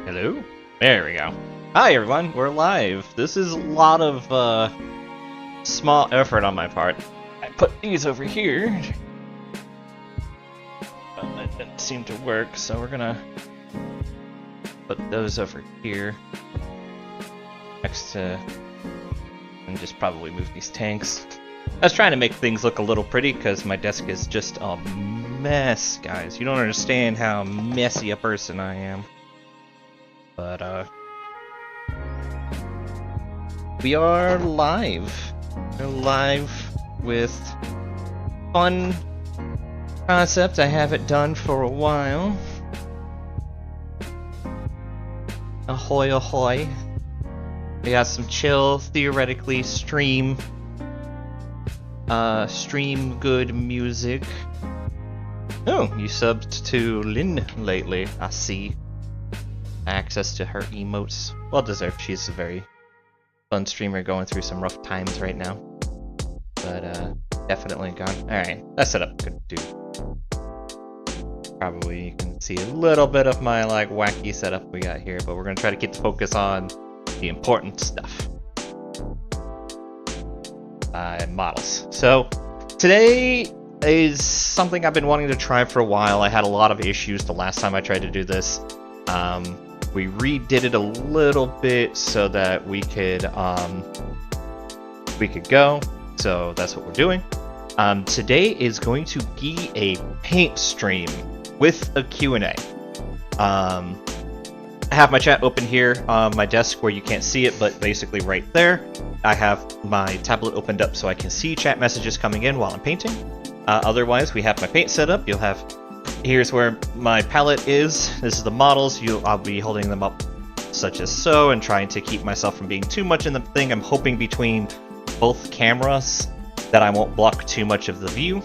Hello? There we go. Hi everyone, we're live. This is a lot of small effort on my part. I put these over here, but that didn't seem to work, so we're gonna put those over here next to, and just probably move these tanks. I was trying to make things look a little pretty because my desk is just a mess, guys. You don't understand how messy a person I am. But, we are live. We're live with fun concept. I haven't done for a while. Ahoy, ahoy. We got some chill, theoretically stream good music. Oh, you subbed to Lynn lately, I see. Access to her emotes. Well deserved. She's a very fun streamer going through some rough times right now. But, definitely gone. Alright, that setup could do. Probably you can see a little bit of my, like, wacky setup we got here, but we're gonna try to keep the focus on the important stuff. Models. So, today is something I've been wanting to try for a while. I had a lot of issues the last time I tried to do this. We redid it a little bit so that we could go. So that's what we're doing. Today is going to be a paint stream with a Q&A. I have my chat open here on my desk where you can't see it, but basically right there. I have my tablet opened up so I can see chat messages coming in while I'm painting. Otherwise, we have my paint set up. You'll have... Here's where my palette is. This is the models. I'll be holding them up such as so and trying to keep myself from being too much in the thing. I'm hoping between both cameras that I won't block too much of the view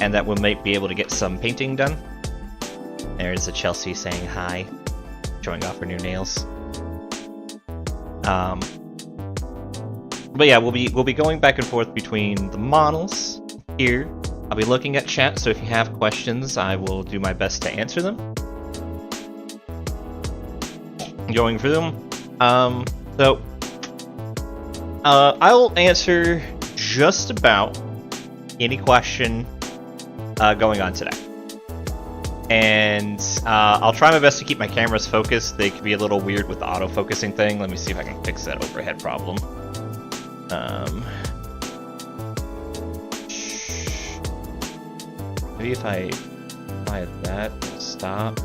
and that we might be able to get some painting done. There's a Chelsea saying hi, showing off her new nails. But yeah, we'll be going back and forth between the models here. I'll be looking at chat, so if you have questions, I will do my best to answer them. Going through them. I'll answer just about any question going on today. And I'll try my best to keep my cameras focused. They can be a little weird with the auto-focusing thing. Let me see if I can fix that overhead problem. Maybe if I apply that, stop.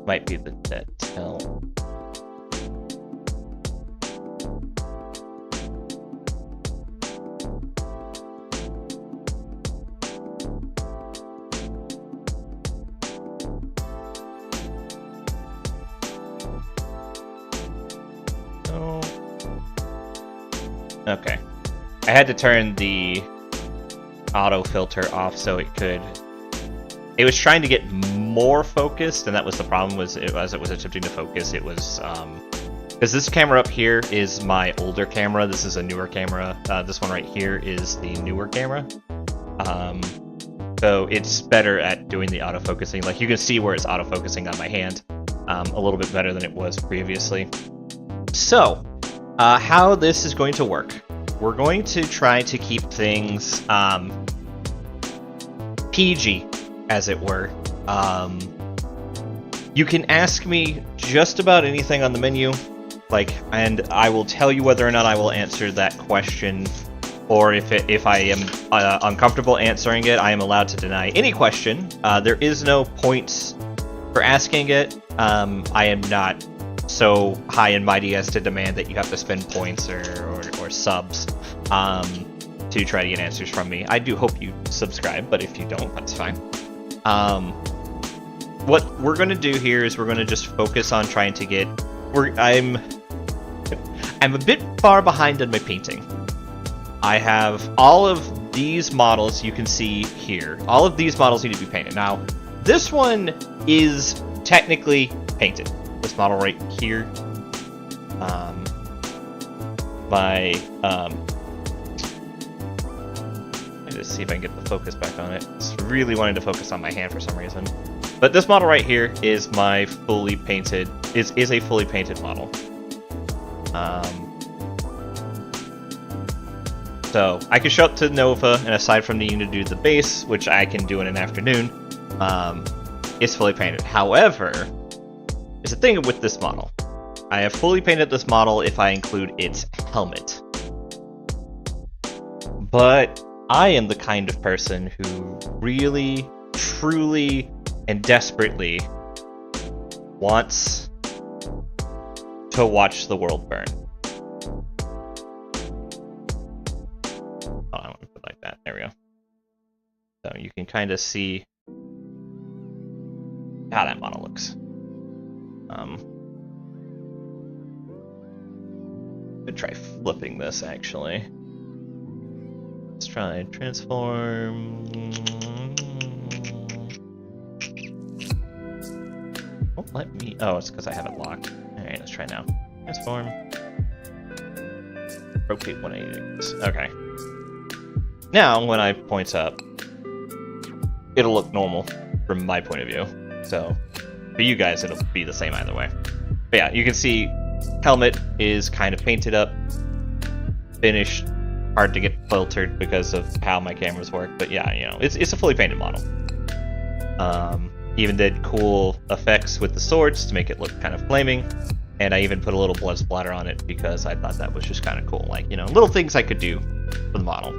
Might be that tell. Okay. I had to turn the auto filter off so it was trying to get more focused, and that was the problem. As it was attempting to focus, it was because this camera up here is my older camera. This is a newer camera. This one right here is the newer camera. So it's better at doing the autofocusing. Like you can see where it's autofocusing on my hand a little bit better than it was previously. So how this is going to work. We're going to try to keep things PG, as it were. You can ask me just about anything on the menu, and I will tell you whether or not I will answer that question, or if I am uncomfortable answering it, I am allowed to deny any question. There is no points for asking it. I am not so high and mighty as to demand that you have to spend points or subs to try to get answers from me. I do hope you subscribe, but if you don't, that's fine. What we're going to do here is we're going to just focus on trying to get... I'm a bit far behind on my painting. I have all of these models you can see here. All of these models need to be painted. Now, this one is technically painted. This model right here. Let me just see if I can get the focus back on it. It's really wanting to focus on my hand for some reason. But this model right here is my fully painted, is a fully painted model. So I can show up to Nova, and aside from needing to do the base, which I can do in an afternoon, it's fully painted. However, there's a thing with this model. I have fully painted this model if I include its helmet. But I am the kind of person who really, truly, and desperately wants to watch the world burn. Oh, I want to put it like that. There we go. So you can kind of see how that model looks. Could try flipping this actually. Let's try transform. Won't let me. Oh, it's because I have it locked. Alright, let's try now. Transform. Rotate 180 degrees. Okay. Now, when I point up, it'll look normal from my point of view. So, for you guys, it'll be the same either way. But yeah, you can see helmet is kind of painted up, finished, hard to get filtered because of how my cameras work. But yeah, you know, it's a fully painted model. Even did cool effects with the swords to make it look kind of flaming, and I even put a little blood splatter on it because I thought that was just kind of cool. Like, you know, little things I could do for the model.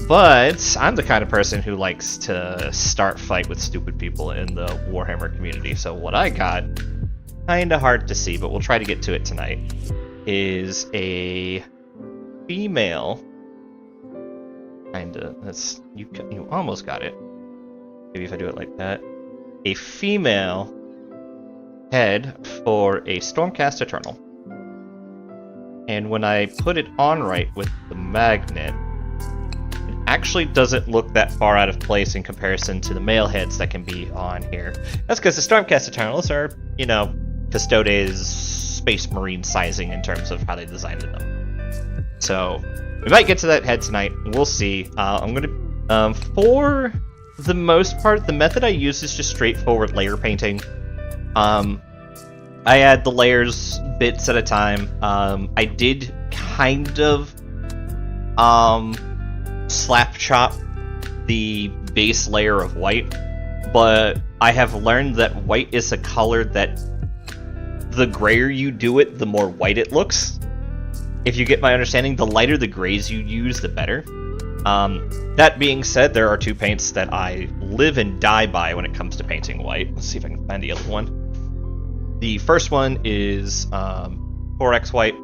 But I'm the kind of person who likes to start fight with stupid people in the Warhammer community. So what I got, kind of hard to see, but we'll try to get to it tonight, is a female. Kinda. That's you almost got it. Maybe if I do it like that. A female head for a Stormcast Eternal. And when I put it on right with the magnet, it actually doesn't look that far out of place in comparison to the male heads that can be on here. That's because the Stormcast Eternals are, you know, Custodes Space Marine sizing in terms of how they designed them. So, we might get to that head tonight. We'll see. I'm gonna, for the most part, the method I use is just straightforward layer painting. I add the layers bits at a time. I did kind of slap chop the base layer of white, but I have learned that white is a color that the grayer you do it, the more white it looks. If you get my understanding, the lighter the grays you use, the better. That being said, there are two paints that I live and die by when it comes to painting white. Let's see if I can find the other one. The first one is 4X white.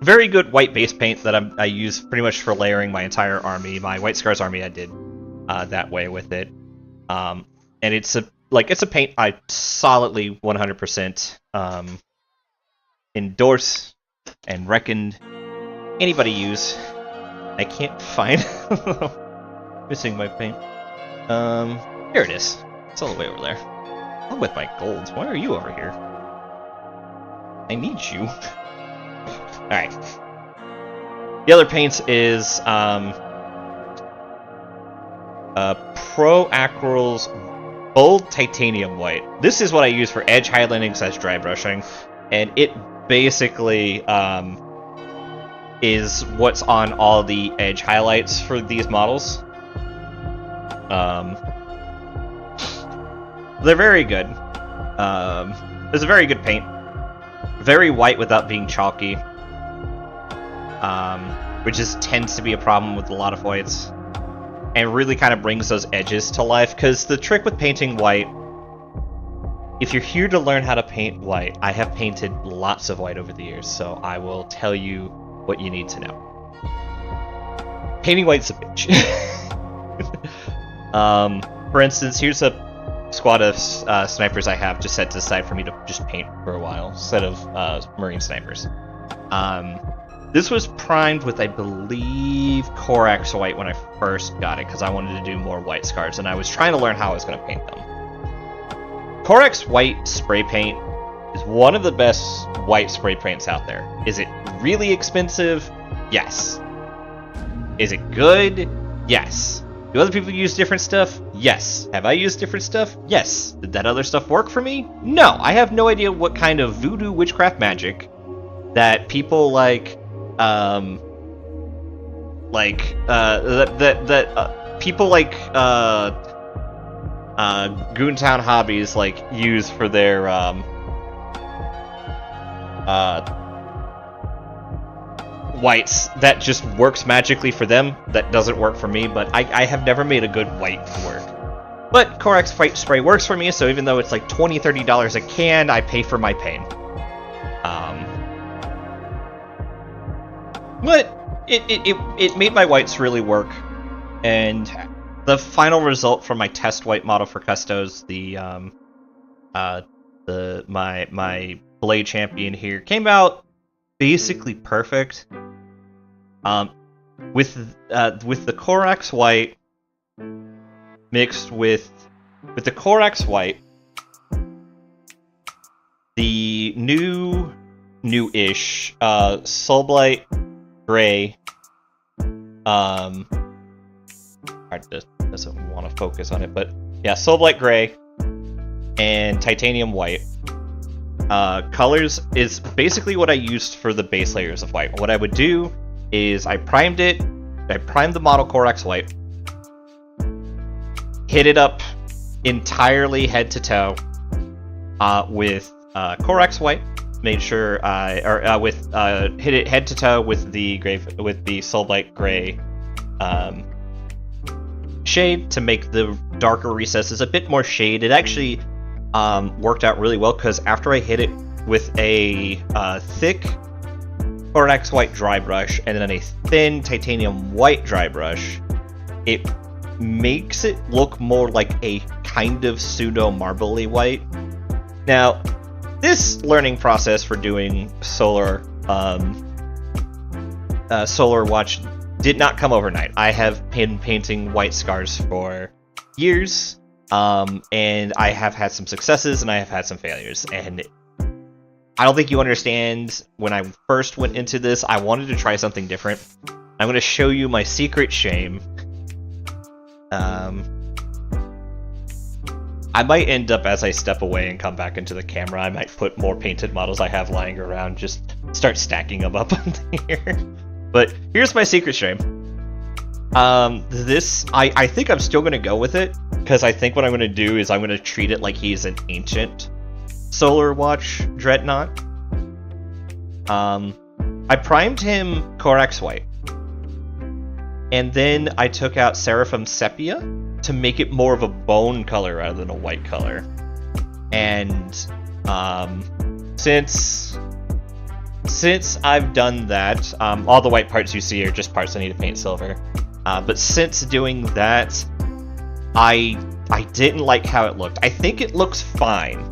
Very good white base paint that I use pretty much for layering my entire army. My White Scars army I did that way with it. And it's a paint I solidly 100% endorse and recommend anybody use. I can't find missing my paint. Here it is. It's all the way over there. I'm with my golds. Why are you over here? I need you. Alright. The other paints is Pro Acryl's Bold Titanium White. This is what I use for edge highlighting / dry brushing, and it basically is what's on all the edge highlights for these models. They're very good. It's a very good paint. Very white without being chalky. Which tends to be a problem with a lot of whites. And really kind of brings those edges to life, because the trick with painting white, if you're here to learn how to paint white, I have painted lots of white over the years, so I will tell you what you need to know. Painting white's a bitch. For instance, here's a squad of snipers I have just set to the side for me to just paint for a while, instead of Marine snipers. This was primed with, I believe, Corax white when I first got it, because I wanted to do more White Scars, and I was trying to learn how I was going to paint them. Corex White spray paint is one of the best white spray paints out there. Is it really expensive? Yes. Is it good? Yes. Do other people use different stuff? Yes. Have I used different stuff? Yes. Did that other stuff work for me? No. I have no idea what kind of voodoo witchcraft magic that people like people like Goontown Hobbies like use for their whites that just works magically for them, that doesn't work for me, but I have never made a good white work. But Corex White Spray works for me, so even though it's like $20, $30 a can, I pay for my pain. But it made my whites really work, and the final result from my test white model for Custos, my Blade Champion here, came out basically perfect. With the Corex White mixed with the Corex White, the new-ish Soulblight Gray. Doesn't want to focus on it, but yeah, Soulblight Gray and Titanium White. Colors is basically what I used for the base layers of white. What I would do is I primed the model Corex White, hit it up entirely head to toe with Corex White. Made sure hit it head to toe with the Soulblight Gray shade to make the darker recesses a bit more shade. It actually worked out really well, because after I hit it with a thick Corex White dry brush and then a thin Titanium White dry brush, it makes it look more like a kind of pseudo marbly white. Now, this learning process for doing Solar Watch did not come overnight. I have been painting white scars for years, and I have had some successes and I have had some failures, and I don't think you understand. When I first went into this, I wanted to try something different. I'm going to show you my secret shame. I might end up, as I step away and come back into the camera, I might put more painted models I have lying around, just start stacking them up on here. But here's my secret shame. I think I'm still going to go with it, because I think what I'm going to do is I'm going to treat it like he's an ancient Solar Watch Dreadnought. I primed him Corex White, and then I took out Seraphim Sepia to make it more of a bone color rather than a white color. And since I've done that, all the white parts you see are just parts I need to paint silver. But since doing that, I didn't like how it looked. I think it looks fine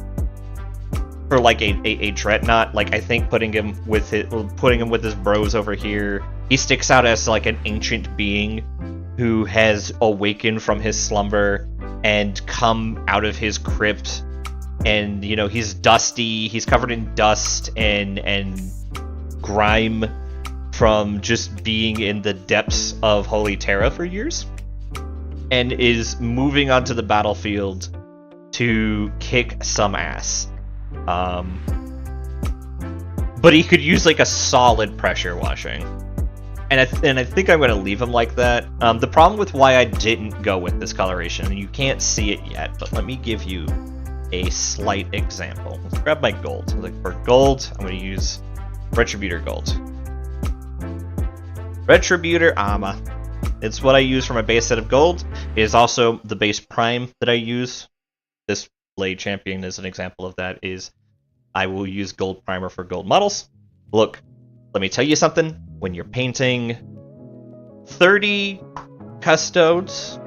for like a Dreadnought. Like, I think putting him with his bros over here, he sticks out as like an ancient being who has awakened from his slumber and come out of his crypt, and you know, he's dusty, he's covered in dust and grime from just being in the depths of Holy Terra for years, and is moving onto the battlefield to kick some ass. But he could use like a solid pressure washing. And I think I'm going to leave him like that. The problem with why I didn't go with this coloration, and you can't see it yet, but let me give you a slight example. Let's grab my gold. For gold, I'm going to use Retributor Gold. Retributor Armor. It's what I use for my base set of gold. It is also the base prime that I use. This Blade Champion is an example of that. I will use gold primer for gold models. Look, let me tell you something. When you're painting 30 Custodes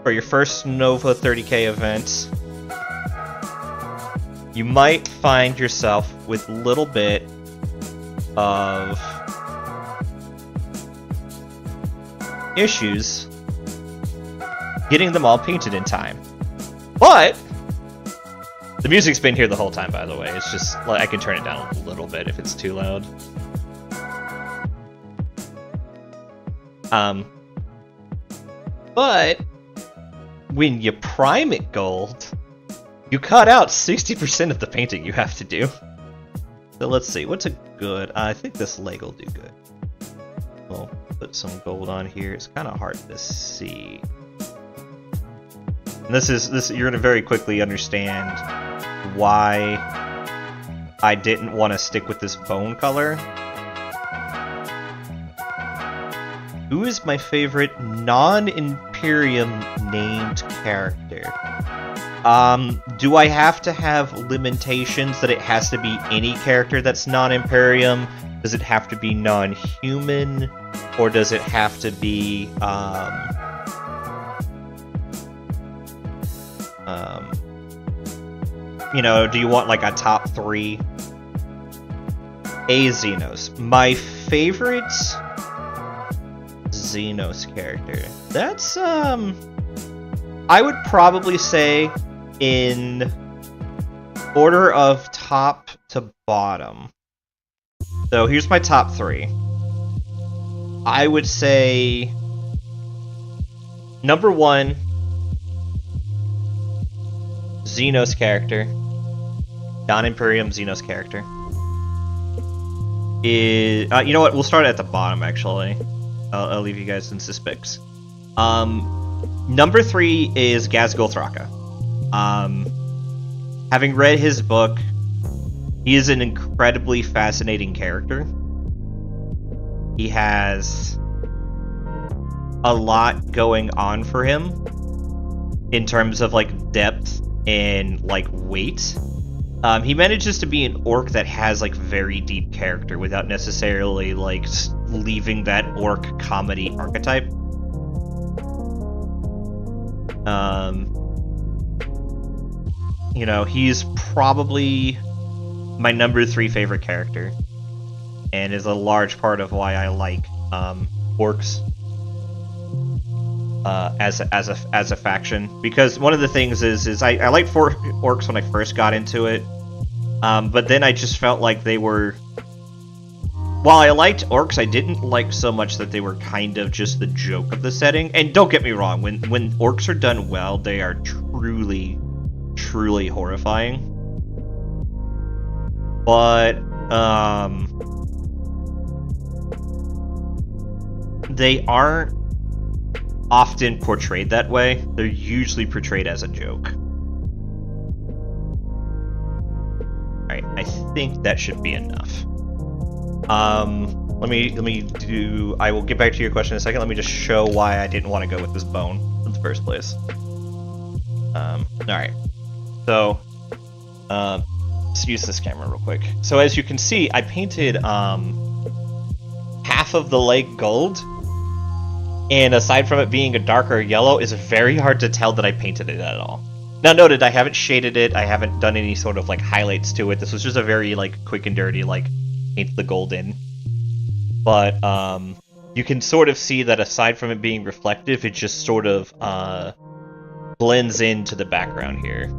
for your first Nova 30k event, you might find yourself with a little bit of issues getting them all painted in time. But The music's been here the whole time, by the way. It's just, like, I can turn it down a little bit if it's too loud. But when you prime it gold, you cut out 60% of the painting you have to do. So let's see, what's a good... I think this leg will do good. We'll put some gold on here. It's kind of hard to see. And you're gonna very quickly understand why I didn't want to stick with this bone color. Who is my favorite non-Imperium named character? Do I have to have limitations that it has to be any character that's non-Imperium? Does it have to be non-human? Or does it have to be, you know, do you want like a top 3? A Xenos. My favorite Xenos character. That's, I would probably say in order of top to bottom. So here's my top 3. I would say number 1, Xenos character, non-Imperium Xenos character, is, you know what, we'll start at the bottom actually. I'll leave you guys in suspense. Number 3 is Ghazghkull Thraka. Having read his book, he is an incredibly fascinating character. He has a lot going on for him in terms of like depth and like weight. He manages to be an orc that has like very deep character without necessarily like leaving that orc comedy archetype. You know, he's probably my number 3 favorite character, and is a large part of why I like orcs as a faction. Because one of the things is I liked orcs when I first got into it, but then I just felt like they were... While I liked orcs, I didn't like so much that they were kind of just the joke of the setting. And don't get me wrong, when orcs are done well, they are truly, truly horrifying. But, they aren't often portrayed that way. They're usually portrayed as a joke. Alright, I think that should be enough. Let me do... I will get back to your question in a second. Let me just show why I didn't want to go with this bone in the first place. Alright. So, let's use this camera real quick. So as you can see, I painted, half of the leg gold. And aside from it being a darker yellow, it's very hard to tell that I painted it at all. Now noted, I haven't shaded it, I haven't done any sort of like highlights to it. This was just a very like quick and dirty like paint the gold in. But you can sort of see that aside from it being reflective, it just sort of blends into the background here.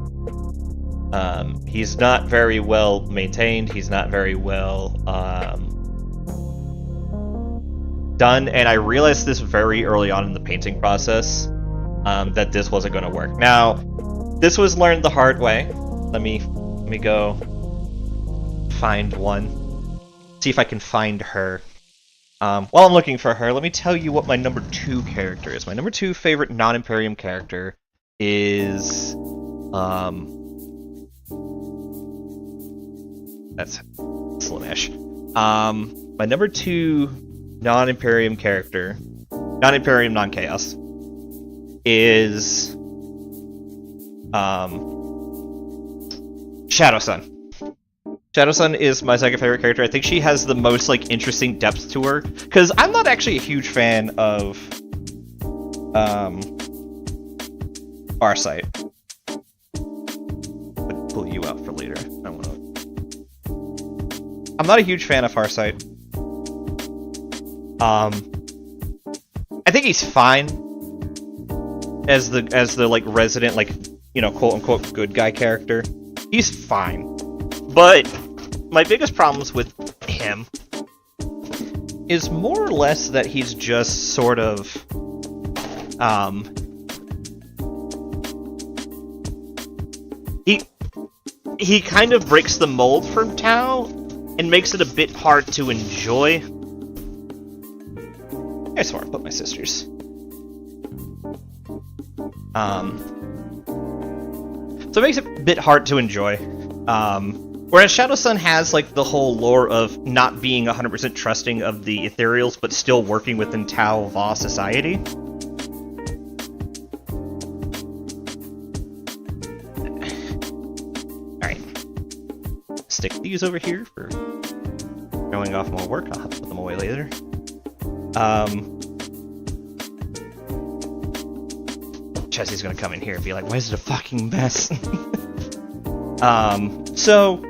He's not very well maintained, he's not very well done, and I realized this very early on in the painting process, that this wasn't going to work. Now, this was learned the hard way. Let me go find one. See if I can find her. While I'm looking for her, let me tell you what my number 2 character is. My number 2 favorite non-Imperium character is... that's Slaanesh. My number 2 non-Imperium character, non-Imperium, non-Chaos, is Shadowsun. Shadowsun is my second favorite character. I think she has the most like interesting depth to her, because I'm not actually a huge fan of Farsight. I'll pull you out for later. I'm not a huge fan of Farsight. I think he's fine as the like resident, like, you know, quote unquote good guy character. He's fine. But my biggest problems with him is more or less that he's just sort of he kind of breaks the mold for Tao and makes it a bit hard to enjoy. I just want to put my sisters. So it makes it a bit hard to enjoy. Whereas Shadowsun has like the whole lore of not being 100% trusting of the ethereals, but still working within Tau Va society. Alright. Stick these over here for showing off more work. I'll have to put them away later. Chelsea's gonna come in here and be like, why is it a fucking mess? So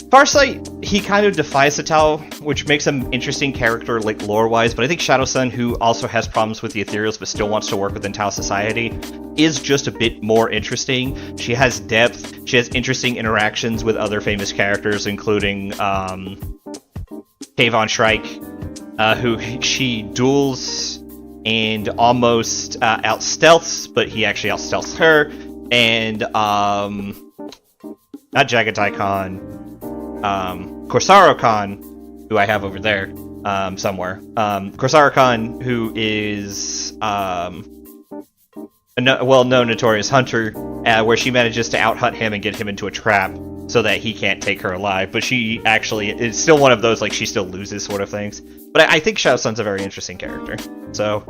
Farsight, he kind of defies the Tau, which makes him an interesting character, like lore-wise, but I think Shadowsun, who also has problems with the ethereals but still wants to work within Tau society, is just a bit more interesting. She has depth, she has interesting interactions with other famous characters, including Kayvon Shrike, who she duels and almost out-stealths, but he actually out-stealths her, and not Jagatai Khan, Corsaro Khan, who I have over there somewhere. Corsaro Khan, who is a well-known notorious hunter, where she manages to out-hunt him and get him into a trap so that he can't take her alive. But she actually is still one of those, like, she still loses sort of things. But I think Shadowsun's a very interesting character. So,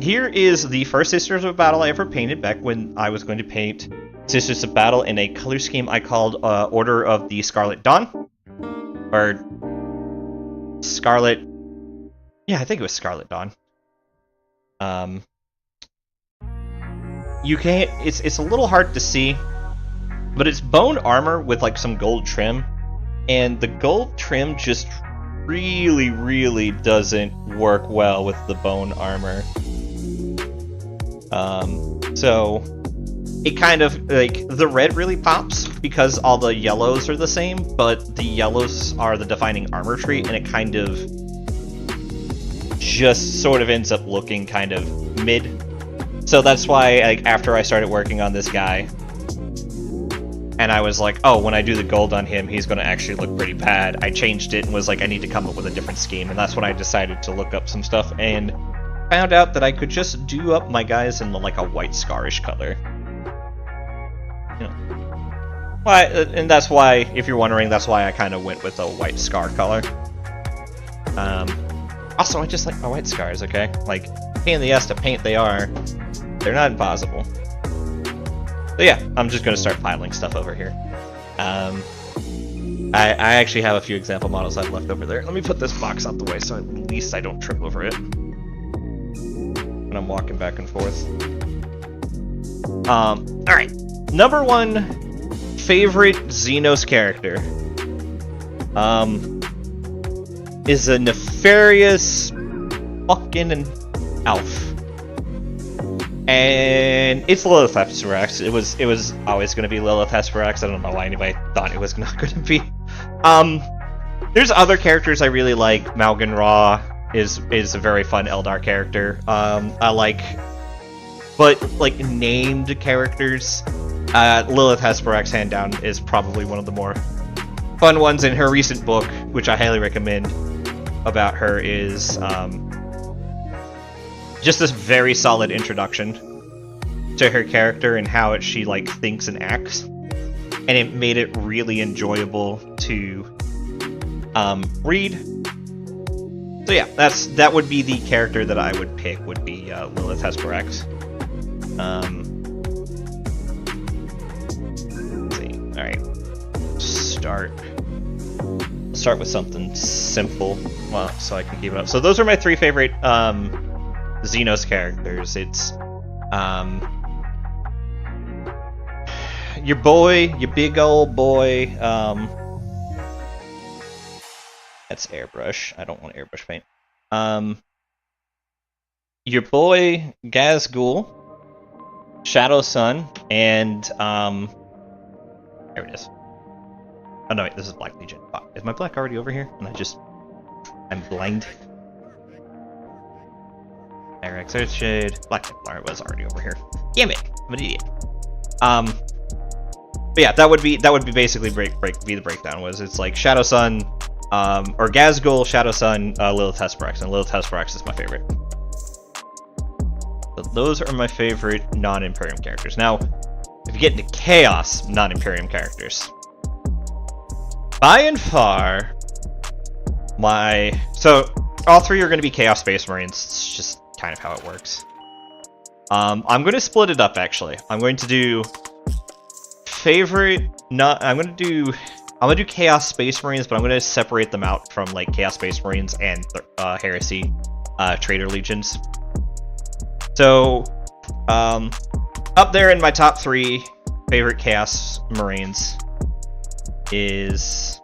here is the first Sisters of Battle I ever painted back when I was going to paint Sisters of Battle in a color scheme I called Order of the Scarlet Dawn. Or Scarlet... Yeah, I think it was Scarlet Dawn. You can't... It's a little hard to see, but it's bone armor with like some gold trim, and the gold trim just really, really doesn't work well with the bone armor. So it kind of, like, the red really pops because all the yellows are the same, but the yellows are the defining armor trait, and it kind of just sort of ends up looking kind of mid. So that's why, like, after I started working on this guy, and I was like, oh, when I do the gold on him, he's going to actually look pretty bad, I changed it and was like, I need to come up with a different scheme, and that's when I decided to look up some stuff, and found out that I could just do up my guys in, like, a white scarish color. You know. Well, and that's why, if you're wondering, that's why I kind of went with a white scar color. Also, I just like my white scars, okay? Like, pain in the ass to paint they are. They're not impossible. So yeah, I'm just gonna start piling stuff over here. I actually have a few example models I've left over there. Let me put this box out the way so at least I don't trip over it when I'm walking back and forth. Alright. Number one favorite Xenos character is a nefarious fucking elf. And it's Lilith Hesperax. It was always going to be Lilith Hesperax. I don't know why anybody thought it was not going to be. There's other characters I really like. Malgan Ra is a very fun Eldar character. I like, but like named characters, Lilith Hesperax hand down is probably one of the more fun ones. In her recent book, which I highly recommend about her, is just this very solid introduction to her character and how she like thinks and acts, and it made it really enjoyable to read. So yeah, that would be the character that I would pick, would be Lilith Hesperax. Let's see. All right, start with something simple, well, so I can keep it up. So those are my three favorite Xenos characters. It's your boy, your big old boy, that's airbrush. I don't want airbrush paint. Your boy Gazgul, Shadowsun, and There it is. Oh no, wait, this is Black Legion. Fuck. Is my black already over here? And I'm blind. Irx Earthshade. Black Templar was already over here. Damn it! I'm an idiot. But yeah, that would be basically the breakdown. It's like Shadow Sun, or Gazgul, Shadow Sun, Lilith Hesperex, and Lilith Hesperex is my favorite. So those are my favorite non-Imperium characters. Now, if you get into Chaos non-Imperium characters, by and far, so all three are going to be Chaos Space Marines. It's just kind of how it works. I'm going to split it up actually. I'm going to do I'm going to do Chaos Space Marines, but I'm going to separate them out from like Chaos Space Marines and Heresy Traitor Legions. So, up there in my top 3 favorite Chaos Marines is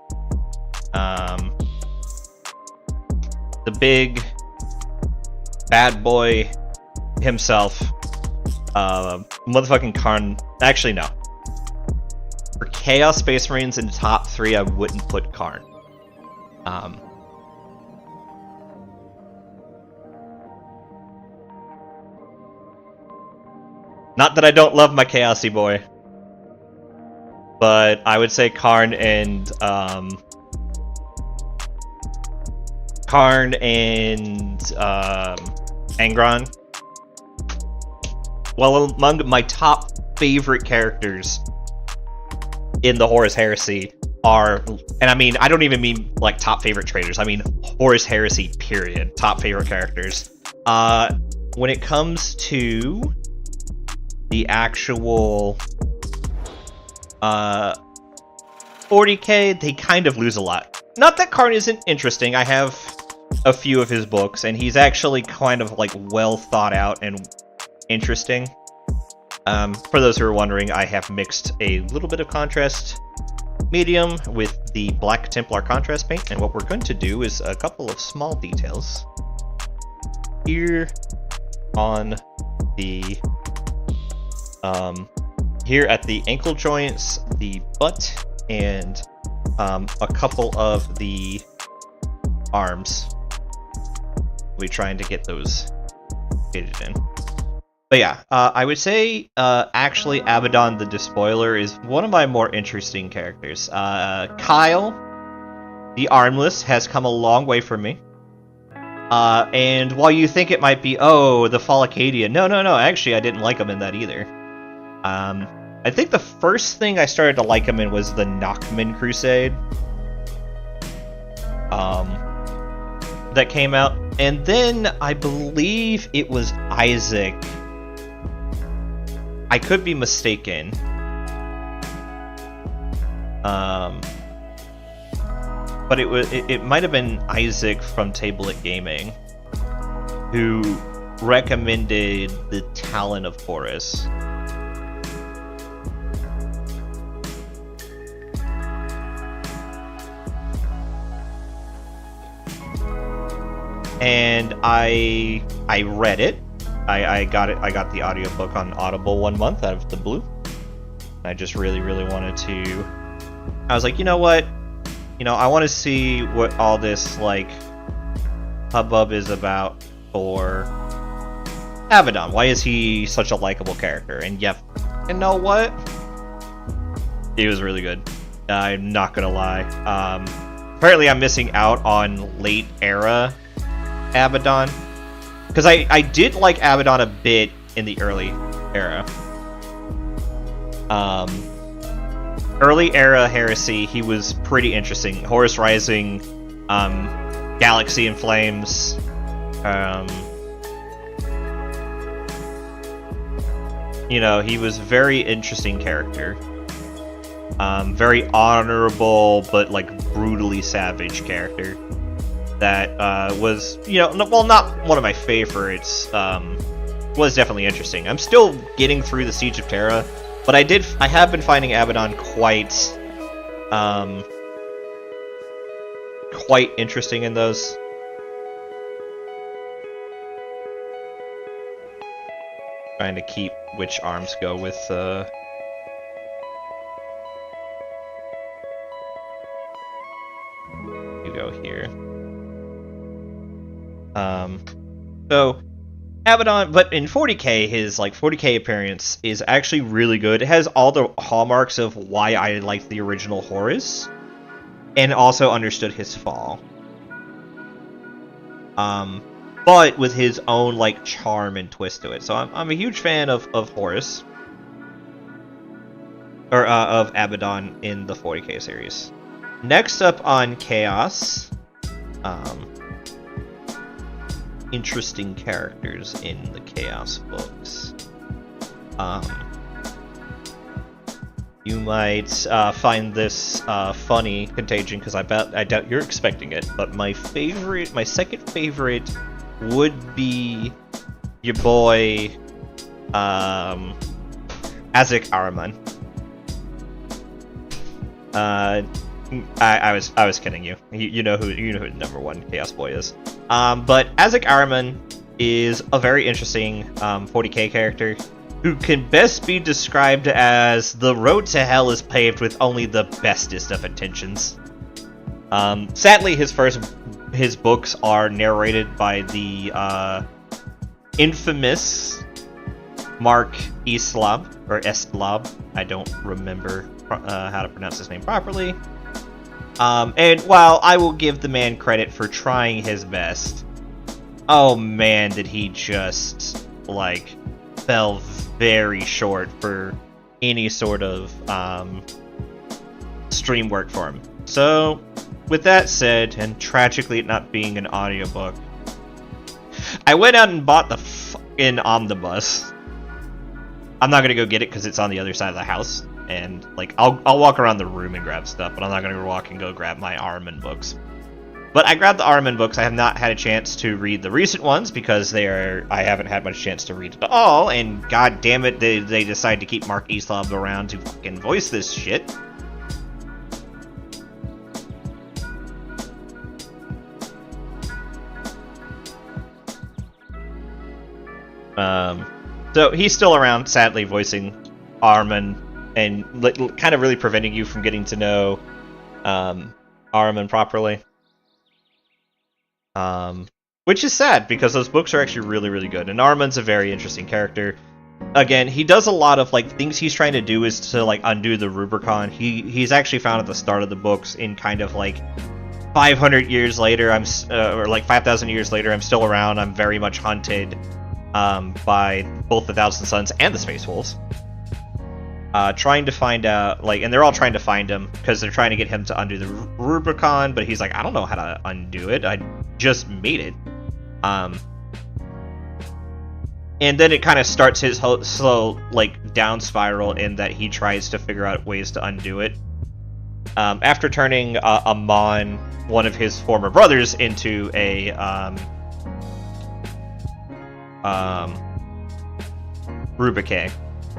the big bad boy himself, motherfucking Karn. Actually, no. For Chaos Space Marines in the top 3, I wouldn't put Karn. Not that I don't love my Chaosy boy, but I would say Karn and Angron. Well, among my top favorite characters in the Horus Heresy are, and I mean, I don't even mean like top favorite traders, I mean Horus Heresy, period. Top favorite characters. When it comes to the actual 40k, they kind of lose a lot. Not that Karn isn't interesting, I have a few of his books, and he's actually kind of like well thought out and interesting. For those who are wondering, I have mixed a little bit of contrast medium with the Black Templar contrast paint, and what we're going to do is a couple of small details here on the here at the ankle joints, the butt, and a couple of the arms. We'll be trying to get those faded in. But yeah, I would say actually Abaddon the Despoiler is one of my more interesting characters. Kyle, the Armless, has come a long way for me. And while you think it might be, oh, the Fall Acadia, no, actually I didn't like him in that either. I think the first thing I started to like him in was the Nachman Crusade. That came out. And then I believe it was Isaac. I could be mistaken. But it might have been Isaac from Tablet Gaming who recommended the Talon of Horus. And I read it. I got it. I got the audiobook on Audible 1 month out of the blue. I just really wanted to. I was like, you know what? I want to see what all this like hubbub is about for Abaddon. Why is he such a likable character? And yeah, you know what? He was really good. I'm not gonna lie. Apparently, I'm missing out on late era Abaddon, because I did like Abaddon a bit in the early era. Early era Heresy, he was pretty interesting. Horus Rising, Galaxy in Flames, he was very interesting character. Very honorable, but like brutally savage character. That was, well, not one of my favorites, was definitely interesting. I'm still getting through the Siege of Terra, but I have been finding Abaddon quite interesting in those. Trying to keep which arms go with go here. So Abaddon, but in 40k, his 40k appearance is actually really good. It has all the hallmarks of why I liked the original Horus, and also understood his fall. But with his own charm and twist to it. So I'm a huge fan of Horus, or of Abaddon in the 40k series. Next up on Chaos, interesting characters in the Chaos books. You might find this funny, Contagion, because I doubt you're expecting it. But my second favorite, would be your boy, Azek Ahriman. I was kidding you. You know who the number one Chaos boy is. But Azek Ahriman is a very interesting 40k character who can best be described as the road to hell is paved with only the bestest of intentions. Sadly, his books are narrated by the infamous Mark Eslab, or Estlab. I don't remember how to pronounce his name properly. And while I will give the man credit for trying his best, oh man, did he just, fell very short for any sort of stream work for him. So, with that said, and tragically it not being an audiobook, I went out and bought the fucking omnibus. I'm not gonna go get it because it's on the other side of the house, and I'll walk around the room and grab stuff, but I'm not gonna walk and go grab my Ahriman books. But I grabbed the Ahriman books. I have not had a chance to read the recent ones because I haven't had much chance to read it at all, and god damn it, they decide to keep Mark Eslab around to fucking voice this shit. So he's still around, sadly, voicing Ahriman, and kind of really preventing you from getting to know Ahriman properly. Which is sad, because those books are actually really, really good, and Ahriman's a very interesting character. Again, he does a lot of, things he's trying to do is to, undo the Rubicon. He's actually found at the start of the books in kind of, 500 years later, or 5,000 years later, I'm still around, I'm very much hunted by both the Thousand Sons and the Space Wolves. Trying to find out, and they're all trying to find him, because they're trying to get him to undo the Rubicon, but he's like, I don't know how to undo it, I just made it. And then it kind of starts his slow, down spiral in that he tries to figure out ways to undo it. After turning Amon, one of his former brothers, into a, Rubicae.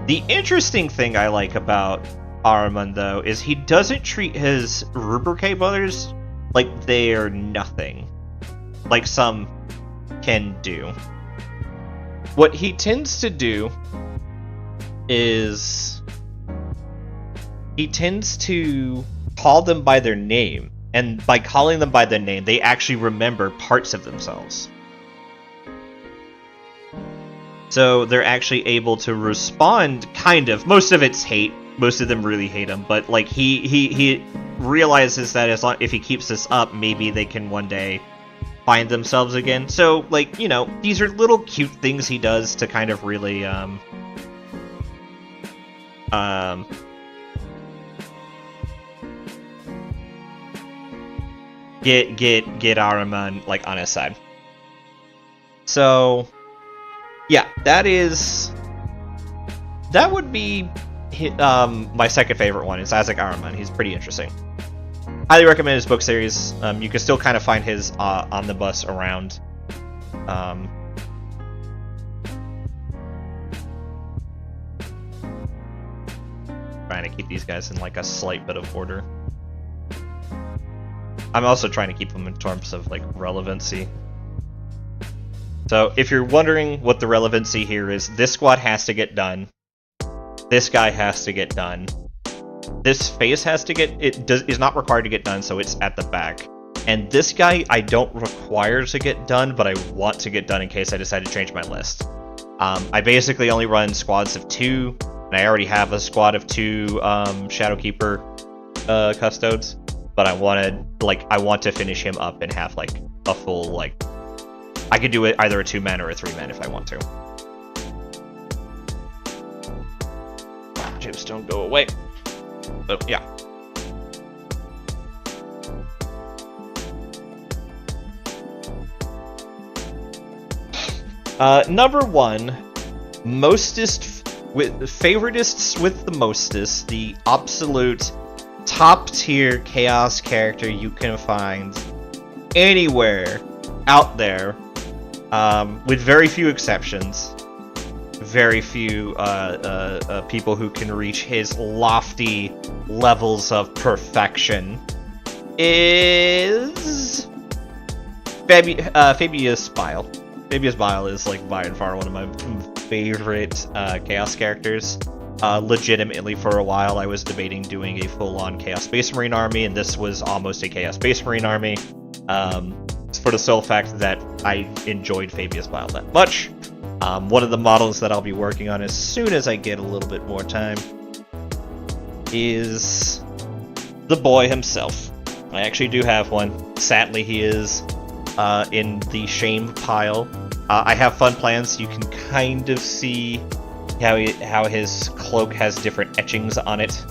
The interesting thing I like about Ahriman, though, is he doesn't treat his Rubicae brothers like they are nothing, like some can do. What he tends to do is he tends to call them by their name, and by calling them by their name, they actually remember parts of themselves. So they're actually able to respond, kind of. Most of it's hate. Most of them really hate him. But he realizes that if he keeps this up, maybe they can one day find themselves again. So these are little cute things he does to kind of really get Ahriman on his side. So yeah, that would be my second favorite one. Is Azek Ahriman. He's pretty interesting. Highly recommend his book series. You can still kind of find his omnibus around. Trying to keep these guys in a slight bit of order. I'm also trying to keep them in terms of relevancy. So if you're wondering what the relevancy here is, this squad has to get done. This guy has to get done. This phase has to get is not required to get done, so it's at the back. And this guy I don't require to get done, but I want to get done in case I decide to change my list. I basically only run squads of 2, and I already have a squad of 2 Shadowkeeper Custodes, but I want to finish him up and have like a full, like, I could do it either a 2-man or a 3-man if I want to. Just don't go away. But yeah. Number 1, favoritists with the mostest, the absolute top tier chaos character you can find anywhere out there, with very few exceptions, very few people who can reach his lofty levels of perfection, is Fabius Bile. Fabius Bile is like by and far one of my favorite Chaos characters. Legitimately, for a while, I was debating doing a full-on Chaos Space Marine army, and this was almost a Chaos Space Marine army. For the sole fact that I enjoyed Fabius Bile that much. One of the models that I'll be working on as soon as I get a little bit more time is the boy himself. I actually do have one. Sadly, he is in the shame pile. I have fun plans. You can kind of see how his cloak has different etchings on it.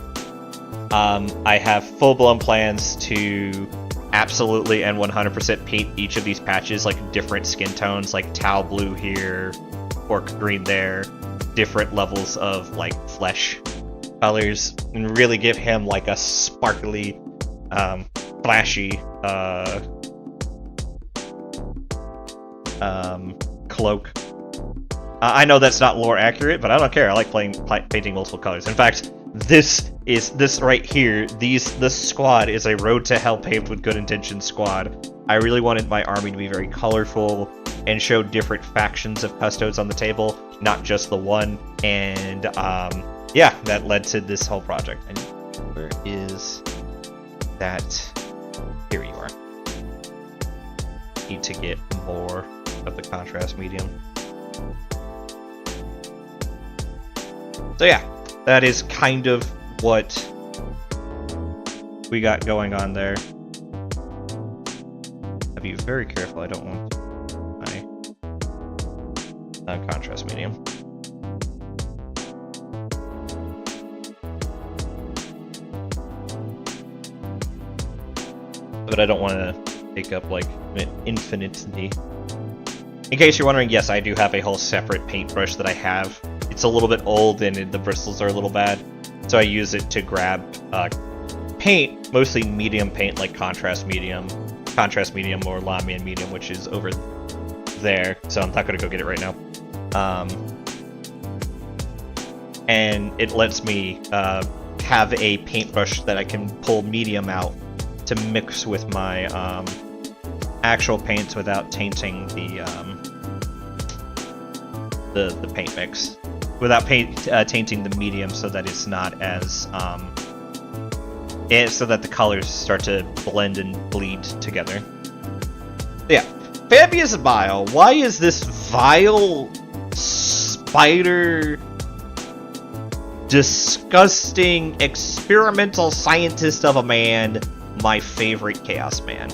I have full-blown plans to absolutely and 100% paint each of these patches like different skin tones, like Tau blue here, Orc green there, different levels of like flesh colors, and really give him like a sparkly, flashy cloak. I know that's not lore accurate, but I don't care. I like painting multiple colors. In fact, this right here, this squad is a Road to Hell paved with good intentions squad. I really wanted my army to be very colorful and show different factions of Custodes on the table, not just the one. And yeah, that led to this whole project. And where is that? Here you are. Need to get more of the contrast medium. So yeah, that is kind of what we got going on there. I'll be very careful, I don't want my contrast medium. But I don't want to take up like infinitely. In case you're wondering, yes, I do have a whole separate paintbrush that I have. It's a little bit old and the bristles are a little bad, so I use it to grab paint, mostly medium paint like contrast medium or Lamian medium, which is over there, so I'm not going to go get it right now. And it lets me have a paintbrush that I can pull medium out to mix with my actual paints without tainting the paint mix. Without tainting the medium, so that it's not as so that the colors start to blend and bleed together. Yeah, Fabius Bile. Why is this vile spider, disgusting experimental scientist of a man my favorite Chaos Man?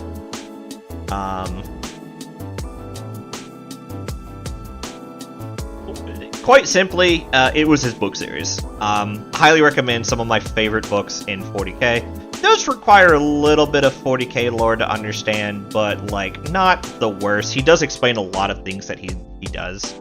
Quite simply, it was his book series. Highly recommend some of my favorite books in 40k. Does require a little bit of 40k lore to understand, but like not the worst. He does explain a lot of things that he does.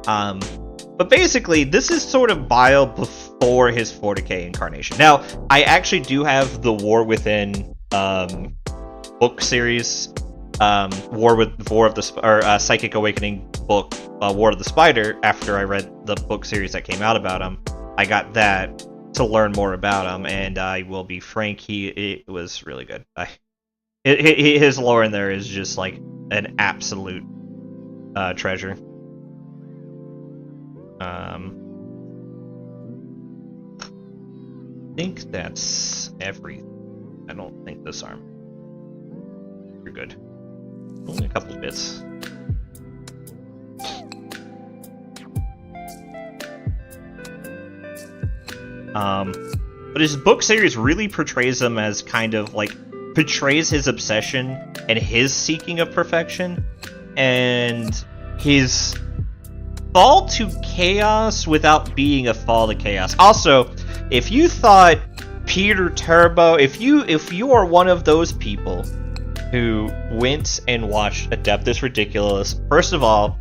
But basically, this is sort of Bile before his 40k incarnation. Now, I actually do have the War Within book series, Psychic Awakening book, War of the Spider. After I read the book series that came out about him, I got that to learn more about him, and I will be frank, it was really good. His lore in there is just like an absolute treasure. I think that's everything. I don't think this arm. You're good. Only a couple of bits. But his book series really portrays him as kind of like portrays his obsession and his seeking of perfection and his fall to chaos without being a fall to chaos. Also, if you thought Peter Turbo, if you are one of those people who went and watched Adeptus Ridiculous, first of all,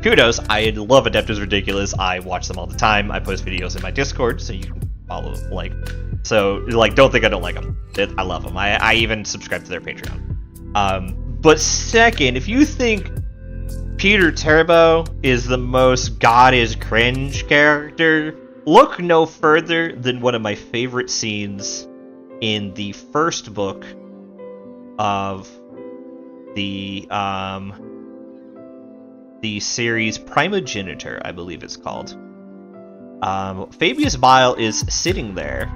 kudos. I love Adeptus Ridiculous. I watch them all the time. I post videos in my Discord, so you can follow, don't think I don't like them. I love them. I even subscribe to their Patreon. But second, if you think Peter Turbo is the most God is cringe character, look no further than one of my favorite scenes in the first book of the series Primogenitor, I believe it's called. Fabius Bile is sitting there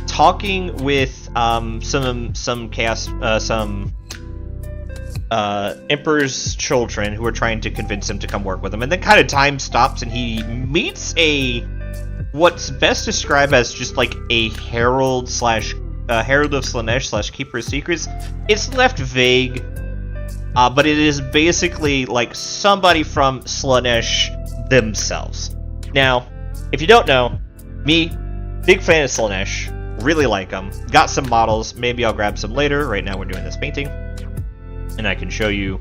talking with some Emperor's children who are trying to convince him to come work with him, and then kind of time stops and he meets what's best described as just like a herald of Slaanesh / Keeper of Secrets. It's left vague, but it is basically like somebody from Slaanesh themselves. Now, if you don't know, me, big fan of Slaanesh, really like them. Got some models, maybe I'll grab some later. Right now we're doing this painting, and I can show you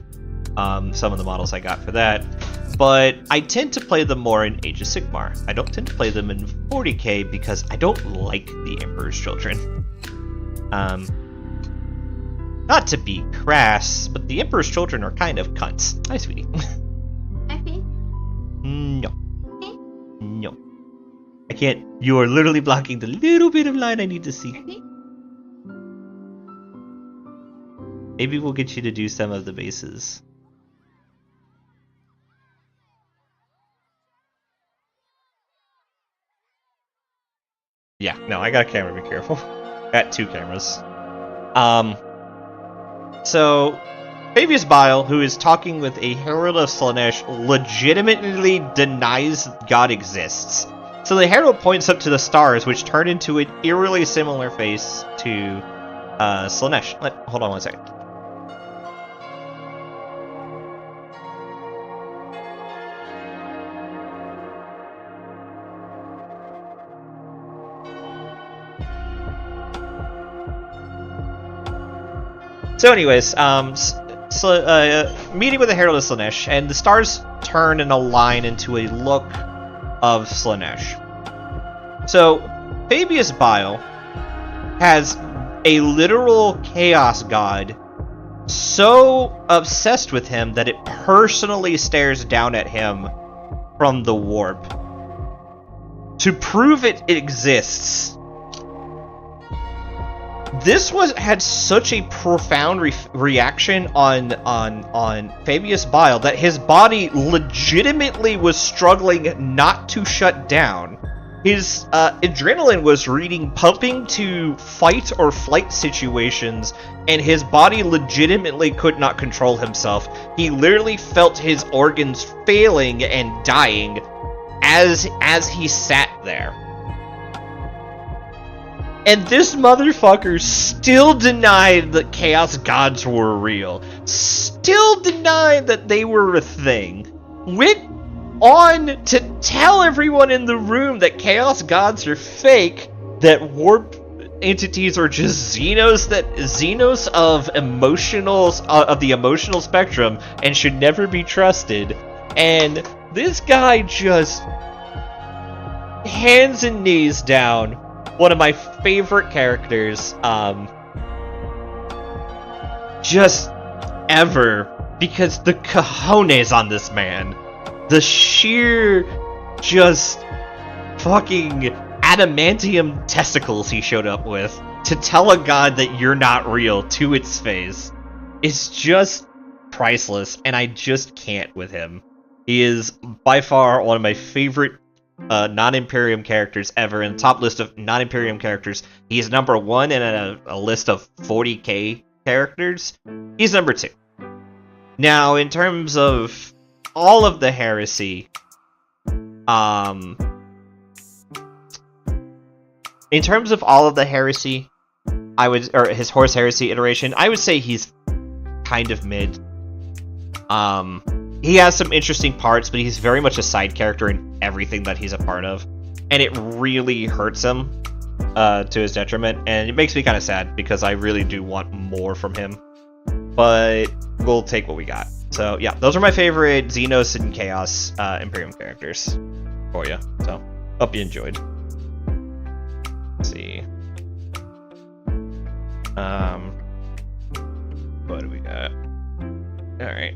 some of the models I got for that. But I tend to play them more in Age of Sigmar. I don't tend to play them in 40k because I don't like the Emperor's Children. Not to be crass, but the Emperor's Children are kind of cunts. Hi, sweetie. Okay. No. No. I can't. You are literally blocking the little bit of line I need to see. Okay. Maybe we'll get you to do some of the bases. Yeah, no, I got a camera, be careful. Got two cameras. So, Fabius Bile, who is talking with a Herald of Slaanesh, legitimately denies God exists. So the Herald points up to the stars, which turn into an eerily similar face to Slaanesh. Hold on one second. So anyways, meeting with the Herald of Slaanesh, and the stars turn and align into a look of Slaanesh. So, Fabius Bile has a literal chaos god so obsessed with him that it personally stares down at him from the warp. To prove it exists, this had such a profound reaction on Fabius Bile that his body legitimately was struggling not to shut down. His adrenaline was pumping to fight or flight situations, and his body legitimately could not control himself. He literally felt his organs failing and dying as he sat there. And this motherfucker still denied that Chaos Gods were real. Still denied that they were a thing. Went on to tell everyone in the room that Chaos Gods are fake, that warp entities are just Xenos of the emotional spectrum and should never be trusted. And this guy just hands and knees down. One of my favorite characters, just ever, because the cojones on this man, the sheer, just fucking adamantium testicles he showed up with to tell a god that you're not real to its face, is just priceless, and I just can't with him. He is by far one of my favorite non-Imperium characters ever. In the top list of non-Imperium characters, he is number one in a list of 40k characters, he's number 2. Now, in terms of all of the Heresy, or his Horus Heresy iteration, I would say he's kind of mid. He has some interesting parts, but he's very much a side character in everything that he's a part of, and it really hurts him to his detriment, and it makes me kind of sad because I really do want more from him, but we'll take what we got. So yeah, those are my favorite Xenos and Chaos Imperium characters for you. So hope you enjoyed. Let's see. What do we got? All right.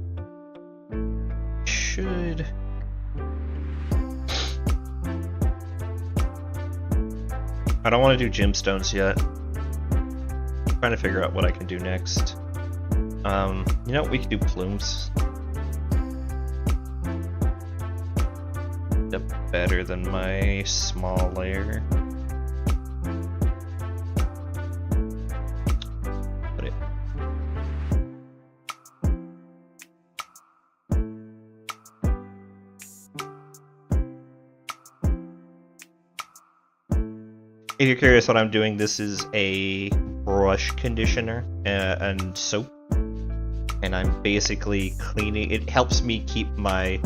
I don't want to do gemstones yet. I'm trying to figure out what I can do next. You know, we can do plumes. Better than my small layer. Put it. If you're curious what I'm doing, this is a brush conditioner and soap. And I'm basically cleaning. It helps me keep my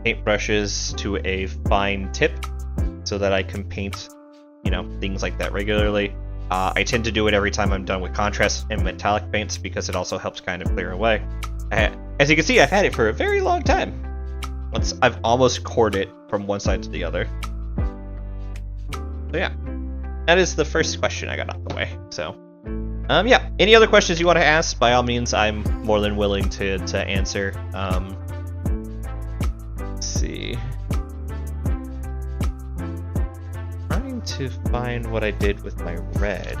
paintbrushes to a fine tip so that I can paint, you know, things like that regularly. I tend to do it every time I'm done with contrast and metallic paints because it also helps kind of clear away. As you can see, I've had it for a very long time. I've almost cored it from one side to the other. So yeah, that is the first question I got out the way. So, yeah, any other questions you want to ask, by all means, I'm more than willing to answer. Let's see. Trying to find what I did with my red.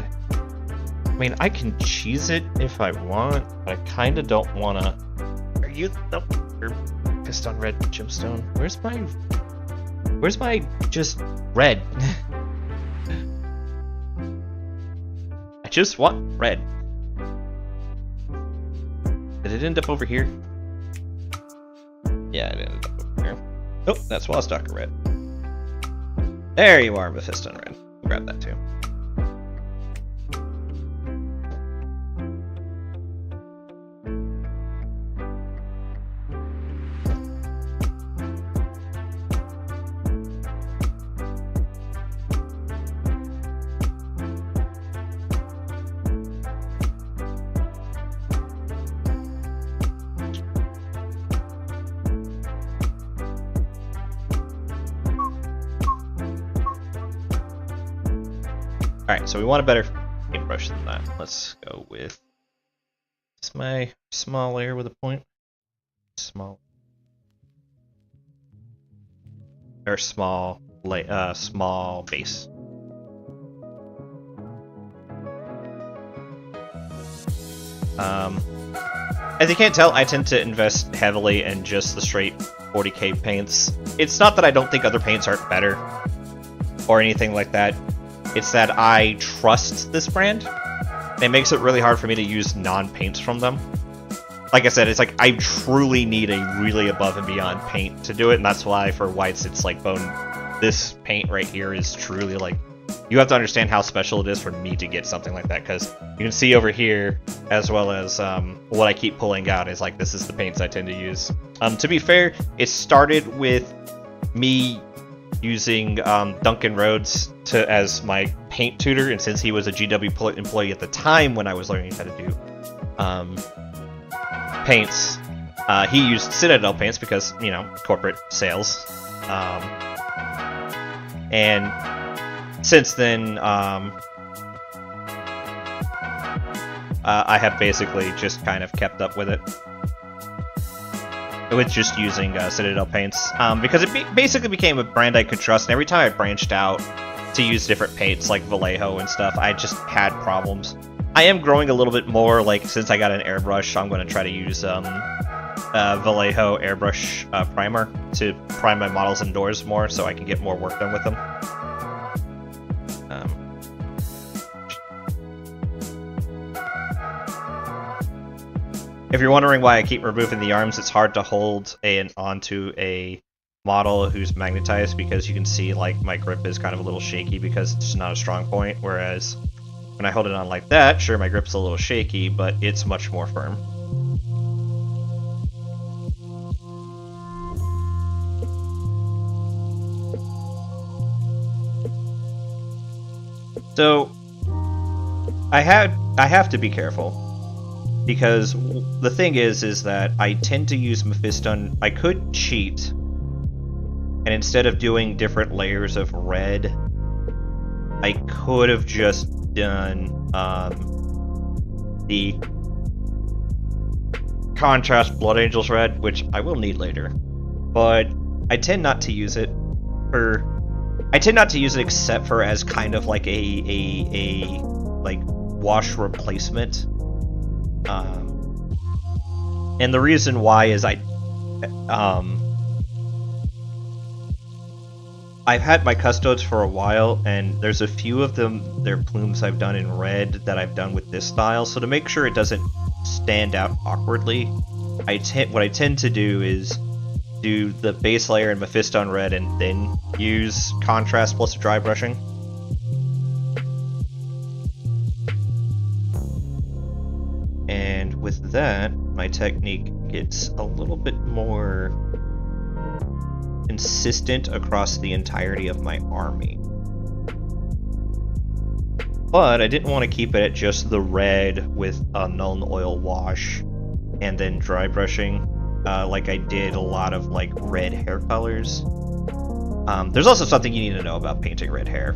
I mean, I can cheese it if I want, but I kind of don't want to. Are you? Nope. You're Piston red gemstone. Where's my just red? I just want red. Did it end up over here? Yeah, it ended up over here. Oh, that's Swastalker red. There you are, Mephiston red. We'll grab that too. Alright, so we want a better paintbrush than that. Let's go with this, my small layer with a point. Small base. As you can't tell, I tend to invest heavily in just the straight 40k paints. It's not that I don't think other paints aren't better or anything like that. It's that I trust this brand. It makes it really hard for me to use non-paints from them. Like I said, it's like I truly need a really above and beyond paint to do it, and that's why for whites it's like bone. This paint right here is truly like, you have to understand how special it is for me to get something like that, because you can see over here, as well as what I keep pulling out is like, this is the paints I tend to use. To be fair, it started with me using Duncan Rhodes as my paint tutor, and since he was a GW employee at the time when I was learning how to do paints, he used Citadel paints because, you know, corporate sales. And since then, I have basically just kind of kept up with it. With just using Citadel paints, because it basically became a brand I could trust, and every time I branched out to use different paints like Vallejo and stuff, I just had problems. I am growing a little bit more, like, since I got an airbrush, I'm going to try to use Vallejo airbrush primer to prime my models indoors more so I can get more work done with them. If you're wondering why I keep removing the arms, it's hard to hold onto a model who's magnetized because you can see like my grip is kind of a little shaky because it's not a strong point, whereas when I hold it on like that, sure, my grip's a little shaky, but it's much more firm. So I have to be careful. Because the thing is that I tend to use Mephiston. I could cheat, and instead of doing different layers of red, I could have just done the contrast Blood Angels red, which I will need later. But I tend not to use it except for as kind of like a like wash replacement. And the reason why is I've had my Custodes for a while, and there's a few of them, their plumes I've done in red that I've done with this style, so to make sure it doesn't stand out awkwardly, what I tend to do is do the base layer in Mephiston red and then use contrast plus dry brushing. And with that, my technique gets a little bit more consistent across the entirety of my army. But I didn't want to keep it at just the red with a Nuln Oil wash and then dry brushing, like I did a lot of like red hair colors. There's also something you need to know about painting red hair.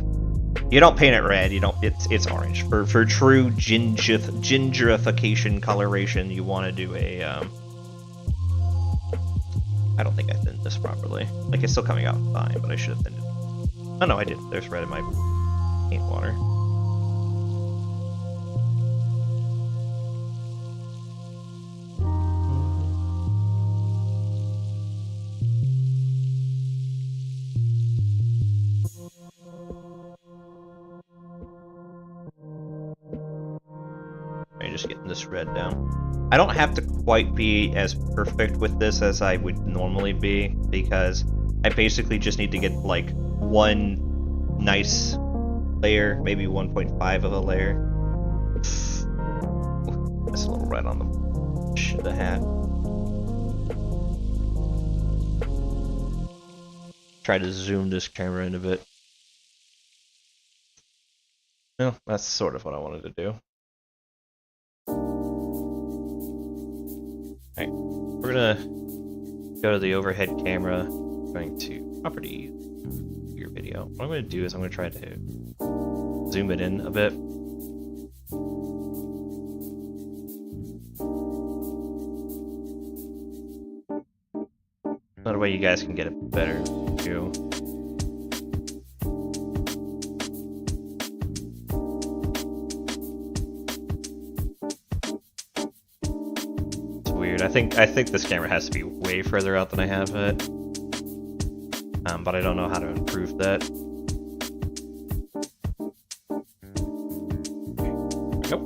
You don't paint it red. It's orange. For true gingerification coloration, you want to do a. I don't think I thinned this properly. Like, it's still coming out fine, but I should have thinned it. Oh no, I did. There's red in my paint water. Just getting this red down. I don't have to quite be as perfect with this as I would normally be, because I basically just need to get like one nice layer, maybe 1.5 of a layer. That's a little red on the should have had. Try to zoom this camera in a bit. No, that's sort of what I wanted to do. Alright, we're gonna go to the overhead camera, going to properties, your video. What I'm gonna do is I'm gonna try to zoom it in a bit. That way you guys can get a better view. I think this camera has to be way further out than I have it, but I don't know how to improve that. There we go.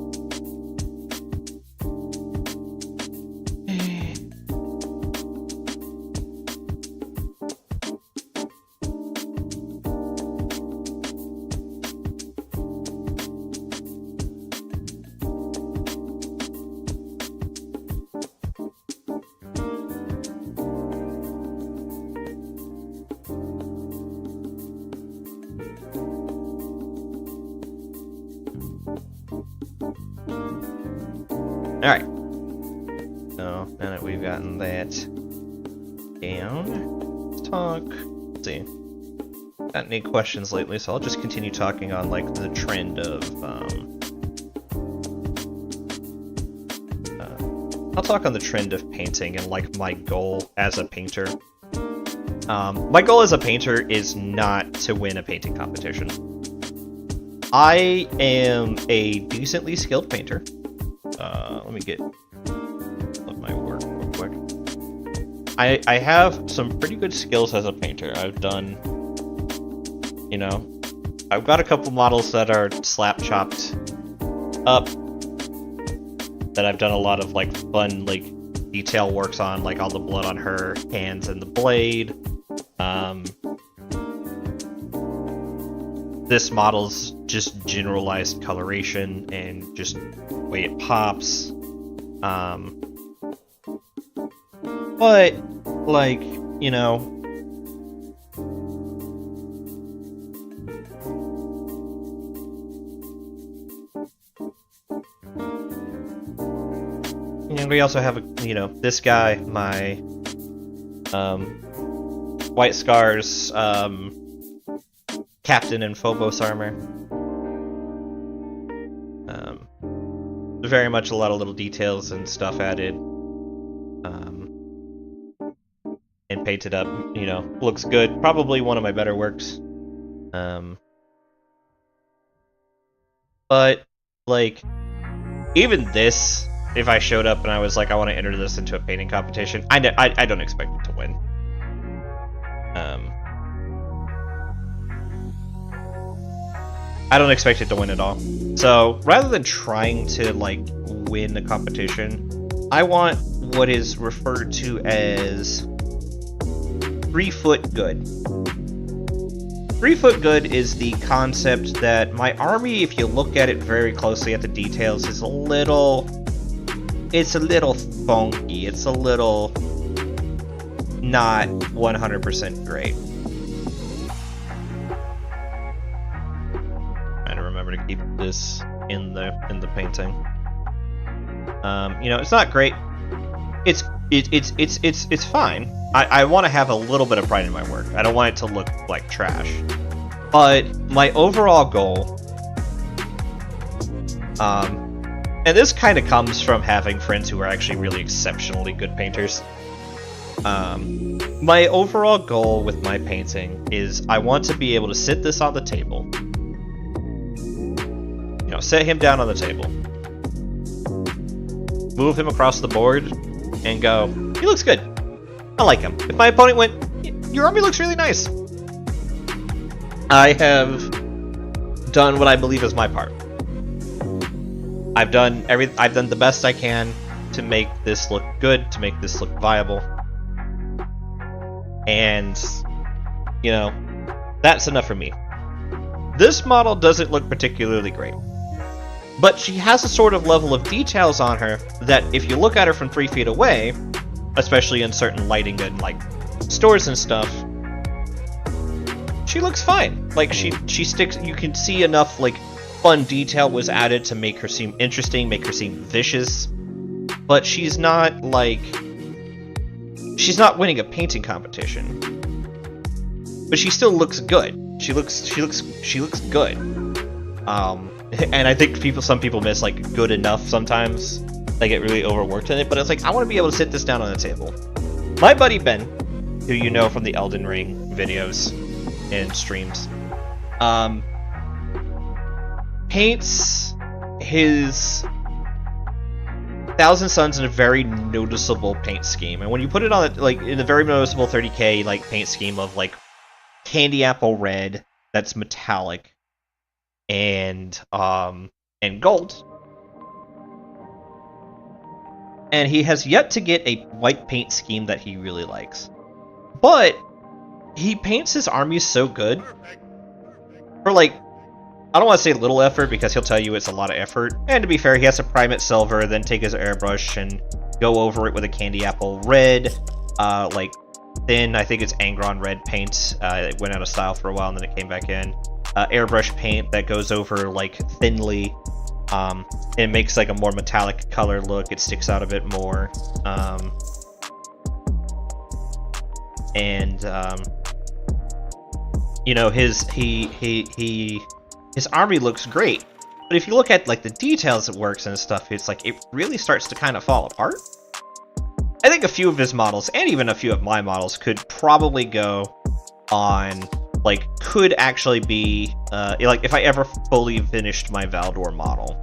Alright. So, now that we've gotten that down, let's talk. Let's see. Got any questions lately, so I'll just continue talking on, like, the trend of, I'll talk on the trend of painting and, like, my goal as a painter. My goal as a painter is not to win a painting competition. I am a decently skilled painter. Let me get my work real quick. I have some pretty good skills as a painter. I've done, you know, I've got a couple models that are slap chopped up that I've done a lot of like fun like detail works on, like all the blood on her hands and the blade. This model's just generalized coloration and just the way it pops. But like, you know, and we also have, you know, this guy, my White Scars captain in Phobos armor. Very much a lot of little details and stuff added, and painted up. You know, looks good. Probably one of my better works. But like, even this, if I showed up and I was like, I want to enter this into a painting competition, I don't expect it to win. I don't expect it to win at all. So rather than trying to like win a competition, I want what is referred to as 3 foot good. 3 foot good is the concept that my army, if you look at it very closely at the details, is a little funky. It's a little not 100% great. Trying to remember to keep this in the painting. You know, it's not great. It's fine. I want to have a little bit of pride in my work. I don't want it to look like trash. But my overall goal, and this kind of comes from having friends who are actually really exceptionally good painters. My overall goal with my painting is I want to be able to sit this on the table. You know, set him down on the table. Move him across the board and go, he looks good. I like him. If my opponent went, your army looks really nice. I have done what I believe is my part. I've done the best I can to make this look good, to make this look viable. And, you know, that's enough for me. This model doesn't look particularly great. But she has a sort of level of details on her that if you look at her from 3 feet away, especially in certain lighting and like stores and stuff, she looks fine. Like she sticks, you can see enough like fun detail was added to make her seem interesting, make her seem vicious. But she's not like, she's not winning a painting competition. But she still looks good. She looks good. And I think some people miss like good enough sometimes. They get really overworked in it, but it's like, I want to be able to sit this down on the table. My buddy Ben, who you know from the Elden Ring videos and streams, paints his Thousand Suns in a very noticeable paint scheme. And when you put it on like in a very noticeable 30k like paint scheme of like candy apple red that's metallic and gold. And he has yet to get a white paint scheme that he really likes. But he paints his armies so good for like, I don't want to say little effort because he'll tell you it's a lot of effort. And to be fair, he has to prime it silver, then take his airbrush and go over it with a candy apple red, like thin, I think it's Angron red paint. It went out of style for a while and then it came back in. Airbrush paint that goes over like thinly. It makes like a more metallic color look. It sticks out a bit more. You know, his army looks great. But if you look at like the details it works and stuff, it's like it really starts to kind of fall apart. I think a few of his models, and even a few of my models, could probably go on, like, could actually be, like, if I ever fully finished my Valdor model.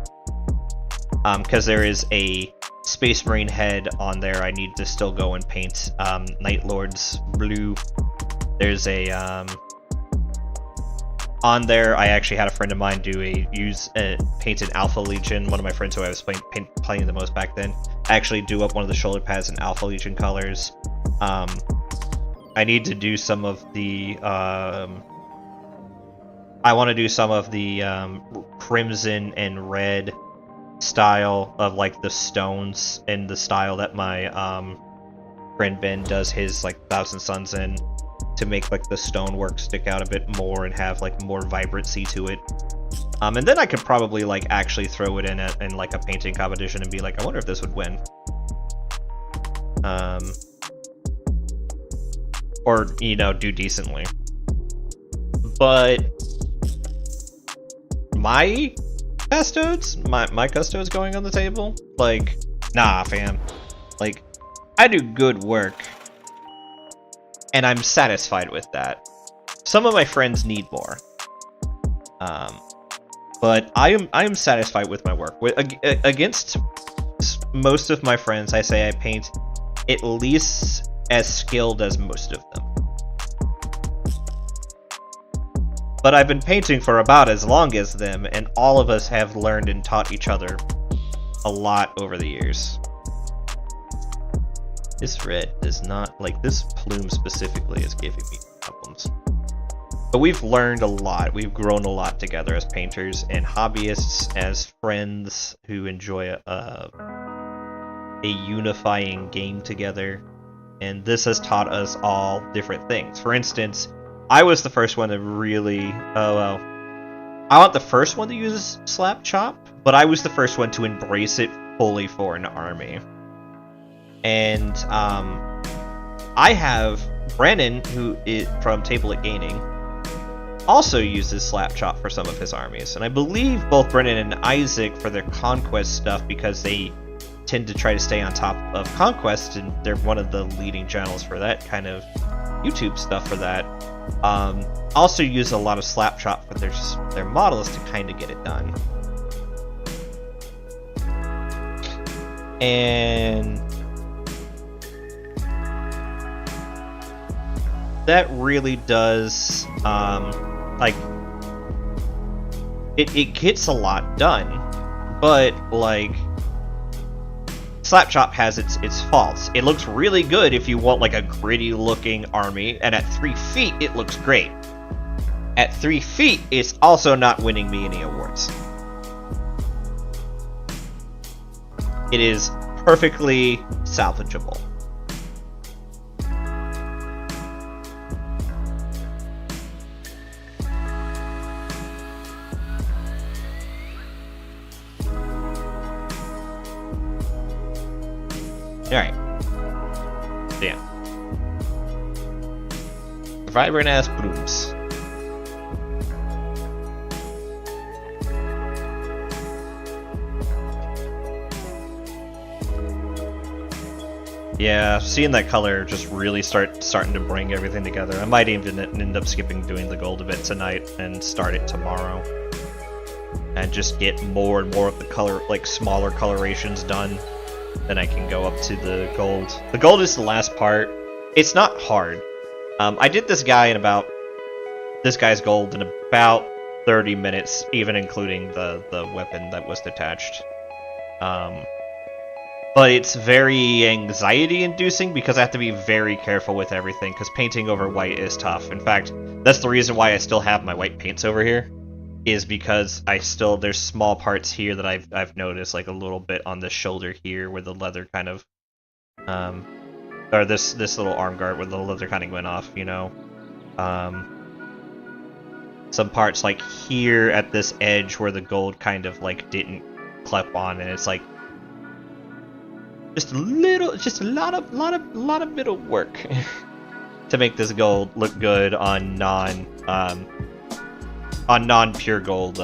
Because there is a Space Marine head on there I need to still go and paint, Night Lord's blue. There's a, On there, I actually had a friend of mine paint an Alpha Legion. One of my friends who I was playing the most back then actually do up one of the shoulder pads in Alpha Legion colors. I need to do some of the I want to do some of the crimson and red style of like the stones, and the style that my friend Ben does his like Thousand Suns in, to make like the stonework stick out a bit more and have like more vibrancy to it. And then I could probably like actually throw it in like a painting competition and be like, I wonder if this would win. Or, you know, do decently. But my custodes, my custodes going on the table, like, nah, fam. Like, I do good work, and I'm satisfied with that. Some of my friends need more, but I am satisfied with my work. Against most of my friends, I say I paint at least as skilled as most of them. But I've been painting for about as long as them, and all of us have learned and taught each other a lot over the years. This red does not, like, this plume specifically is giving me problems. But we've learned a lot. We've grown a lot together as painters and hobbyists, as friends who enjoy a unifying game together. And this has taught us all different things. For instance, I was the first one to really... I wasn't the first one to use Slap Chop, but I was the first one to embrace it fully for an army. And I have Brennan, who is from Table at Gaining, also uses Slap Chop for some of his armies. And I believe both Brennan and Isaac for their Conquest stuff, because they tend to try to stay on top of Conquest, and they're one of the leading channels for that kind of YouTube stuff for that. Also use a lot of Slap Chop for their models to kind of get it done. And that really does, like, it gets a lot done, but, like, Slap Chop has its faults. It looks really good if you want, like, a gritty looking army, and at 3 feet, it looks great. At 3 feet, it's also not winning me any awards. It is perfectly salvageable. Alright. Damn. Vibrant ass blooms. Yeah, seeing that color just really starting to bring everything together. I might even end up skipping doing the gold a bit tonight and start it tomorrow. And just get more and more of the color, like smaller colorations done. Then I can go up to the gold. The gold is the last part. It's not hard. I did this guy's gold in about 30 minutes, even including the weapon that was detached. But it's very anxiety-inducing because I have to be very careful with everything, because painting over white is tough. In fact, that's the reason why I still have my white paints over here, is because there's small parts here that I've noticed, like a little bit on the shoulder here where the leather kind of, or this little arm guard where the leather kind of went off, you know. Some parts like here at this edge where the gold kind of like didn't clip on, and it's like just a lot of bit of work to make this gold look good on non-pure gold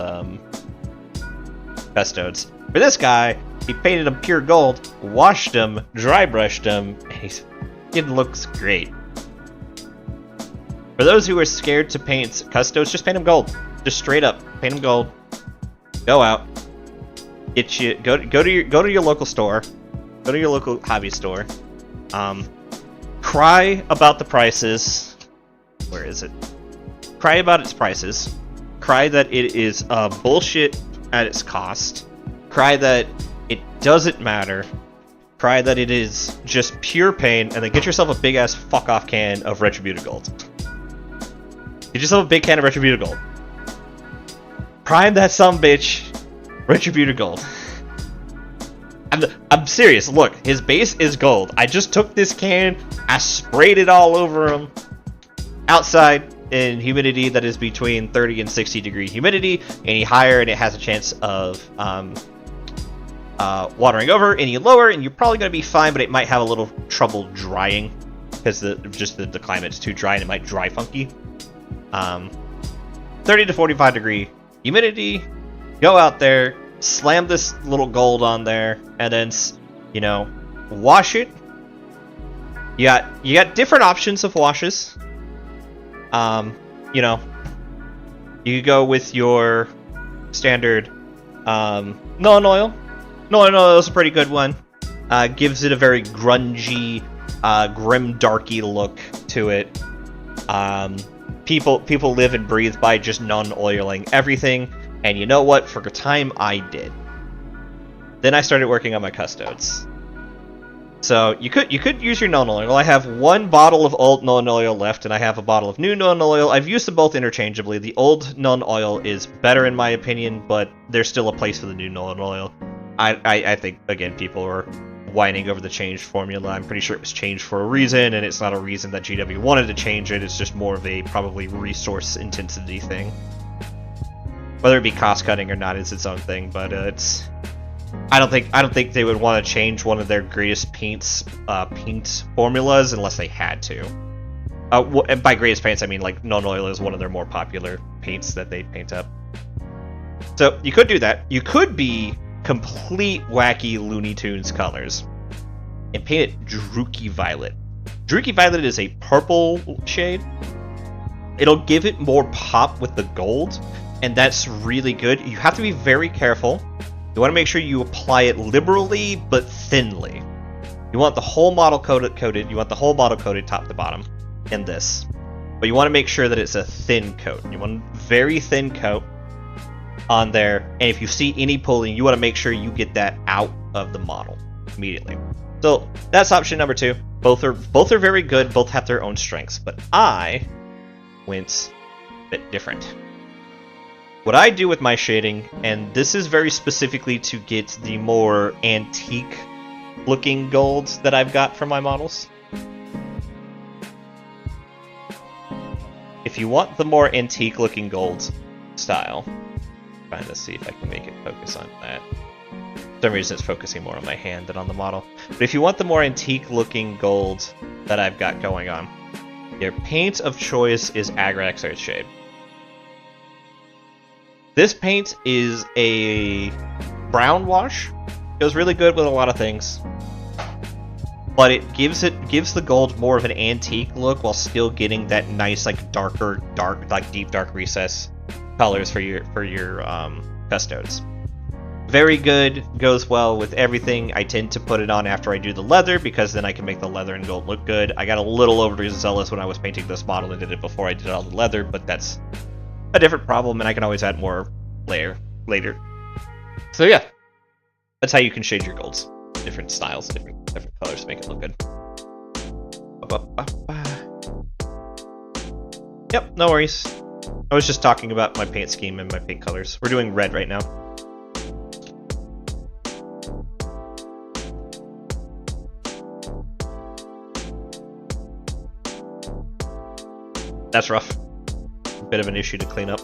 custodes. For this guy, he painted them pure gold, washed them, dry brushed them, and it looks great. For those who are scared to paint custodes, just paint them gold. Just straight up, paint them gold. Go out, go to your local store, go to your local hobby store. Cry about the prices. Where is it? Cry about its prices. cry that it is bullshit at its cost, cry that it doesn't matter, cry that it is just pure pain, and then get yourself a big-ass fuck-off can of Retributed Gold. Get yourself a big can of Retributed Gold. Prime that sumbitch, Retributed Gold. I'm serious, look, his base is gold. I just took this can, I sprayed it all over him. Outside, in humidity that is between 30 and 60 degree humidity, any higher and it has a chance of watering over, any lower and you're probably going to be fine, but it might have a little trouble drying because the climate's too dry and it might dry funky. 30 to 45 degree humidity, go out there, slam this little gold on there, and then, you know, wash it. You got different options of washes. You know, you go with your standard Nuln Oil. Nuln Oil is a pretty good one. Gives it a very grungy, grim, darky look to it. People live and breathe by just non-oiling everything. And you know what? For a time, I did. Then I started working on my custodes. So you could use your Nuln Oil. I have one bottle of old Nuln Oil left, and I have a bottle of new Nuln Oil. I've used them both interchangeably. The old Nuln Oil is better in my opinion, but there's still a place for the new Nuln Oil. I think, again, people are whining over the changed formula. I'm pretty sure it was changed for a reason, and it's not a reason that GW wanted to change it. It's just more of a probably resource intensity thing. Whether it be cost cutting or not is its own thing, but it's. I don't think they would want to change one of their greatest paint formulas unless they had to. And by greatest paints, I mean like Nuln Oil is one of their more popular paints that they paint up. So you could do that. You could be complete wacky Looney Tunes colors and paint it Druchii Violet. Druchii Violet is a purple shade. It'll give it more pop with the gold, and that's really good. You have to be very careful. You want to make sure you apply it liberally but thinly. You want the whole model coated. You want the whole model coated top to bottom in this. But you want to make sure that it's a thin coat. You want a very thin coat on there. And if you see any pulling, you want to make sure you get that out of the model immediately. So that's option number 2. Both are very good. Both have their own strengths. But I went a bit different. What I do with my shading, and this is very specifically to get the more antique looking golds that I've got for my models. If you want the more antique looking gold style, I'm trying to see if I can make it focus on that. For some reason it's focusing more on my hand than on the model. But if you want the more antique looking gold that I've got going on, your paint of choice is Agrax Earthshade. This paint is a brown wash. Goes really good with a lot of things, but it gives the gold more of an antique look while still getting that nice like deep dark recess colors for your custodes. Very good, goes well with everything. I tend to put it on after I do the leather because then I can make the leather and gold look good. I got a little overzealous when I was painting this model and did it before I did all the leather, but that's a different problem, and I can always add more layer later. So yeah, that's how you can shade your golds. Different styles, different colors to make it look good. Yep, no worries. I was just talking about my paint scheme and my paint colors. We're doing red right now. That's rough. Bit of an issue to clean up.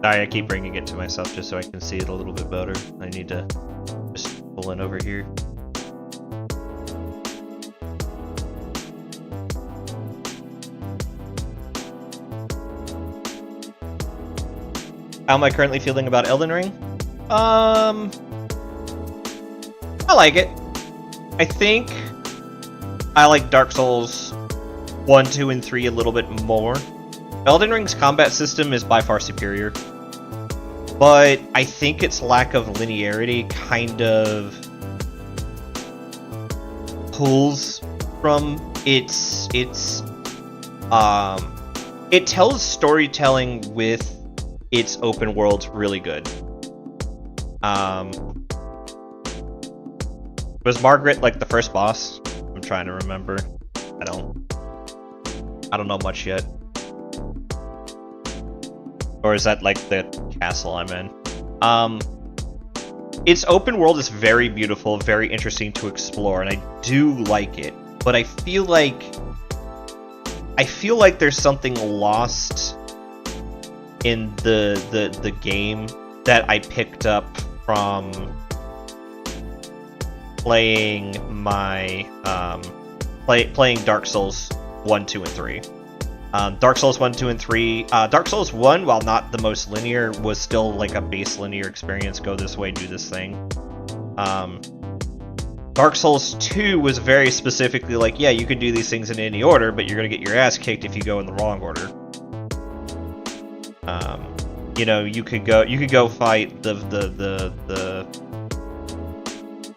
Sorry, I keep bringing it to myself just so I can see it a little bit better. I need to just pull in over here. How am I currently feeling about Elden Ring? I like it. I think I like Dark Souls 1, 2, and 3 a little bit more. Elden Ring's combat system is by far superior, but I think its lack of linearity kind of pulls from it tells storytelling with its open world really good. Was Margaret like the first boss? I'm trying to remember. I don't know much yet. Or is that like the castle I'm in? Its open world is very beautiful, very interesting to explore, and I do like it. But I feel like there's something lost in the game that I picked up from playing my playing Dark Souls 1, 2, and 3. Dark Souls 1, 2, and 3. Dark Souls 1, while not the most linear, was still like a base linear experience. Go this way, do this thing. Dark Souls 2 was very specifically like, yeah, you can do these things in any order, but you're gonna get your ass kicked if you go in the wrong order. You know, you could go fight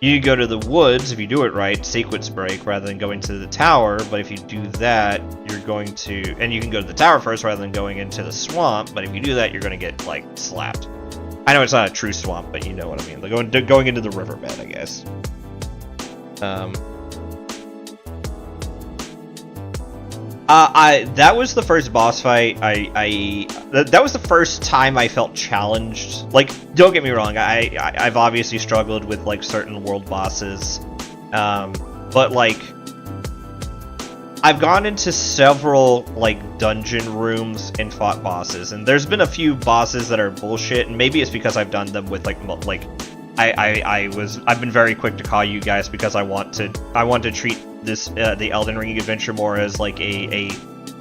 you could go to the woods if you do it right, sequence break, rather than going to the tower, but if you do that, you're going to... And you can go to the tower first rather than going into the swamp, but if you do that, you're going to get, like, slapped. I know it's not a true swamp, but you know what I mean. Like going into the riverbed, I guess. That was the first boss fight. That was the first time I felt challenged. Like, don't get me wrong, I've obviously struggled with like certain world bosses, but like, I've gone into several like dungeon rooms and fought bosses, and there's been a few bosses that are bullshit, and maybe it's because I've done them with like I've been very quick to call you guys because I want to treat this the Elden Ring adventure more as like a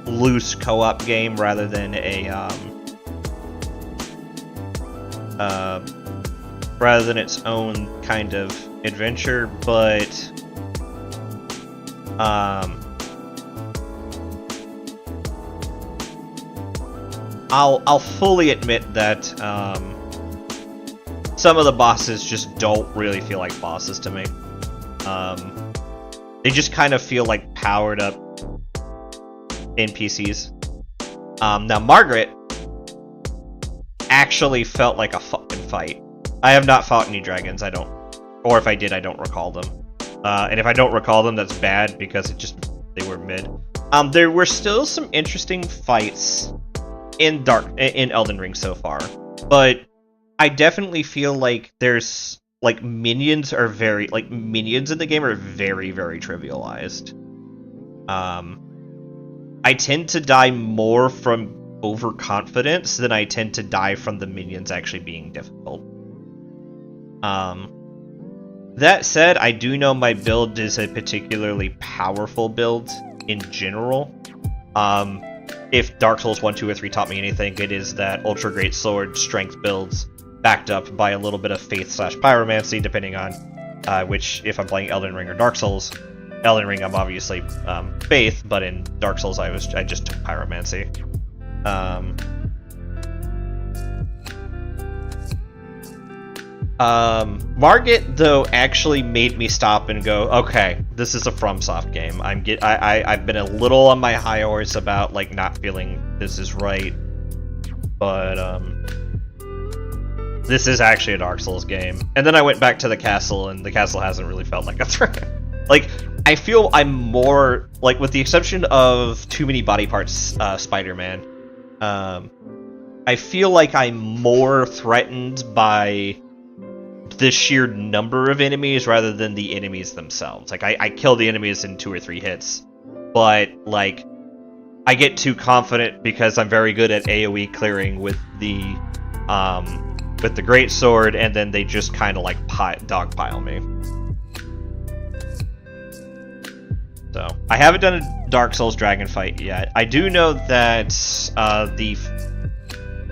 loose co-op game rather than its own kind of adventure, but I'll fully admit that some of the bosses just don't really feel like bosses to me. They just kind of feel like powered up NPCs. Now Margaret actually felt like a fucking fight. I have not fought any dragons, or if I did, I don't recall them. And if I don't recall them, that's bad because they were mid. There were still some interesting fights in Elden Ring so far, but I definitely feel like there's like minions in the game are very, very trivialized. I tend to die more from overconfidence than I tend to die from the minions actually being difficult. That said, I do know my build is a particularly powerful build in general. If Dark Souls 1, 2, or 3 taught me anything, it is that Ultra Great Sword strength builds backed up by a little bit of faith/pyromancy, depending on which, if I'm playing Elden Ring or Dark Souls. Elden Ring, I'm obviously faith, but in Dark Souls, I just took pyromancy. Margit, though, actually made me stop and go, okay, this is a FromSoft game. I've been a little on my high horse about like not feeling this is right, but this is actually a Dark Souls game. And then I went back to the castle, and the castle hasn't really felt like a threat. Like, I feel I'm more, like, with the exception of Too Many Body Parts Spider-Man, I feel like I'm more threatened by the sheer number of enemies rather than the enemies themselves. Like, I kill the enemies in 2 or 3 hits, but, like, I get too confident because I'm very good at AoE clearing with the with the great sword, and then they just kind of like dogpile me. So I haven't done a Dark Souls dragon fight yet. I do know that the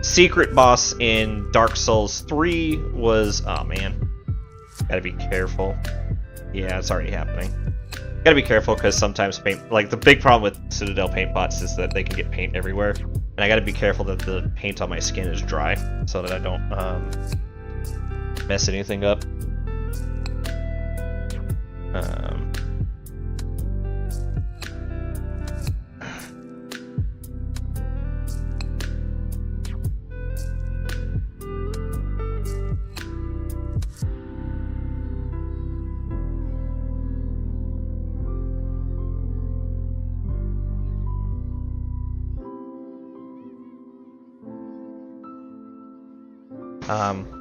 secret boss in Dark Souls 3 was... Oh man, gotta be careful. Yeah, it's already happening. Gotta be careful because sometimes paint... Like the big problem with Citadel paint bots is that they can get paint everywhere. And I gotta be careful that the paint on my skin is dry so that I don't mess anything up.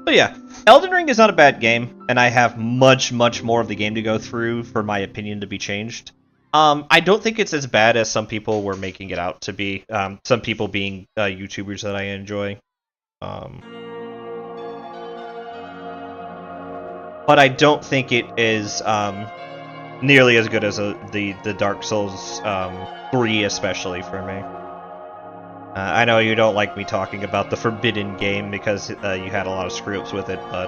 But yeah, Elden Ring is not a bad game, and I have much more of the game to go through for my opinion to be changed. I don't think it's as bad as some people were making it out to be, some people being YouTubers that I enjoy. But I don't think it is nearly as good as the Dark Souls 3, especially for me. I know you don't like me talking about the Forbidden game because you had a lot of screw-ups with it, but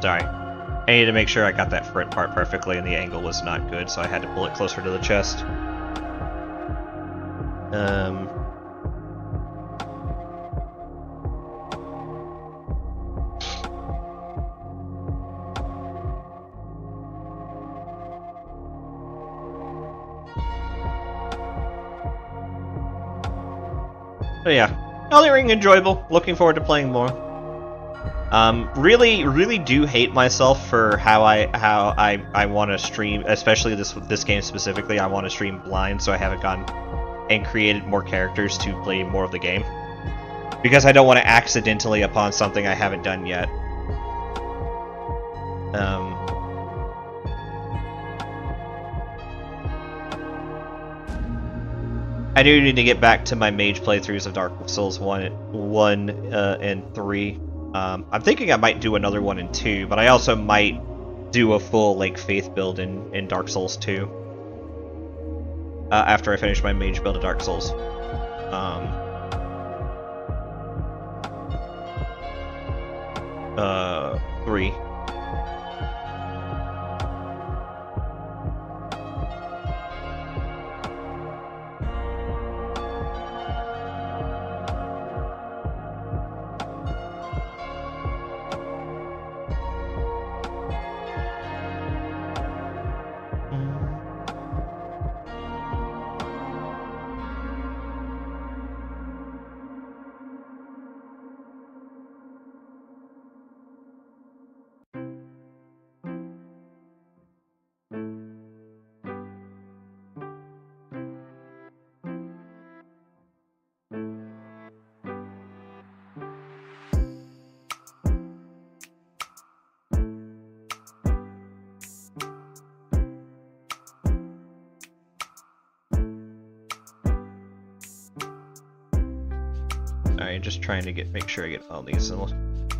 sorry. I needed to make sure I got that front part perfectly, and the angle was not good, so I had to pull it closer to the chest. So yeah, Elden Ring enjoyable. Looking forward to playing more. Really do hate myself for how I want to stream, especially this game specifically. I want to stream blind, so I haven't gone and created more characters to play more of the game, because I don't want to accidentally upon something I haven't done yet. I do need to get back to my mage playthroughs of Dark Souls 1 and 3. I'm thinking I might do another 1 and 2, but I also might do a full like faith build in Dark Souls 2 after I finish my mage build of Dark Souls. 3. Alright, just trying to make sure I get all these.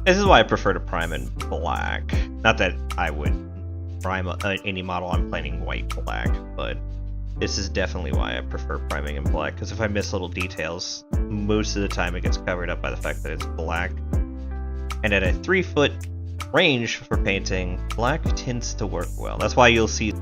This is why I prefer to prime in black. Not that I would prime any model I'm playing white black, but this is definitely why I prefer priming in black, because if I miss little details, most of the time it gets covered up by the fact that it's black. And at a 3-foot range for painting, black tends to work well. That's why you'll see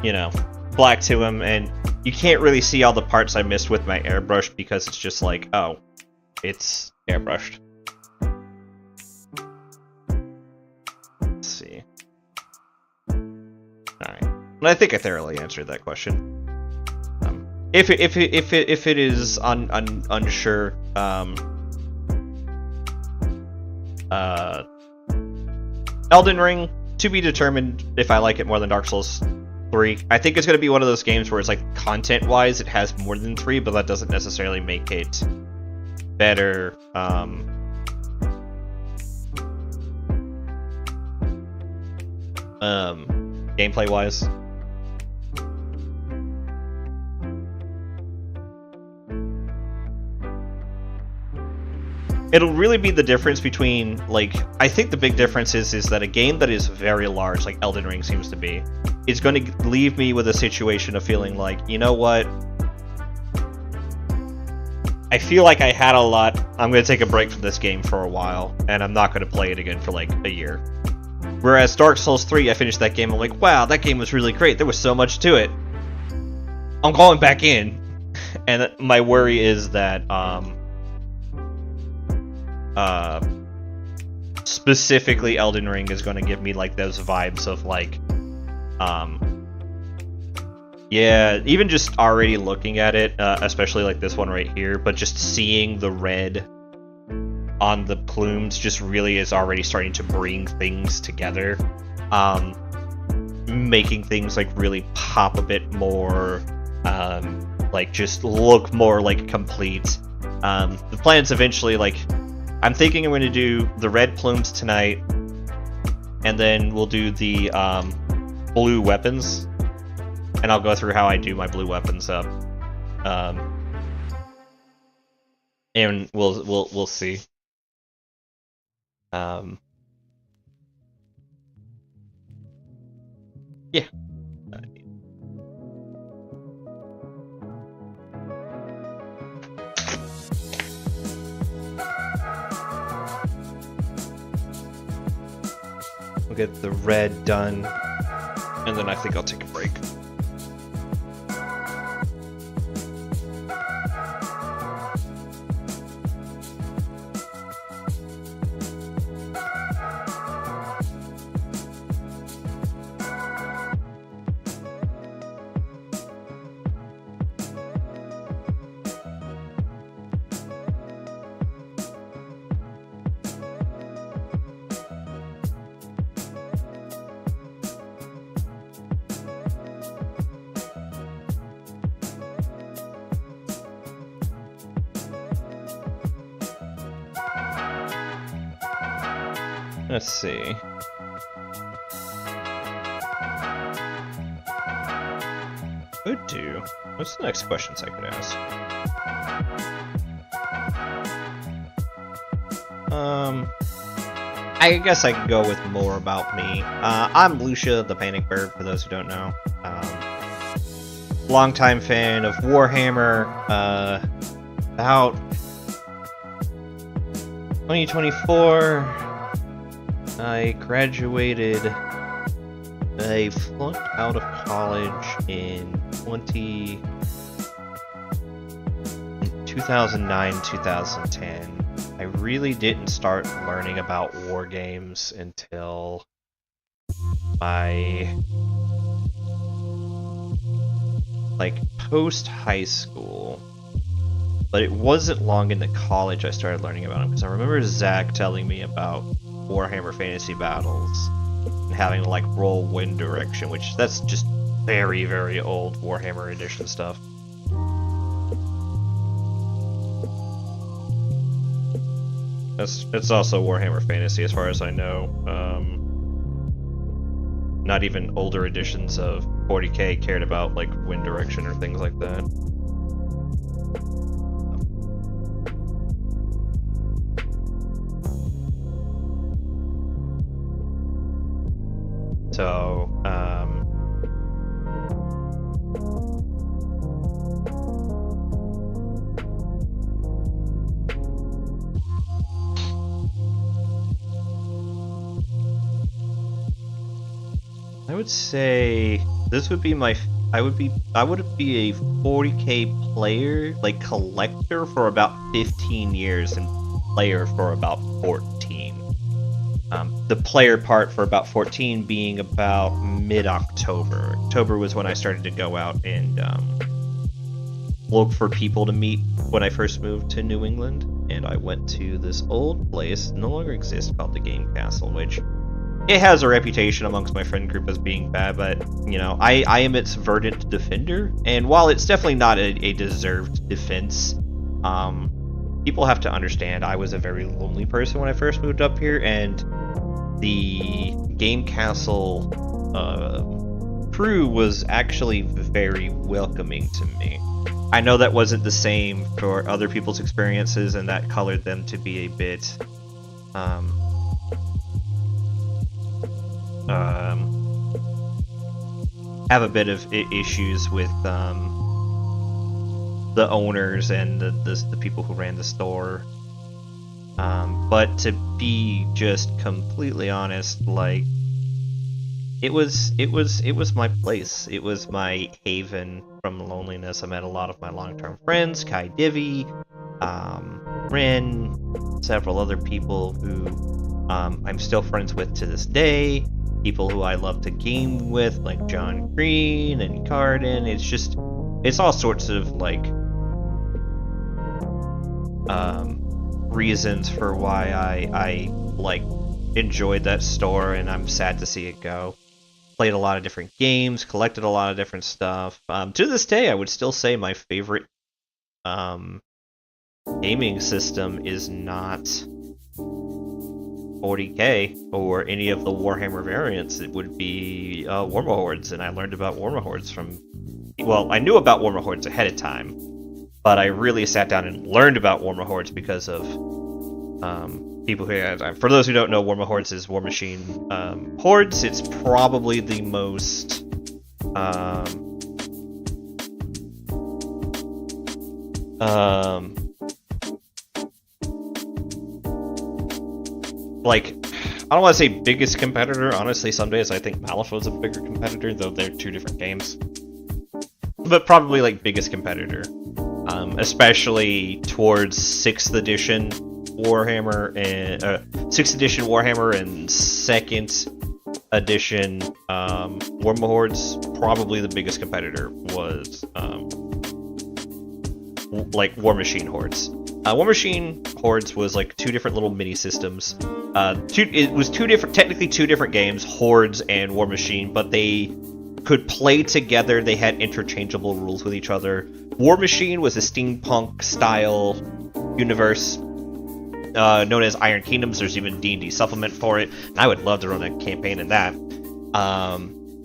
you know, black to him, and you can't really see all the parts I missed with my airbrush because it's just like, oh, it's airbrushed. Let's see. Alright. Well, I think I thoroughly answered that question. if it is unsure, Elden Ring, to be determined if I like it more than Dark Souls 3. I think it's going to be one of those games where it's like content-wise it has more than 3, but that doesn't necessarily make it better. Gameplay-wise. It'll really be the difference between, like, I think the big difference is that a game that is very large, like Elden Ring seems to be, is going to leave me with a situation of feeling like, you know what? I feel like I had a lot. I'm going to take a break from this game for a while, and I'm not going to play it again for like a year. Whereas Dark Souls 3, I finished that game, I'm like, wow, that game was really great. There was so much to it. I'm going back in. And my worry is that, specifically Elden Ring is going to give me like those vibes of like, yeah, even just already looking at it, especially like this one right here, but just seeing the red on the plumes just really is already starting to bring things together, making things like really pop a bit more, like just look more like complete. The plan's eventually like, I'm thinking I'm going to do the red plumes tonight, and then we'll do the blue weapons, and I'll go through how I do my blue weapons up, and we'll see. Yeah. We'll get the red done, and then I think I'll take a break. Let's see. Could do. What's the next questions I could ask? I guess I could go with more about me. I'm Lucia, the Panic Bird, for those who don't know. Longtime fan of Warhammer. About 2024. I graduated. I flunked out of college in 2009, 2010. I really didn't start learning about war games until my post high school. But it wasn't long into college I started learning about them, because I remember Zach telling me about Warhammer Fantasy Battles and having to like roll Wind Direction, which that's just very, very old Warhammer edition stuff. It's also Warhammer Fantasy as far as I know. Not even older editions of 40k cared about like Wind Direction or things like that. So, I would say this would be I would be a 40k player, like collector, for about 15 years and player for about 14. The player part for about 14 being about mid-October. October was when I started to go out and look for people to meet when I first moved to New England, and I went to this old place, no longer exists, called the Game Castle, which it has a reputation amongst my friend group as being bad, but, you know, I am its verdant defender, and while it's definitely not a deserved defense, people have to understand I was a very lonely person when I first moved up here, and the Game Castle crew was actually very welcoming to me. I know that wasn't the same for other people's experiences, and that colored them to be a bit have a bit of issues with the owners and the people who ran the store. But to be just completely honest, like, it was my place. It was my haven from loneliness. I met a lot of my long-term friends, Kai Divi, Rin, several other people who I'm still friends with to this day. People who I love to game with, like John Green and Cardin. It's all sorts of, like, reasons for why I like enjoyed that store, and I'm sad to see it go. Played a lot of different games, collected a lot of different stuff. To this day, I would still say my favorite gaming system is not 40K or any of the Warhammer variants. It would be Warmahordes, and I learned about Warmahordes from... Well, I knew about Warmahordes ahead of time, but I really sat down and learned about Warmahordes because of people who had... For those who don't know, Warmahordes is War Machine Hordes. It's probably the most... like, I don't want to say biggest competitor. Honestly, some days I think Malifaux's a bigger competitor, though they're two different games. But probably, like, biggest competitor. Especially towards 6th edition Warhammer and 6th edition Warhammer and 2nd edition Warmahordes. Probably the biggest competitor was like War Machine Hordes. War Machine Hordes was like two different little mini systems. It was technically two different games, Hordes and War Machine, but they could play together. They had interchangeable rules with each other. War Machine was a steampunk style universe known as Iron Kingdoms. There's even D&D supplement for it. And I would love to run a campaign in that.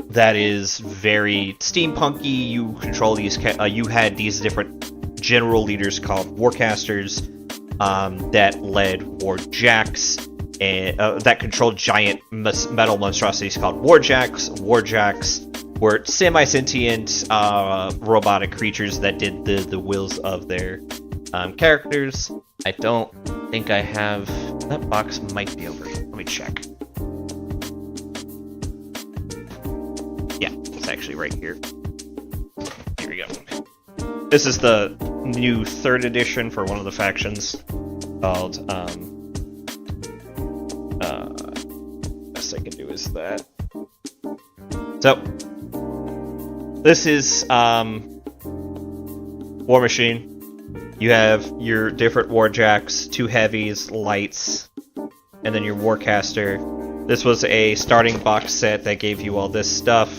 That is very steampunky. You control these. You had these different general leaders called Warcasters that led Warjacks and that controlled giant metal monstrosities called Warjacks. Warjacks were semi-sentient robotic creatures that did the wills of their characters. I don't think I have... That box might be over here. Let me check. Yeah, it's actually right here. Here we go. This is the new 3rd edition for one of the factions called... best I can do is that. So, this is War Machine. You have your different Warjacks, 2 heavies, lights, and then your Warcaster. This was a starting box set that gave you all this stuff.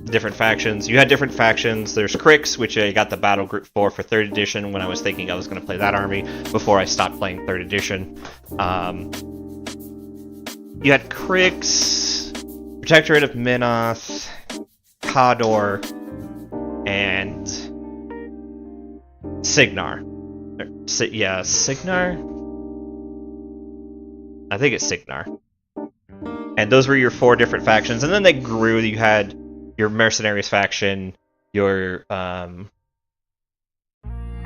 Different factions. You had different factions. There's Krix, which I got the battle group for 3rd edition when I was thinking I was going to play that army before I stopped playing 3rd edition. You had Krix, Protectorate of Minoth, Khador, and Cygnar. Yeah, Cygnar? I think it's Cygnar. And those were your 4 different factions, and then they grew. You had your Mercenaries faction, your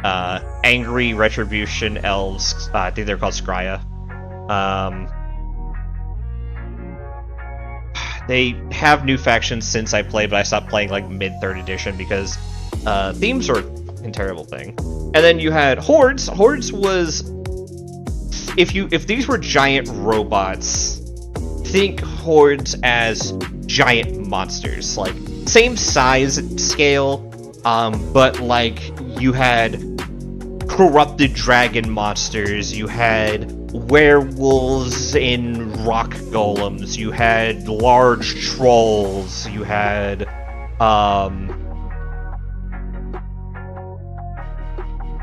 Angry Retribution Elves, I think they're called Skryia. They have new factions since I played, but I stopped playing like mid-3rd edition because themes are a terrible thing. And then you had Hordes. Hordes was... If these were giant robots, think Hordes as giant monsters. Like, same size scale, But like you had corrupted dragon monsters, you had werewolves and rock golems, you had large trolls, you had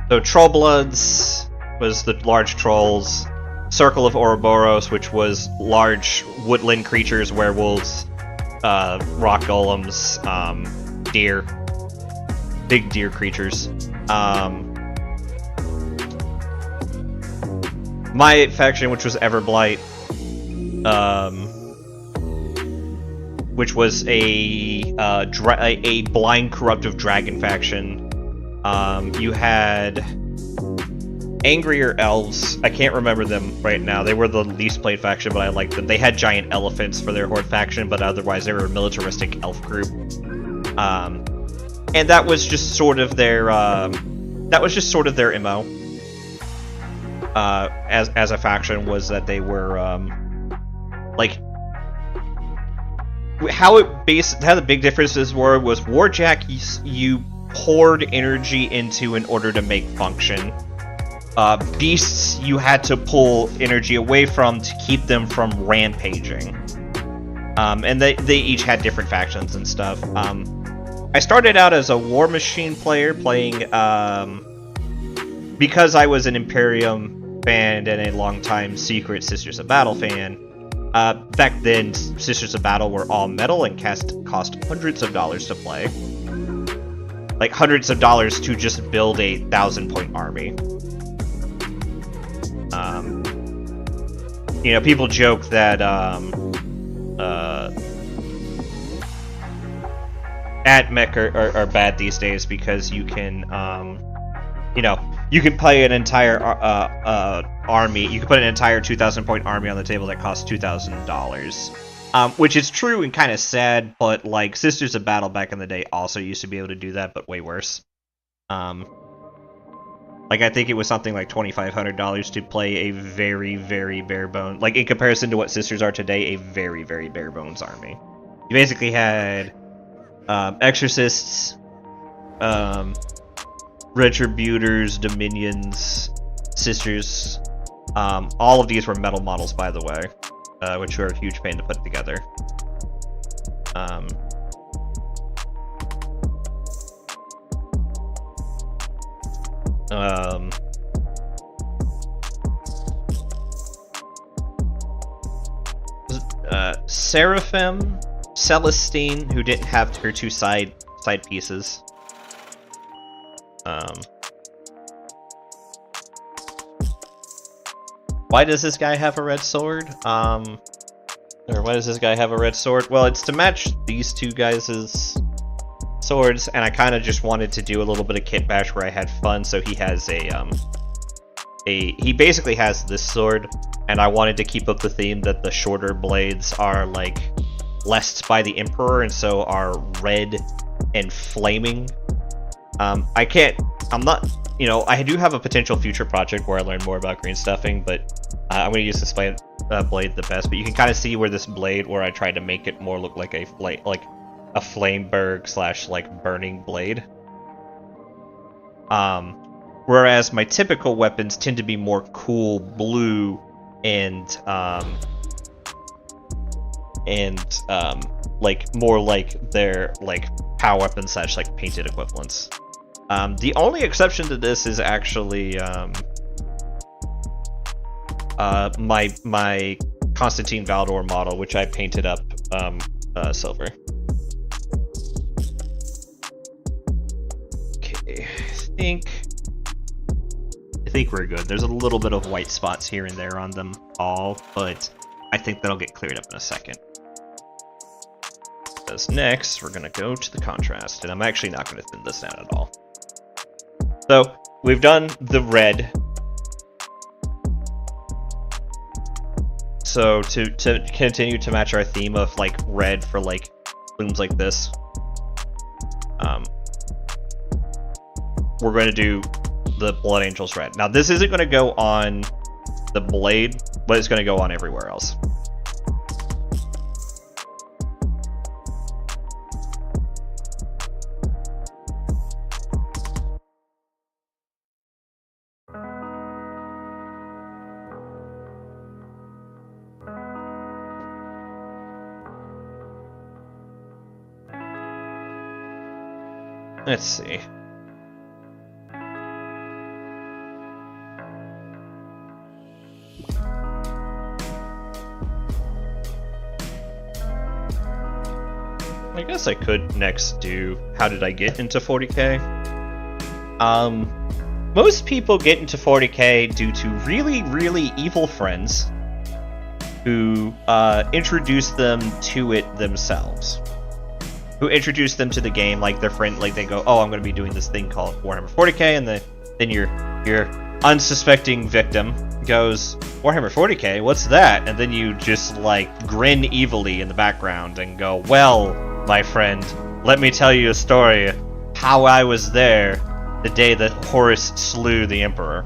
so Trollbloods was the large trolls, Circle of Ouroboros, which was large woodland creatures, werewolves, rock golems, deer, big deer creatures. My faction, which was Everblight, which was a blind corruptive dragon faction. You had Angrier Elves. I can't remember them right now. They were the least played faction, but I liked them. They had giant elephants for their horde faction, but otherwise they were a militaristic elf group. And that was just sort of their MO. As a faction, was that they were like how the big differences was Warjack you poured energy into in order to make function. Beasts you had to pull energy away from to keep them from rampaging. And they each had different factions and stuff. I started out as a War Machine player, playing because I was an Imperium fan and a long-time Secret Sisters of Battle fan. Back then, Sisters of Battle were all metal and cost hundreds of dollars to play. Like hundreds of dollars to just build a 1,000-point army. You know, people joke that AdMech are bad these days because you can, you know, you can play an entire army. You can put an entire 2,000-point army on the table that costs $2,000, which is true and kind of sad. But like Sisters of Battle back in the day also used to be able to do that, but way worse. Like I think it was something like $2,500 to play a very, very bare bones, like in comparison to what Sisters are today, a very, very bare bones army. You basically had Exorcists, Retributors, Dominions, Sisters. All of these were metal models, by the way, which were a huge pain to put together. Seraphim, Celestine, who didn't have her two side pieces. Why does this guy have a red sword? Or why does this guy have a red sword? Well, it's to match these two guys' swords, and I kind of just wanted to do a little bit of kit bash where I had fun. So he has he basically has this sword, and I wanted to keep up the theme that the shorter blades are like blessed by the Emperor, and so are red and flaming. I'm not, you know, I do have a potential future project where I learn more about green stuffing, but I'm going to use this blade the best. But you can kind of see where this blade, where I tried to make it more look like a Flameberg / like burning blade. Whereas my typical weapons tend to be more cool blue and like more like their like power weapons / like painted equivalents. The only exception to this is actually my Constantine Valdor model, which I painted up silver. Okay, I think we're good. There's a little bit of white spots here and there on them all, but I think that'll get cleared up in a second. Because next, we're going to go to the contrast, and I'm actually not going to thin this down at all. So, we've done the red. So, to continue to match our theme of, like, red for, like, plumes like this, we're going to do the Blood Angels red. Now, this isn't going to go on the blade, but it's going to go on everywhere else. Let's see. I guess I could next do how did I get into 40k? Most people get into 40k due to really, really evil friends who introduce them to it themselves. Who introduce them to the game, like their friend, like they go, oh, I'm going to be doing this thing called Warhammer 40k, and then your unsuspecting victim goes, Warhammer 40k, what's that? And then you just like grin evilly in the background and go, well, my friend, let me tell you a story how I was there the day that Horus slew the Emperor.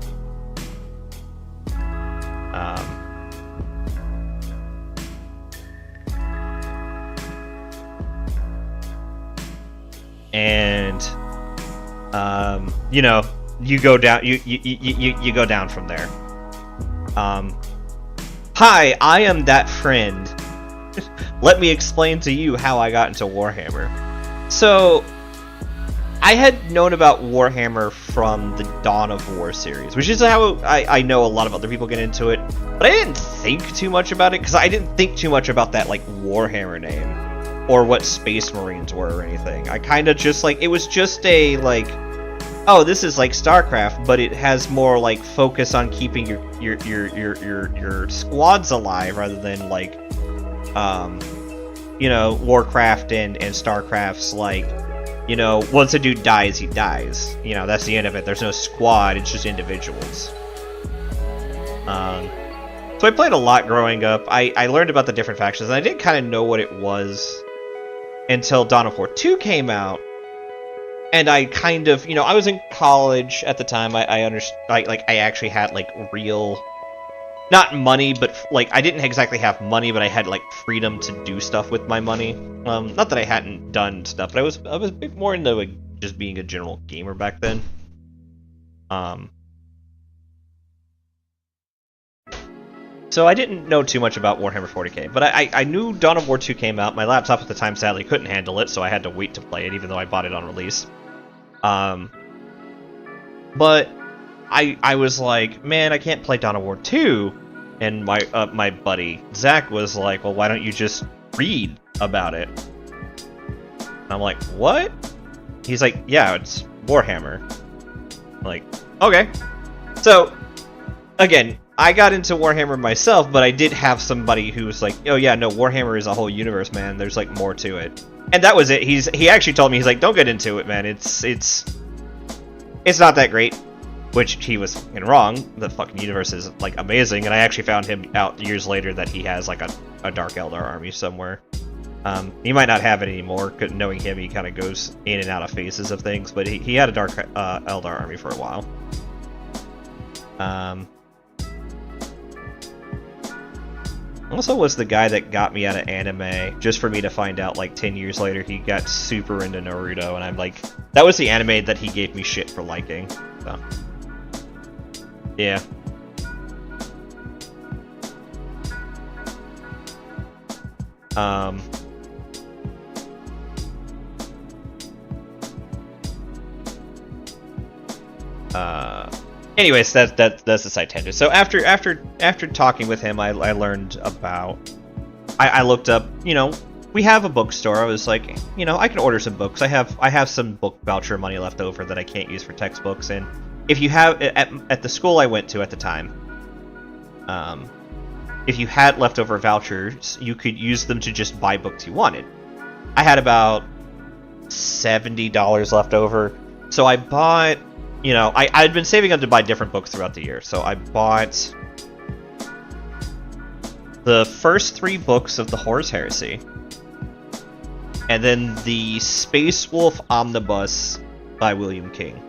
You know, you go down. You go down from there. Hi, I am that friend. Let me explain to you how I got into Warhammer. So, I had known about Warhammer from the Dawn of War series, which is how I know a lot of other people get into it, but I didn't think too much about it, because I didn't think too much about that, like, Warhammer name, or what Space Marines were or anything. I kind of just, like, it was just a, like, oh, this is like StarCraft, but it has more, like, focus on keeping your squads alive, rather than, like, you know, Warcraft and StarCraft's, like, you know, once a dude dies, he dies. You know, that's the end of it. There's no squad, it's just individuals. So I played a lot growing up. I learned about the different factions, and I didn't kind of know what it was until Dawn of War 2 came out. And I kind of, you know, I was in college at the time. I understood, like, I actually had, like, real, not money, but, like, I didn't exactly have money, but I had, like, freedom to do stuff with my money. Not that I hadn't done stuff, but I was a bit more into, like, just being a general gamer back then. So I didn't know too much about Warhammer 40k, but I knew Dawn of War 2 came out. My laptop at the time sadly couldn't handle it, so I had to wait to play it, even though I bought it on release. But I was like, man, I can't play Dawn of War 2, and my buddy Zach was like, well, why don't you just read about it? And I'm like, what? He's like, yeah, it's Warhammer. I'm like, okay. So, again, I got into Warhammer myself, but I did have somebody who was like, oh yeah, no, Warhammer is a whole universe, man. There's, like, more to it. And that was it. He actually told me, he's like, don't get into it, man. It's not that great. Which he was fucking wrong. The fucking universe is, like, amazing, and I actually found him out years later that he has, like, a Dark Eldar army somewhere. He might not have it anymore, cause knowing him, he kind of goes in and out of phases of things, but he had a Dark Eldar army for a while. Also was the guy that got me out of anime, just for me to find out, like, 10 years later he got super into Naruto, and I'm like, that was the anime that he gave me shit for liking, so. Yeah. Anyways, that's the side tangent. So after talking with him, I learned about. I looked up. You know, we have a bookstore. I was like, you know, I can order some books. I have some book voucher money left over that I can't use for textbooks. And if you have at the school I went to at the time, if you had leftover vouchers, you could use them to just buy books you wanted. I had about $70 left over, so I bought. You know, I'd been saving up to buy different books throughout the year, so I bought the first 3 books of the Horus Heresy, and then the Space Wolf Omnibus by William King.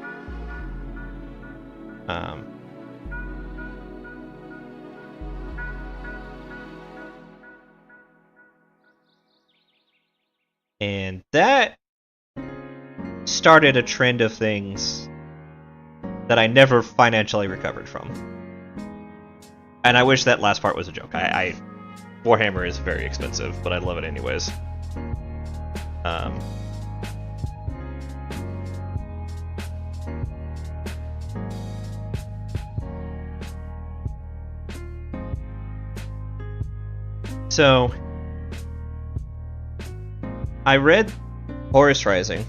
And that started a trend of things that I never financially recovered from. And I wish that last part was a joke. Warhammer is very expensive, but I love it anyways. So, I read Horus Rising,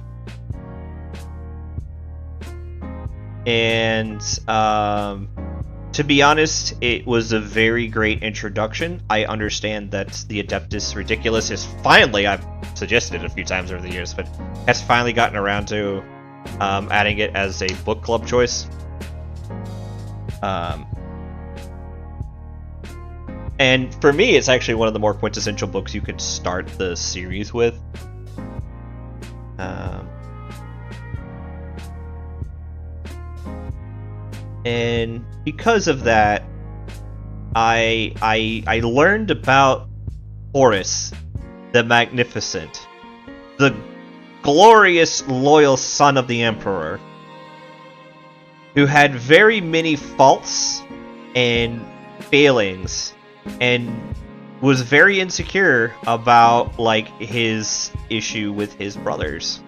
and to be honest, it was a very great introduction. I understand that the Adeptus Ridiculous is finally, I've suggested it a few times over the years, but has finally gotten around to adding it as a book club choice. And for me, it's actually one of the more quintessential books you could start the series with. And because of that, I learned about Horus the Magnificent, the glorious, loyal son of the Emperor, who had very many faults and failings, and was very insecure about, like, his issue with his brothers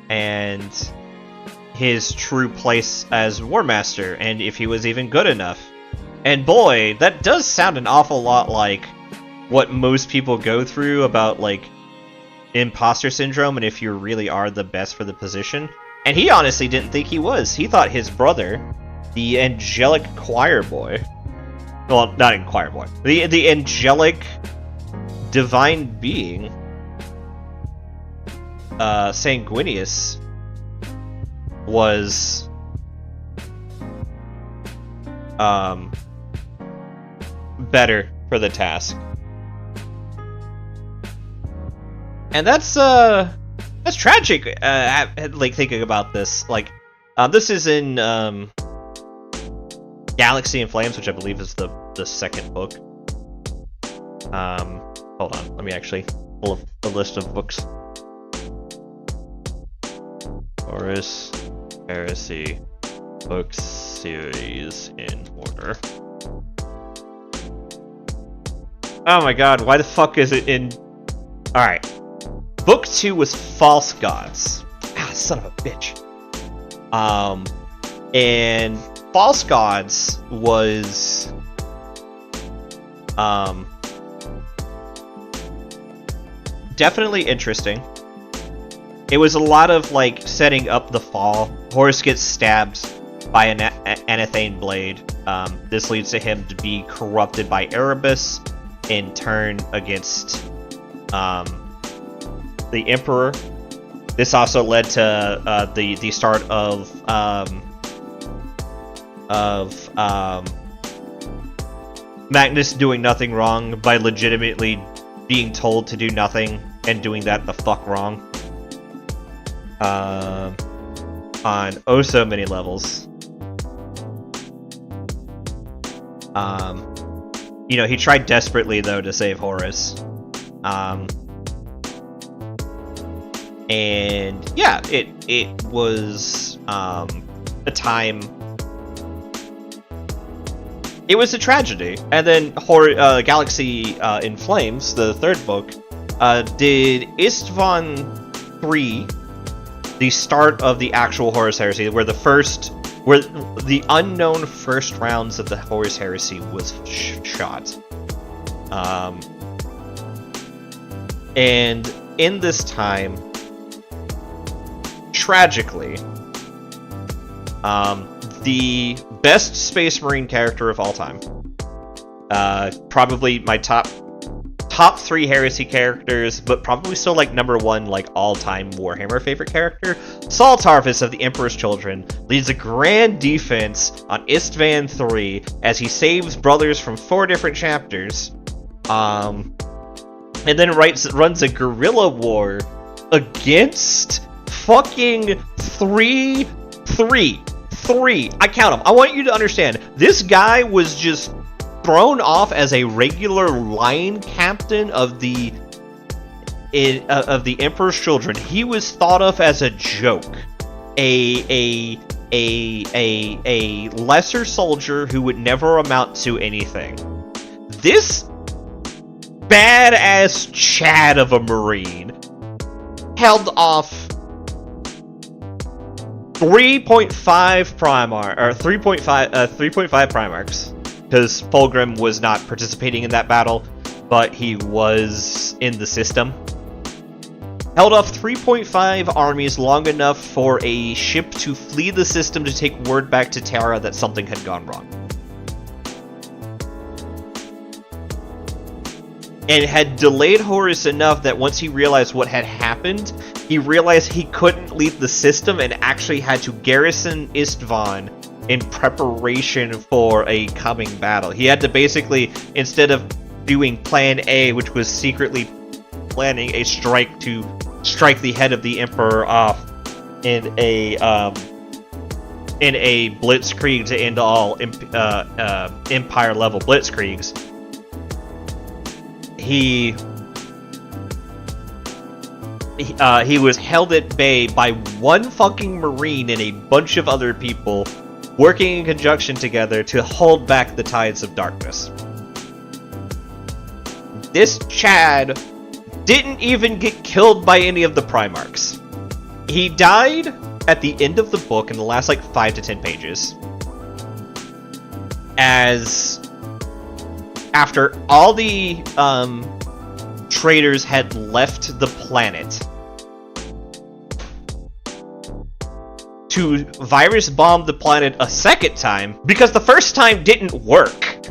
and his true place as War Master, and if he was even good enough. And boy, that does sound an awful lot like what most people go through about, like, imposter syndrome and if you really are the best for the position. And he honestly didn't think he was. He thought his brother, the angelic choir boy, well, not in choir boy, the angelic divine being, Sanguinius, was better for the task. And that's tragic, like, thinking about this. Like, this is in Galaxy in Flames, which I believe is the second book. Hold on, let me actually pull up the list of books. Horus Heresy book series in order. Oh my god, why the fuck is it in... Alright. Book 2 was False Gods. Ah, son of a bitch. And False Gods was... definitely interesting. It was a lot of, like, setting up the fall. Horus gets stabbed by an Anathane blade. This leads to him to be corrupted by Erebus in turn against the Emperor. This also led to the start of Magnus doing nothing wrong by legitimately being told to do nothing and doing that the fuck wrong. On oh so many levels. You know, he tried desperately, though, to save Horus. And yeah, it was a time. It was a tragedy. And then Galaxy in Flames, the third book, did Istvan 3, the start of the actual Horus Heresy, where the unknown first rounds of the Horus Heresy was shot. And in this time, tragically, the best Space Marine character of all time, probably my top 3 Heresy characters, but probably still, like, number 1, like, all-time Warhammer favorite character, Saul Tarvis of the Emperor's Children leads a grand defense on Istvan 3 as he saves brothers from 4 different chapters, and then runs a guerrilla war against fucking 3. I count them. I want you to understand, this guy was just thrown off as a regular line captain of the Emperor's Children. He was thought of as a joke, a lesser soldier who would never amount to anything. This badass Chad of a Marine held off 3.5 Primar, or 3.5 Primarchs, because Fulgrim was not participating in that battle, but he was in the system. Held off 3.5 armies long enough for a ship to flee the system to take word back to Terra that something had gone wrong. And had delayed Horus enough that once he realized what had happened, he realized he couldn't leave the system and actually had to garrison Istvan in preparation for a coming battle. He had to basically, instead of doing Plan A, which was secretly planning a strike to strike the head of the Emperor off in a blitzkrieg to end all Empire-level blitzkriegs, he was held at bay by one fucking Marine and a bunch of other people working in conjunction together to hold back the tides of darkness. This Chad didn't even get killed by any of the Primarchs. He died at the end of the book in the last, 5 to 10 pages. As after all the traitors had left the planet to virus bomb the planet a second time, because the first time didn't work.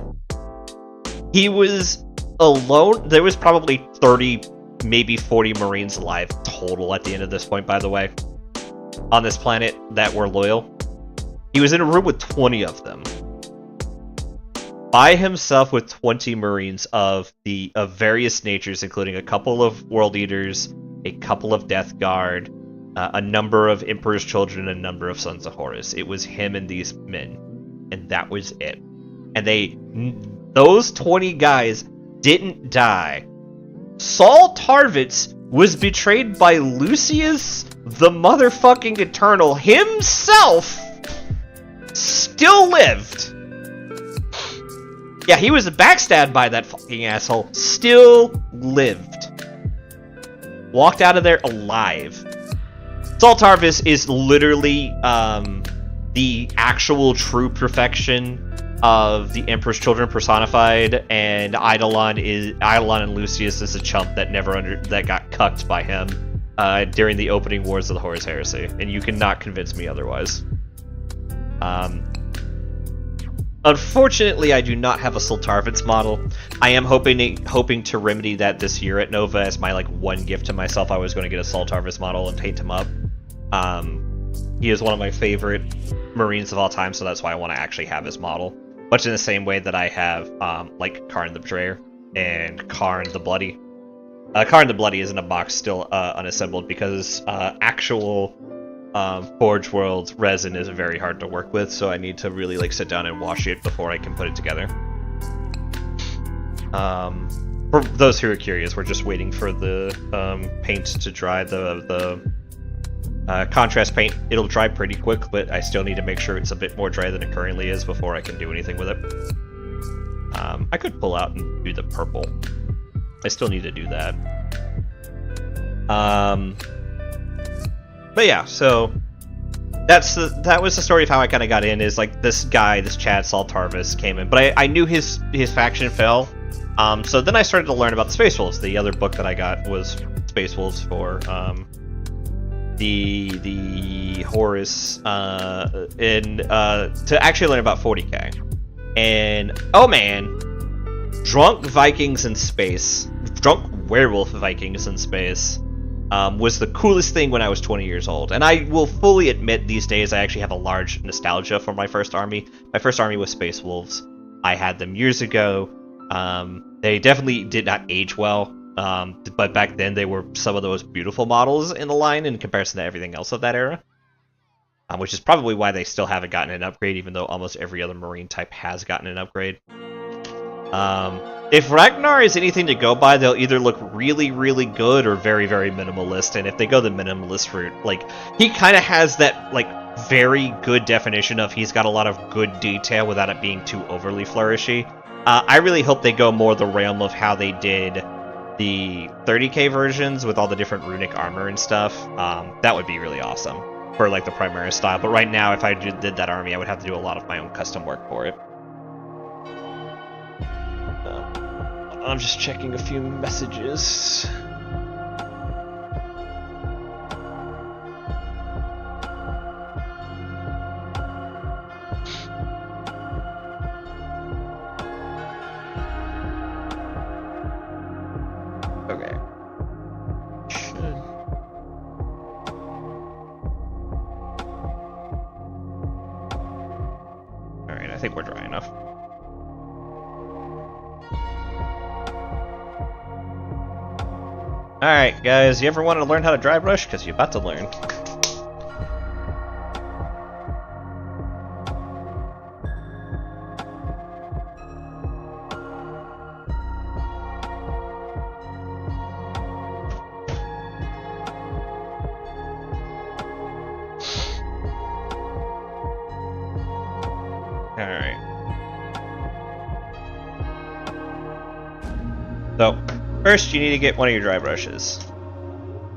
He was alone. There was probably 30, maybe 40 Marines alive total at the end of this point, by the way, on this planet that were loyal. He was in a room with 20 of them. By himself with 20 Marines of various natures, including a couple of World Eaters, a couple of Death Guard, a number of Emperor's Children, and a number of Sons of Horus. It was him and these men, and that was it. And those 20 guys didn't die. Saul Tarvitz was betrayed by Lucius the motherfucking Eternal himself. Still lived. Yeah, he was backstabbed by that fucking asshole. Still lived. Walked out of there alive. Saul Tarvitz is literally the actual true perfection of the Emperor's Children personified, and Eidolon and Lucius is a chump that that got cucked by him during the opening wars of the Horus Heresy, and you cannot convince me otherwise. Unfortunately, I do not have a Saul Tarvitz model. I am hoping to remedy that this year at Nova as my one gift to myself. I was going to get a Saul Tarvitz model and paint him up. He is one of my favorite Marines of all time, so that's why I want to actually have his model. Much in the same way that I have Karn the Betrayer and Karn the Bloody. Karn the Bloody is in a box still unassembled because actual Forge World resin is very hard to work with, so I need to really sit down and wash it before I can put it together. For those who are curious, we're just waiting for the paint to dry, the contrast paint. It'll dry pretty quick, but I still need to make sure it's a bit more dry than it currently is before I can do anything with it. I could pull out and do the purple. I still need to do that. But yeah, so that was the story of how I kind of got in. Is this guy, this Chad Saul Tarvitz came in, but I knew his faction fell. So then I started to learn about the Space Wolves. The other book that I got was Space Wolves for the Horus, and to actually learn about 40k. And oh man, drunk Vikings in space, drunk werewolf Vikings in space. Was the coolest thing when I was 20 years old. And I will fully admit these days I actually have a large nostalgia for my first army. My first army was Space Wolves. I had them years ago. They definitely did not age well, but back then they were some of the most beautiful models in the line in comparison to everything else of that era. Which is probably why they still haven't gotten an upgrade, even though almost every other Marine type has gotten an upgrade. If Ragnar is anything to go by, they'll either look really, really good or very, very minimalist. And if they go the minimalist route, he kind of has that, very good definition of he's got a lot of good detail without it being too overly flourishy. I really hope they go more the realm of how they did the 30k versions with all the different runic armor and stuff. That would be really awesome for, the Primaris style. But right now, if I did that army, I would have to do a lot of my own custom work for it. I'm just checking a few messages. Okay. Alright, I think we're dry enough. Alright, guys, you ever wanted to learn how to dry brush? Because you're about to learn. Alright. So, first you need to get one of your dry brushes.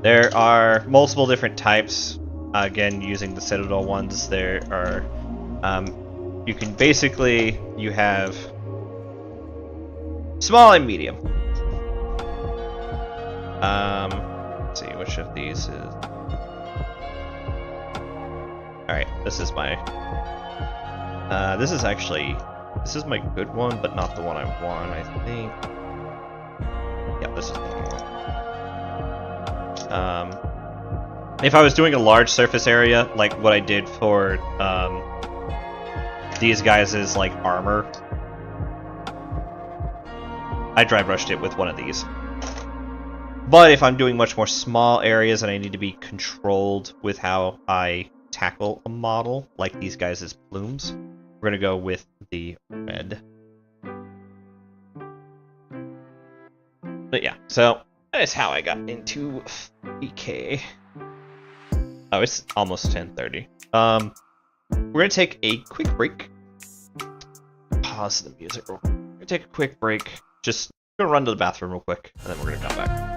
There are multiple different types. Again, using the Citadel ones, there are... you can basically... You have... small and medium. Let's see, which of these is... Alright, this is my... this is actually... This is my good one, but not the one I want, I think. Yeah, this is the one. If I was doing a large surface area, like what I did for these guys' like armor, I dry brushed it with one of these. But if I'm doing much more small areas and I need to be controlled with how I tackle a model, like these guys' plumes, we're gonna go with the red. But yeah, so that is how I got into FreeK. Oh, it's almost 10:30. We're gonna take a quick break. Pause the music real quick. We're gonna take a quick break. Just gonna run to the bathroom real quick, and then we're gonna come back.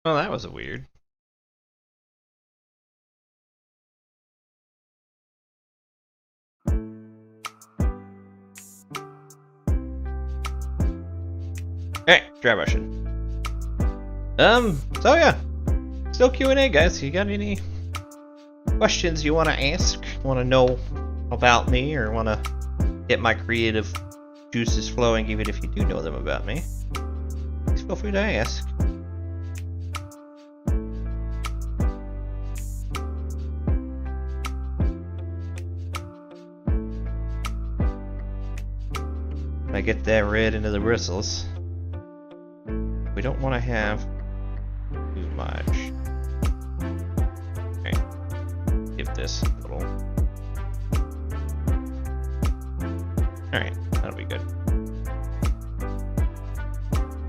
Well, that was weird. Alright, dry brushing. So yeah. Still Q&A, guys. You got any questions you want to ask? Want to know about me, or want to get my creative juices flowing, even if you do know them about me? Please feel free to ask. I get that red into the bristles. We don't want to have too much. Okay. Give this a little. Alright, that'll be good.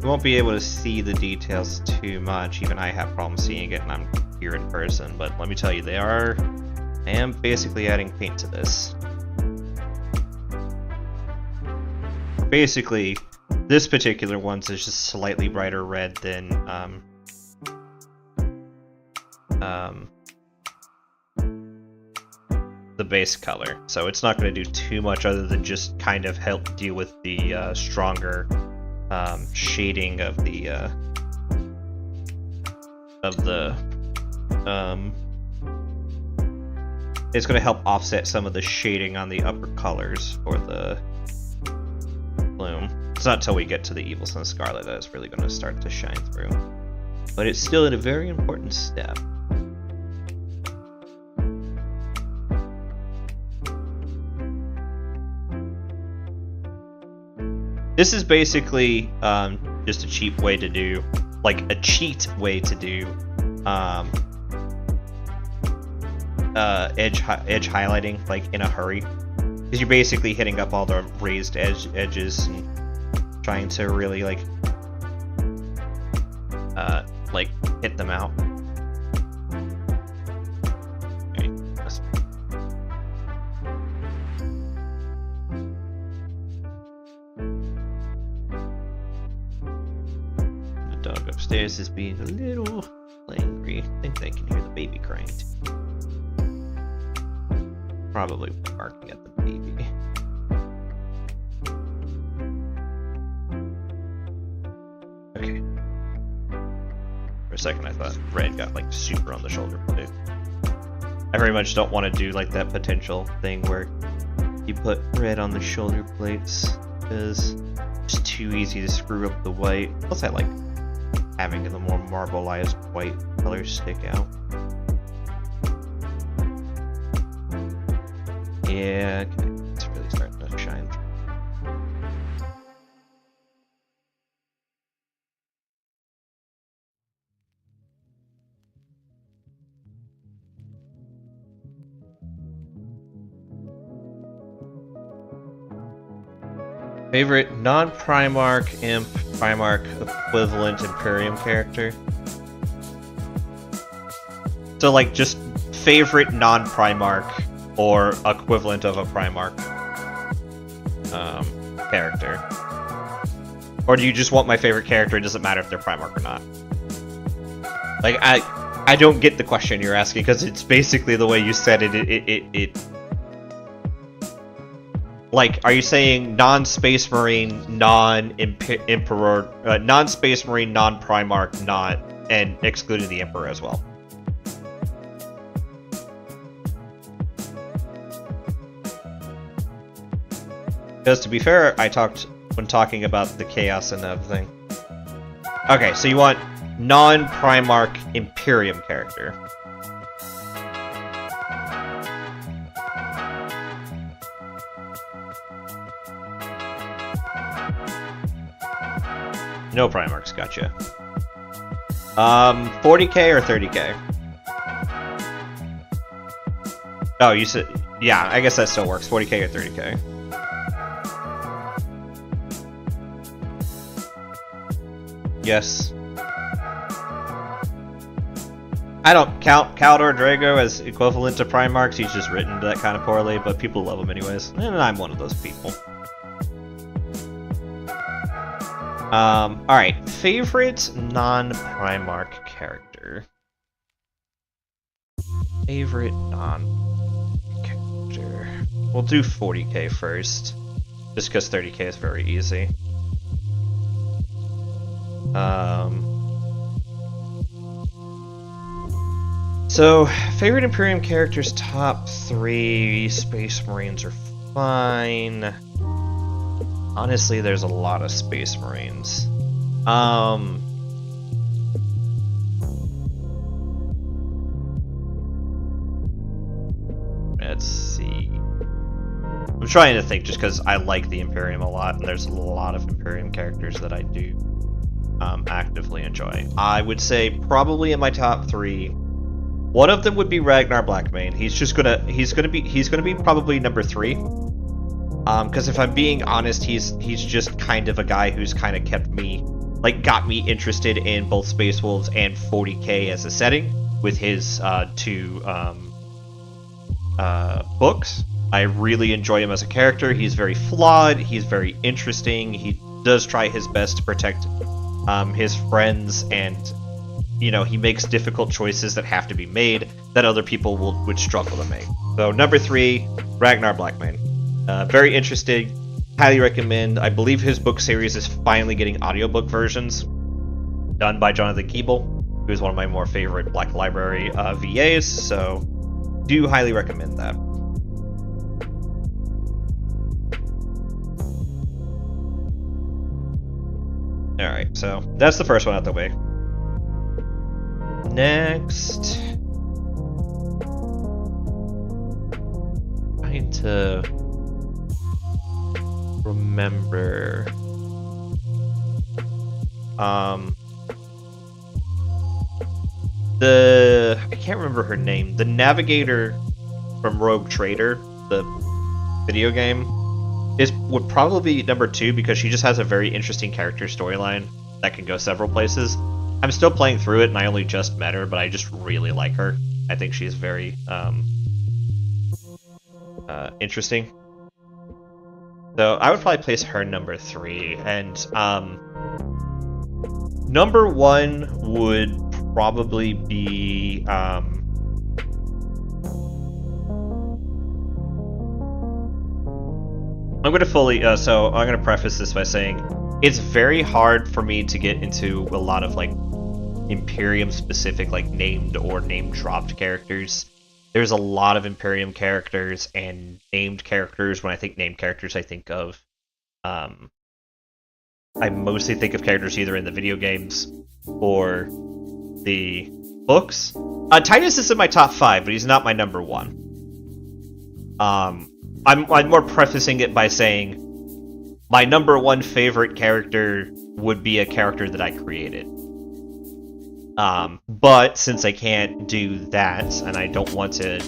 You won't be able to see the details too much. Even I have problems seeing it, and I'm here in person. But let me tell you, I am basically adding paint to this. Basically, this particular one's is just slightly brighter red than the base color, so it's not going to do too much other than just kind of help deal with the stronger shading of the it's going to help offset some of the shading on the upper colors for the bloom. It's not until we get to the Evil Sunz Scarlet that it's really going to start to shine through. But it's still a very important step. This is basically just a cheap way to do, like a cheat way to do edge highlighting, like in a hurry. Because you're basically hitting up all the raised edges and trying to really like hit them out. Okay, the dog upstairs is being a little angry. I think they can hear the baby crying too. Probably barking at the baby. Okay. For a second I thought red got like super on the shoulder blade. I very much don't want to do like that potential thing where you put red on the shoulder plates, because it's too easy to screw up the white. Plus I like having the more marbleized white colors stick out. Yeah, okay. It's really starting to shine. Favorite non-Primarch Imp, Primarch equivalent Imperium character? So like just favorite non-Primarch or equivalent of a Primarch character. Or do you just want my favorite character? It doesn't matter if they're Primarch or not. Like I don't get the question you're asking, because it's basically the way you said it. Like, are you saying non-Space Marine, non-Emperor, non-Space Marine, non-Primarch, not, and excluding the Emperor as well? Because to be fair, I talked when talking about the chaos and everything. Okay, so you want non-Primarch Imperium character. No Primarchs, gotcha. 40k or 30k? Oh, you said... Yeah, I guess that still works. 40k or 30k. Yes. I don't count Kaldor Drago as equivalent to Primarchs. He's just written that kind of poorly, but people love him anyways. And I'm one of those people. Alright, favorite non-Primarch character. Favorite non-character. We'll do 40k first, just because 30k is very easy. So, favorite Imperium characters, top 3, Space Marines are fine. Honestly, there's a lot of Space Marines. Let's see. I'm trying to think just because I like the Imperium a lot, and there's a lot of Imperium characters that I do actively enjoy. I would say probably in my top 3, one of them would be Ragnar Blackmane. He's gonna be probably number 3. Because if I'm being honest, he's just kind of a guy who's kind of kept me, like, got me interested in both Space Wolves and 40k as a setting with his 2 books. I really enjoy him as a character. He's very flawed. He's very interesting. He does try his best to protect his friends, and you know, he makes difficult choices that have to be made that other people would struggle to make. So number 3, Ragnar Blackmane. Very interesting. Highly recommend. I believe his book series is finally getting audiobook versions done by Jonathan Keeble, who's one of my more favorite Black Library VAs, so do highly recommend that. Alright, so that's the first one out the way. Next, trying to remember. I can't remember her name. The Navigator from Rogue Trader, the video game, would probably be number 2 because she just has a very interesting character storyline that can go several places. I'm still playing through it, and I only just met her, but I just really like her. I think she's very interesting. So I would probably place her number 3, and number 1 would probably be I'm going to fully so I'm going to preface this by saying it's very hard for me to get into a lot of like Imperium specific, like named or name dropped characters. There's a lot of Imperium characters and named characters. When I think named characters, I think of I mostly think of characters either in the video games or the books. Titus is in my top 5, but he's not my number 1. I'm more prefacing it by saying my number 1 favorite character would be a character that I created. But since I can't do that, and I don't want to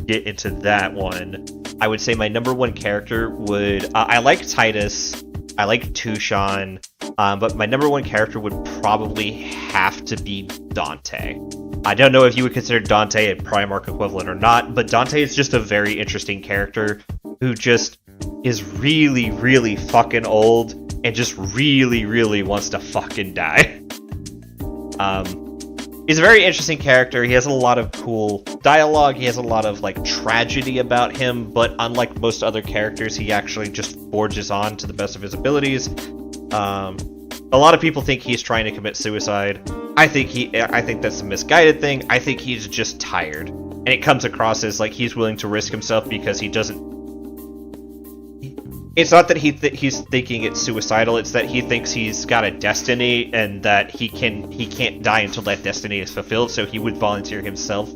get into that one, I would say my number 1 character would... I like Titus, I like Tushan, but my number 1 character would probably have to be Dante. I don't know if you would consider Dante a Primarch equivalent or not, but Dante is just a very interesting character who just is really, really fucking old and just really, really wants to fucking die. He's a very interesting character. He has a lot of cool dialogue. He has a lot of like tragedy about him, but unlike most other characters, he actually just forges on to the best of his abilities. A lot of people think he's trying to commit suicide. I think that's a misguided thing. I think he's just tired, and it comes across as like he's willing to risk himself because he doesn't. It's not that he's thinking it's suicidal. It's that he thinks he's got a destiny and that he can't die until that destiny is fulfilled. So he would volunteer himself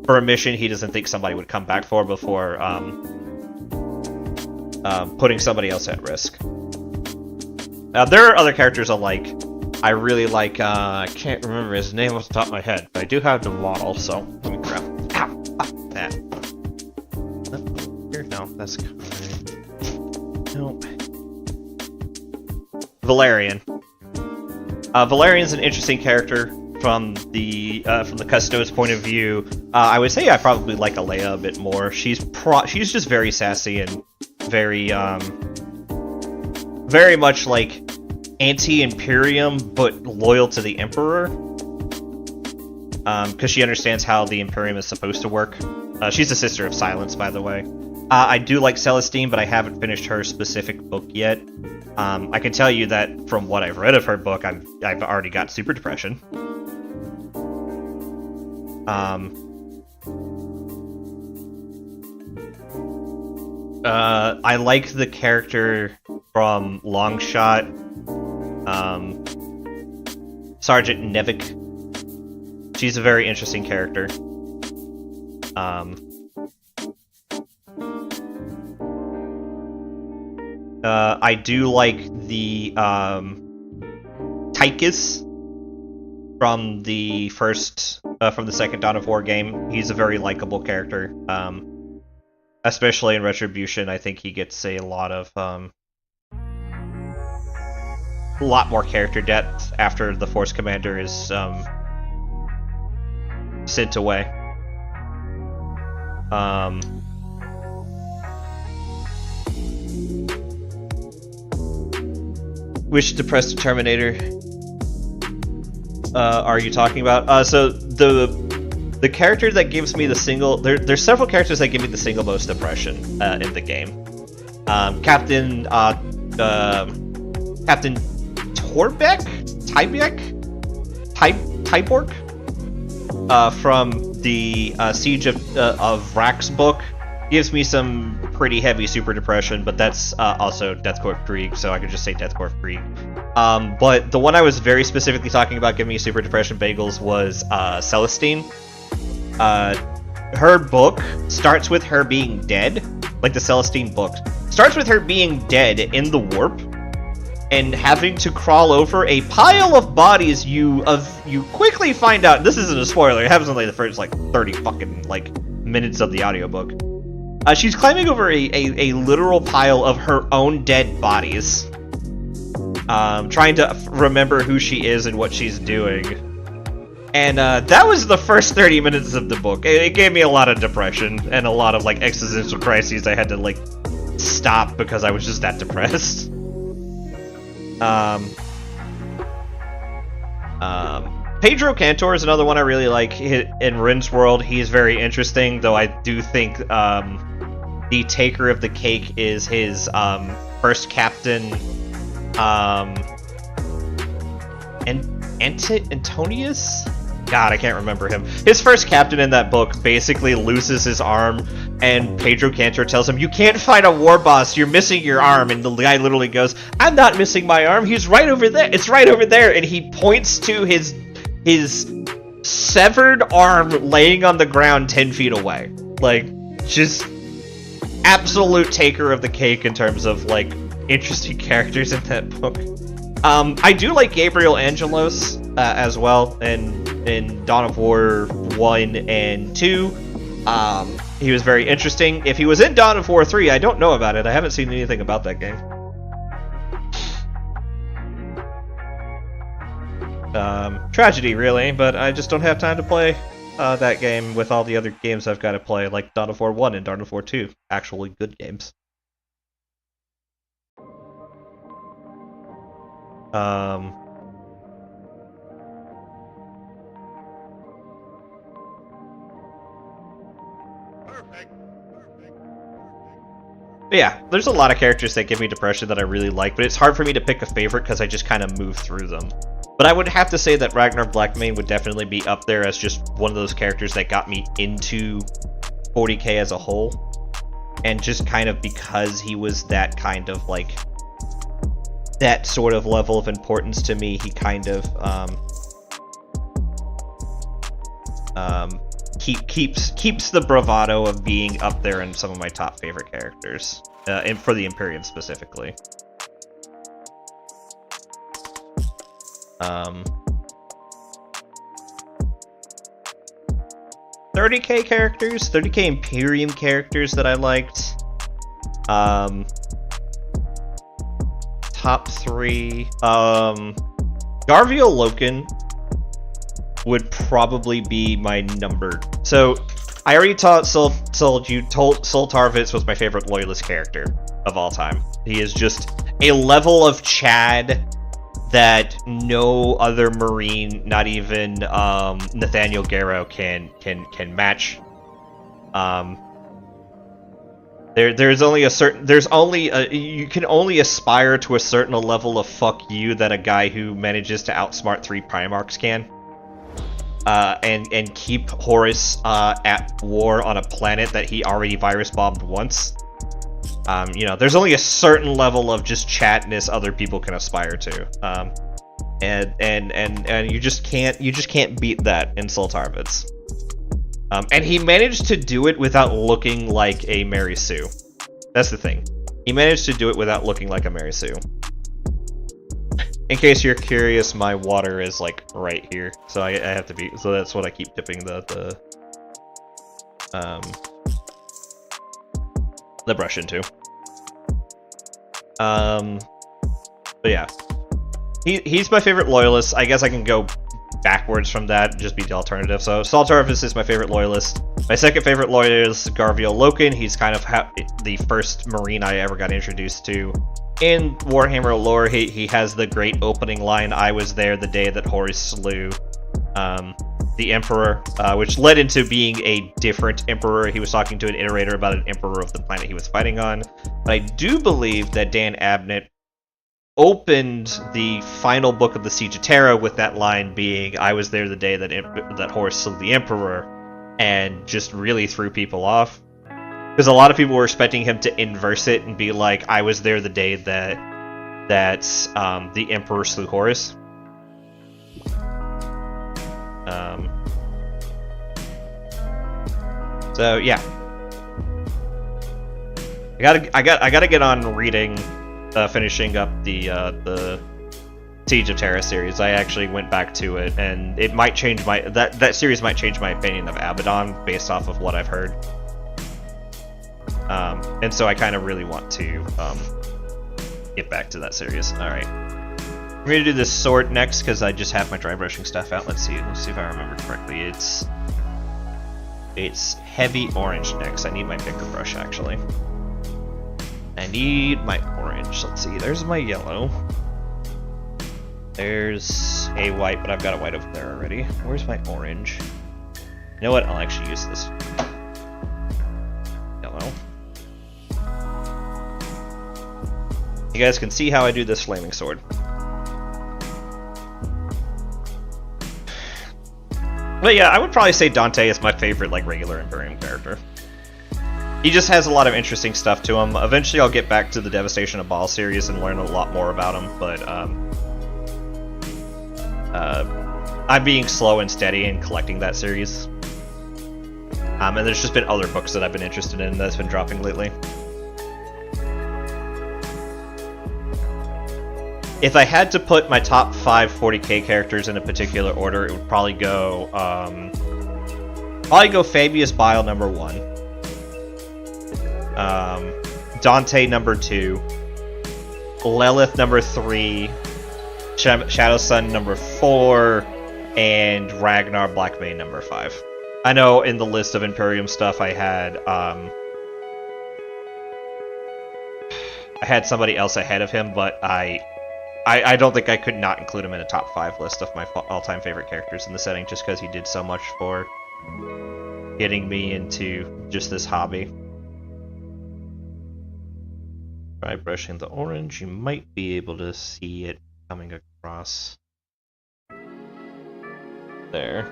for a mission he doesn't think somebody would come back for before putting somebody else at risk. There are other characters I like. I really like. I can't remember his name off the top of my head, but I do have the model. So let me grab. Ow! That. Here, no, that's. Nope. Valerian. Valerian's an interesting character from the Custodes point of view. I would say I probably like Alea a bit more. She's just very sassy and very very much like anti-Imperium but loyal to the Emperor. Because she understands how the Imperium is supposed to work. She's a Sister of Silence, by the way. I do like Celestine, but I haven't finished her specific book yet. I can tell you that from what I've read of her book, I've already got super depression. I like the character from Longshot, Sergeant Nevik. She's a very interesting character. I do like the Tychus from the second Dawn of War game. He's a very likable character. Especially in Retribution, I think he gets a lot more character depth after the Force Commander is sent away. Which depressed Terminator are you talking about? So the character that gives me the single... There's several characters that give me the single most depression in the game. Captain Tyborg? From the Siege of Vrax book gives me some pretty heavy super depression, but that's also Death Corps Krieg, so I could just say Death Corps Krieg. But the one I was very specifically talking about giving me super depression bagels was Celestine. Her book starts with her being dead, like the Celestine book starts with her being dead in the warp, and having to crawl over a pile of bodies. You quickly find out, this isn't a spoiler, it happens in like the first like 30 fucking like minutes of the audiobook. She's climbing over a literal pile of her own dead bodies, trying to remember who she is and what she's doing. And that was the first 30 minutes of the book. It gave me a lot of depression and a lot of like existential crises. I had to like stop because I was just that depressed. Pedro Cantor is another one I really like. In Rin's world, he's very interesting, though I do think the Taker of the Cake is his first captain, Antonius? God, I can't remember him. His first captain in that book basically loses his arm, and Pedro Cantor tells him, "You can't fight a war boss, you're missing your arm." And the guy literally goes, "I'm not missing my arm, he's right over there, it's right over there." And he points to his severed arm laying on the ground 10 feet away. Like, just absolute Taker of the Cake in terms of, like, interesting characters in that book. I do like Gabriel Angelos as well in Dawn of War 1 and 2. He was very interesting. If he was in Dawn of War 3, I don't know about it. I haven't seen anything about that game. Tragedy, really, but I just don't have time to play that game with all the other games I've got to play, like Dawn of War 1 and Dawn of War 2. Actually good games. But yeah, there's a lot of characters that give me depression that I really like, but it's hard for me to pick a favorite because I just kind of move through them. But I would have to say that Ragnar Blackmane would definitely be up there as just one of those characters that got me into 40k as a whole. And just kind of because he was that kind of like, that sort of level of importance to me, he kind of keeps the bravado of being up there in some of my top favorite characters, and for the Imperium specifically. 30k characters, 30k Imperium characters that I liked. Top 3. Garviel Loken would probably be my number. So, I already told you Sol Tarvitz was my favorite Loyalist character of all time. He is just a level of Chad that no other Marine, not even Nathaniel Garrow, can match. There's only a certain you can only aspire to a certain level of fuck you that a guy who manages to outsmart 3 Primarchs can. And keep Horus at war on a planet that he already virus bombed once. You know, there's only a certain level of just chatness other people can aspire to. And you just can't beat that in Sultarvitz. And he managed to do it without looking like a Mary Sue. That's the thing. He managed to do it without looking like a Mary Sue. In case you're curious, my water is like right here, so I have to be. So that's what I keep dipping the brush into. But yeah, he's my favorite loyalist. I guess I can go backwards from that, just be the alternative. So Sultarvitz is my favorite loyalist. My second favorite loyalist is Garviel Loken. He's kind of the first Marine I ever got introduced to. In Warhammer lore, he has the great opening line, "I was there the day that Horus slew the Emperor," which led into being a different Emperor. He was talking to an iterator about an Emperor of the planet he was fighting on. But I do believe that Dan Abnett opened the final book of the Siege of Terra with that line being, "I was there the day that Horus slew the Emperor," and just really threw people off. Because a lot of people were expecting him to inverse it and be like, "I was there the day that the Emperor slew Horus." So yeah, I gotta get on reading, finishing up the Siege of Terra series. I actually went back to it, and it might change that series might change my opinion of Abaddon based off of what I've heard. And so I kind of really want to get back to that series. Alright. I'm going to do this sword next because I just have my dry brushing stuff out. Let's see if I remember correctly. It's heavy orange next. I need my picker brush, actually. I need my orange. Let's see. There's my yellow. There's a white, but I've got a white over there already. Where's my orange? You know what? I'll actually use this. Yellow. You guys can see how I do this flaming sword. But yeah, I would probably say Dante is my favorite, like, regular Imperium character. He just has a lot of interesting stuff to him. Eventually I'll get back to the Devastation of Baal series and learn a lot more about him, but I'm being slow and steady in collecting that series. And there's just been other books that I've been interested in that's been dropping lately. If I had to put my top 5 40k characters in a particular order, it would probably go Fabius Bile number 1, Dante number 2, Lilith number 3, Shadow Sun number 4, and Ragnar Blackbane number 5. I know in the list of Imperium stuff I had somebody else ahead of him, but I don't think I could not include him in a top 5 list of my all-time favorite characters in the setting, just because he did so much for getting me into just this hobby. Try brushing the orange. You might be able to see it coming across there.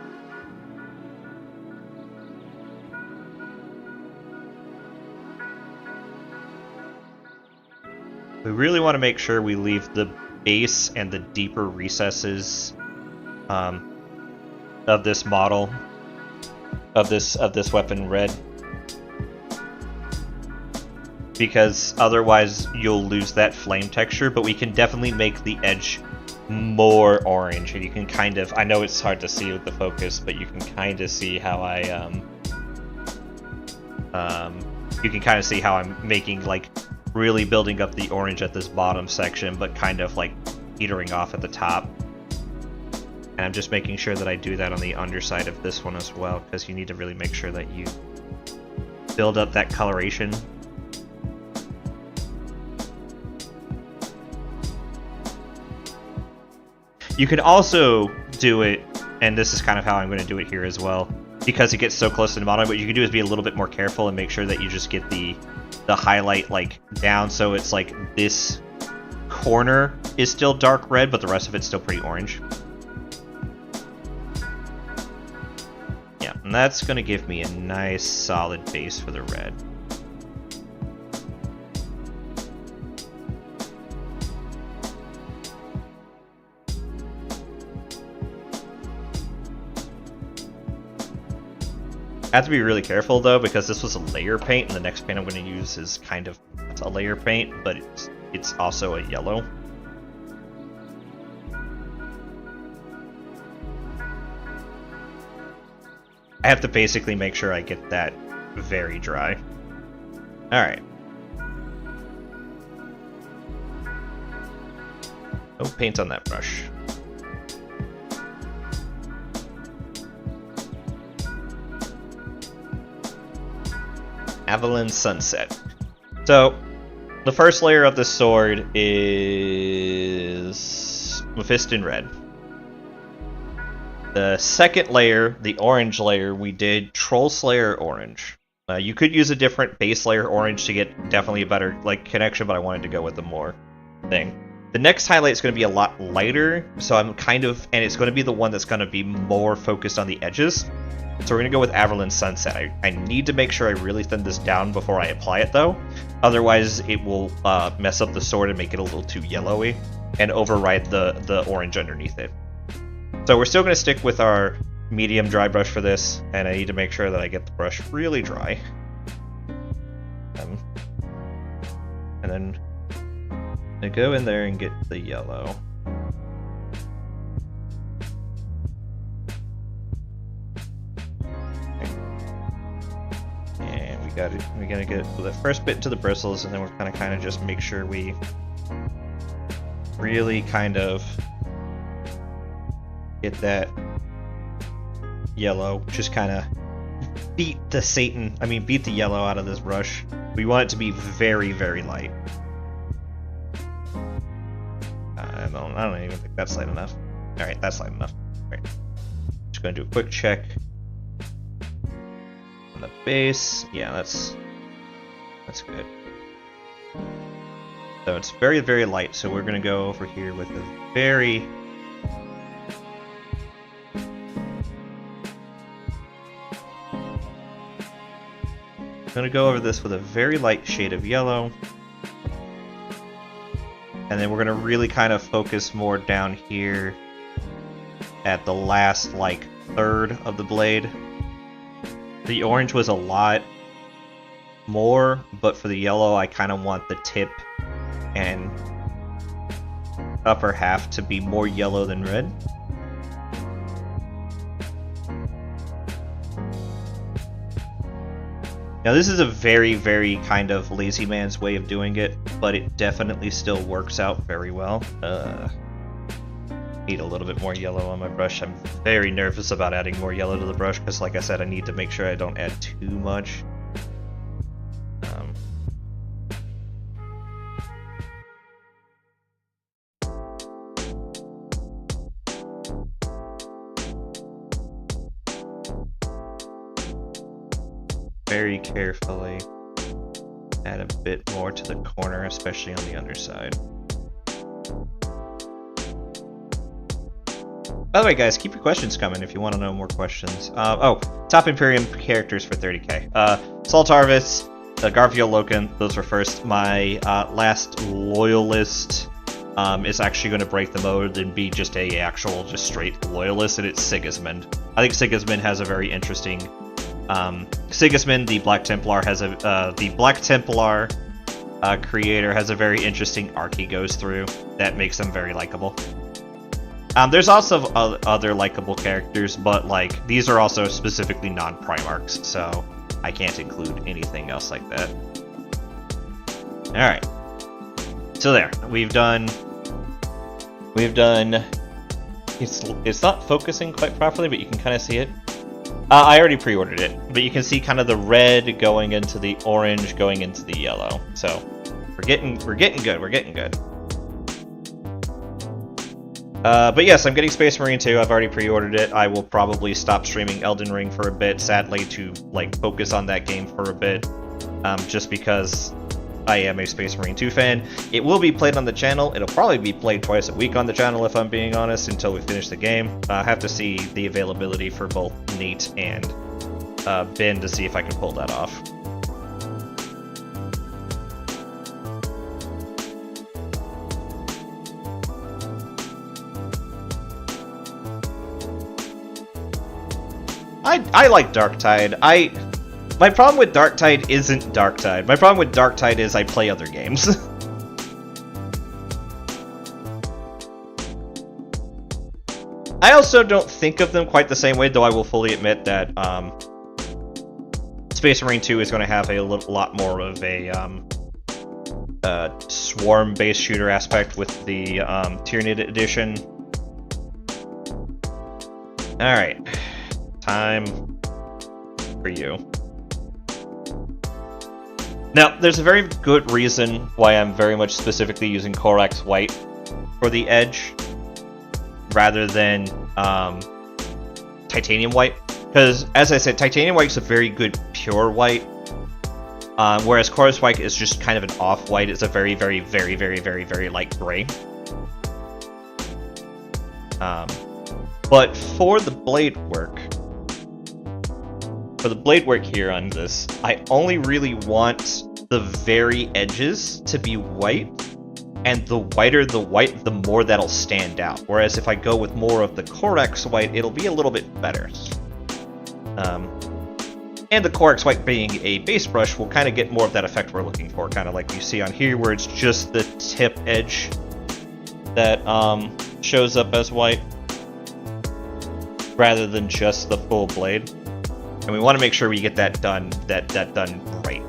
We really want to make sure we leave the base and the deeper recesses of this model, of this weapon red, because otherwise you'll lose that flame texture. But we can definitely make the edge more orange, and you can kind of, I know it's hard to see with the focus, but you can kind of see how you can kind of see how I'm making, like, really building up the orange at this bottom section, but kind of like petering off at the top. And I'm just making sure that I do that on the underside of this one as well, because you need to really make sure that you build up that coloration. You can also do it, and this is kind of how I'm going to do it here as well, because it gets so close to the bottom. What you can do is be a little bit more careful and make sure that you just get the highlight like down, so it's like this corner is still dark red, but the rest of it's still pretty orange. Yeah, and that's going to give me a nice solid base for the red. I have to be really careful though, because this was a layer paint, and the next paint I'm going to use is kind of a layer paint, but it's also a yellow. I have to basically make sure I get that very dry. Alright. No paint on that brush. Avalon Sunset. So, the first layer of this sword is Mephiston Red. The second layer, the orange layer, we did Troll Slayer Orange. You could use a different base layer orange to get definitely a better connection, but I wanted to go with the more thing. The next highlight is going to be a lot lighter, so I'm and it's going to be the one that's going to be more focused on the edges. So we're going to go with Avalon Sunset. I need to make sure I really thin this down before I apply it though. Otherwise it will mess up the sword and make it a little too yellowy and override the orange underneath it. So we're still going to stick with our medium dry brush for this, and I need to make sure that I get the brush really dry. And then I go in there and get the yellow. We're gonna get the first bit into the bristles, and then we're kind of just make sure we really kind of get that yellow. Just kind of beat the yellow out of this brush. We want it to be very, very light. I don't even think that's light enough. All right, that's light enough. All right, just gonna do a quick check. The base, yeah, that's good. So it's very, very light, so we're gonna go over here with a very light shade of yellow, and then we're gonna really kind of focus more down here at the last third of the blade. The orange was a lot more, but for the yellow, I kind of want the tip and upper half to be more yellow than red. Now this is a very, very kind of lazy man's way of doing it, but it definitely still works out very well. Need a little bit more yellow on my brush. I'm very nervous about adding more yellow to the brush because, like I said, I need to make sure I don't add too much. Very carefully add a bit more to the corner, especially on the underside. By the way, guys, keep your questions coming if you want to know more questions. Top Imperium characters for 30k. Salt Harvest, Garfield Loken, those were first. My last Loyalist is actually going to break the mode and be just just straight Loyalist, and it's Sigismund. I think Sigismund has a very interesting... Sigismund, the Black Templar, has the Black Templar creator has a very interesting arc he goes through that makes him very likable. There's also other likable characters, but these are also specifically non-Primarchs, so I can't include anything else like that. Alright. So there. We've done... It's not focusing quite properly, but you can kind of see it. I already pre-ordered it, but you can see kind of the red going into the orange, going into the yellow. So we're getting good. We're getting good. But yes, I'm getting Space Marine 2. I've already pre-ordered it. I will probably stop streaming Elden Ring for a bit, sadly, to like focus on that game for a bit, just because I am a Space Marine 2 fan. It will be played on the channel. It'll probably be played twice a week on the channel, if I'm being honest, until we finish the game. I have to see the availability for both Nate and Ben to see if I can pull that off. I like Darktide. My problem with Darktide isn't Darktide. My problem with Darktide is I play other games. I also don't think of them quite the same way, though I will fully admit that Space Marine 2 is going to have a lot more of a swarm-based shooter aspect with the Tyranid edition. Alright. Time for you. Now, there's a very good reason why I'm very much specifically using Corax White for the edge, rather than Titanium White. Because, as I said, Titanium White is a very good pure white, whereas Corax White is just kind of an off-white. It's a very, very, very, very, very, very light gray. But for the blade work, here on this, I only really want the very edges to be white, and the whiter the white, the more that'll stand out. Whereas if I go with more of the Corax White, it'll be a little bit better. And the Corax White being a base brush will kind of get more of that effect we're looking for, kind of like you see on here, where it's just the tip edge that shows up as white, rather than just the full blade. And we want to make sure we get that done, that done right.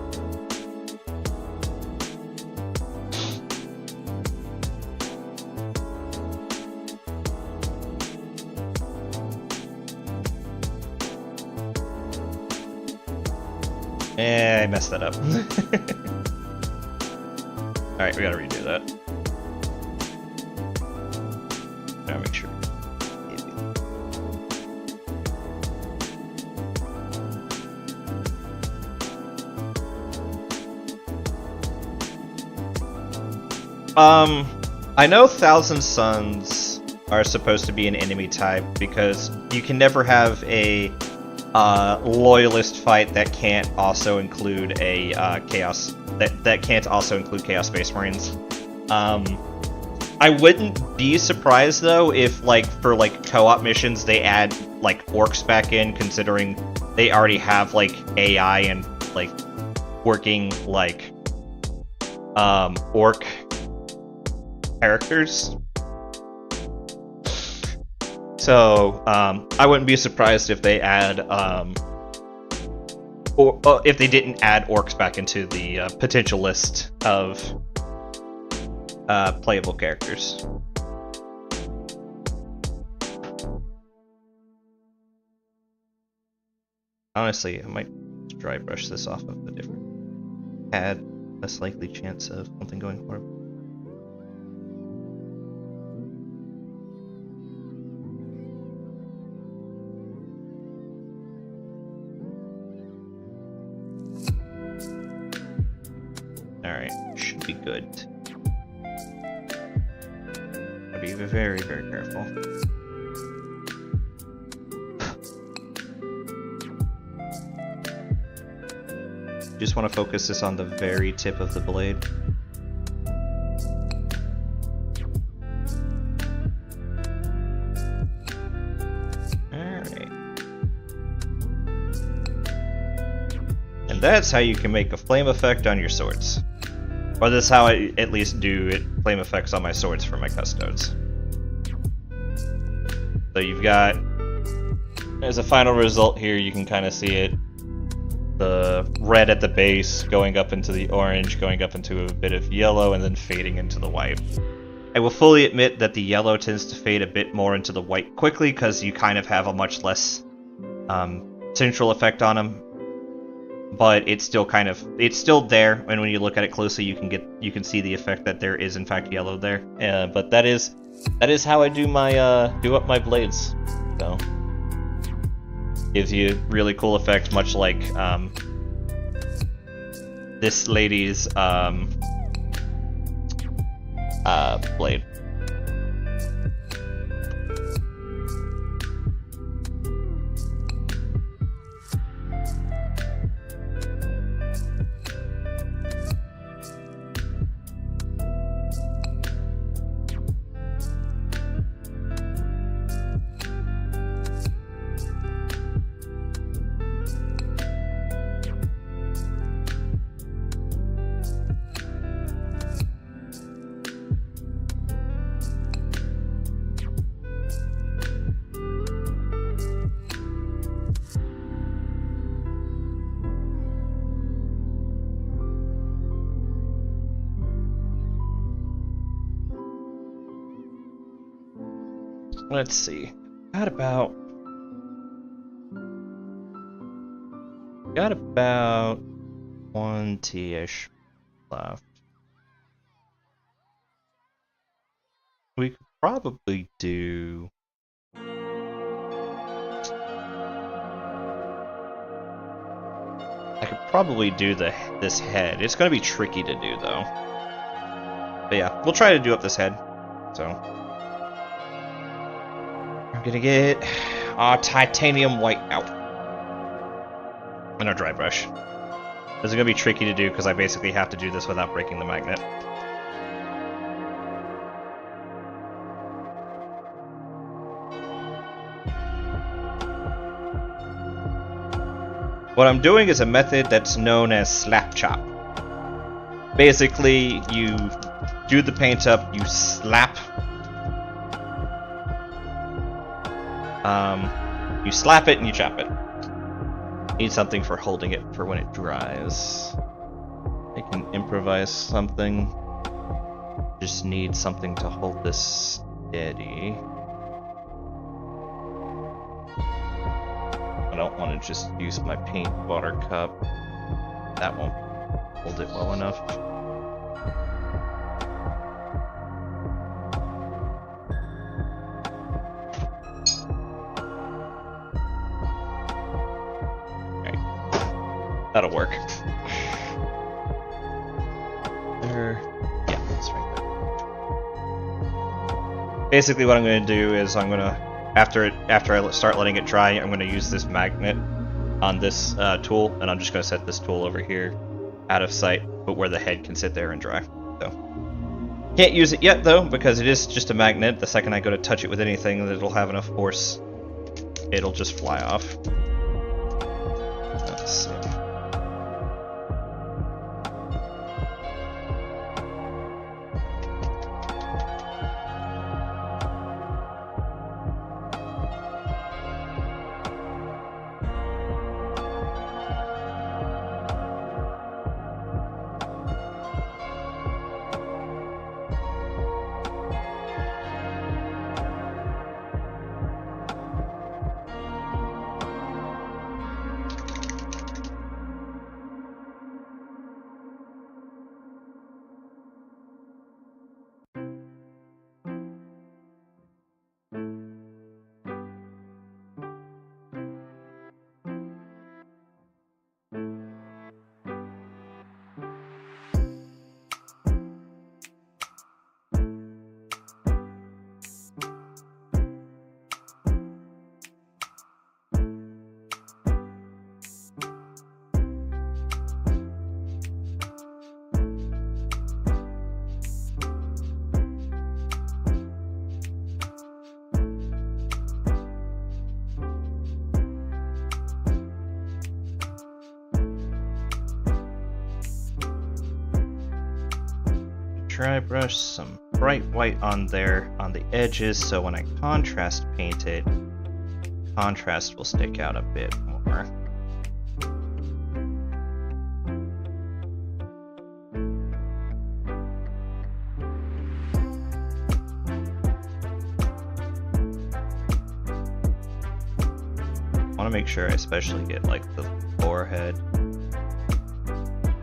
I messed that up. Alright, we gotta redo that. Gotta make sure. I know Thousand Suns are supposed to be an enemy type because you can never have a loyalist fight that can't also include a chaos that can't also include Chaos Space Marines. I wouldn't be surprised though if like for like co-op missions they add like orcs back in, considering they already have like AI and like working like orc characters. So I wouldn't be surprised if they add or if they didn't add orcs back into the potential list of playable characters. Honestly, I might dry brush this off of a different pad. Less likely chance of something going horrible. Alright, should be good. Gotta be very, very careful. Just want to focus this on the very tip of the blade. Alright. And that's how you can make a flame effect on your swords. Or that's how I at least do flame effects on my swords for my custodes. So you've got, as a final result here, you can kind of see it. The red at the base going up into the orange, going up into a bit of yellow, and then fading into the white. I will fully admit that the yellow tends to fade a bit more into the white quickly because you kind of have a much less central effect on them. But it's still it's still there, and when you look at it closely, you can see the effect that there is in fact yellow there. But that is that is how I do my do up my blades. So gives you really cool effect, much like this lady's blade. Let's see. Got about 1 T-ish left. We could probably do... I could probably do this head. It's gonna be tricky to do though. But yeah, we'll try to do up this head. So I'm gonna get our titanium white out and our dry brush. This is gonna be tricky to do because I basically have to do this without breaking the magnet. What I'm doing is a method that's known as slap chop. Basically, you do the paint up, you slap. You slap it and you chop it. Need something for holding it for when it dries. I can improvise something. Just need something to hold this steady. I don't want to just use my paint water cup. That won't hold it well enough. Okay. That'll work. There. Yeah, that's right there. Basically what I'm going to do is I'm going to After I start letting it dry, I'm going to use this magnet on this tool, and I'm just going to set this tool over here, out of sight, but where the head can sit there and dry. So can't use it yet though, because it is just a magnet. The second I go to touch it with anything that it'll have enough force, it'll just fly off. Let's see. Dry brush some bright white on there on the edges, so when I contrast paint it, contrast will stick out a bit more. I want to make sure I especially get like the forehead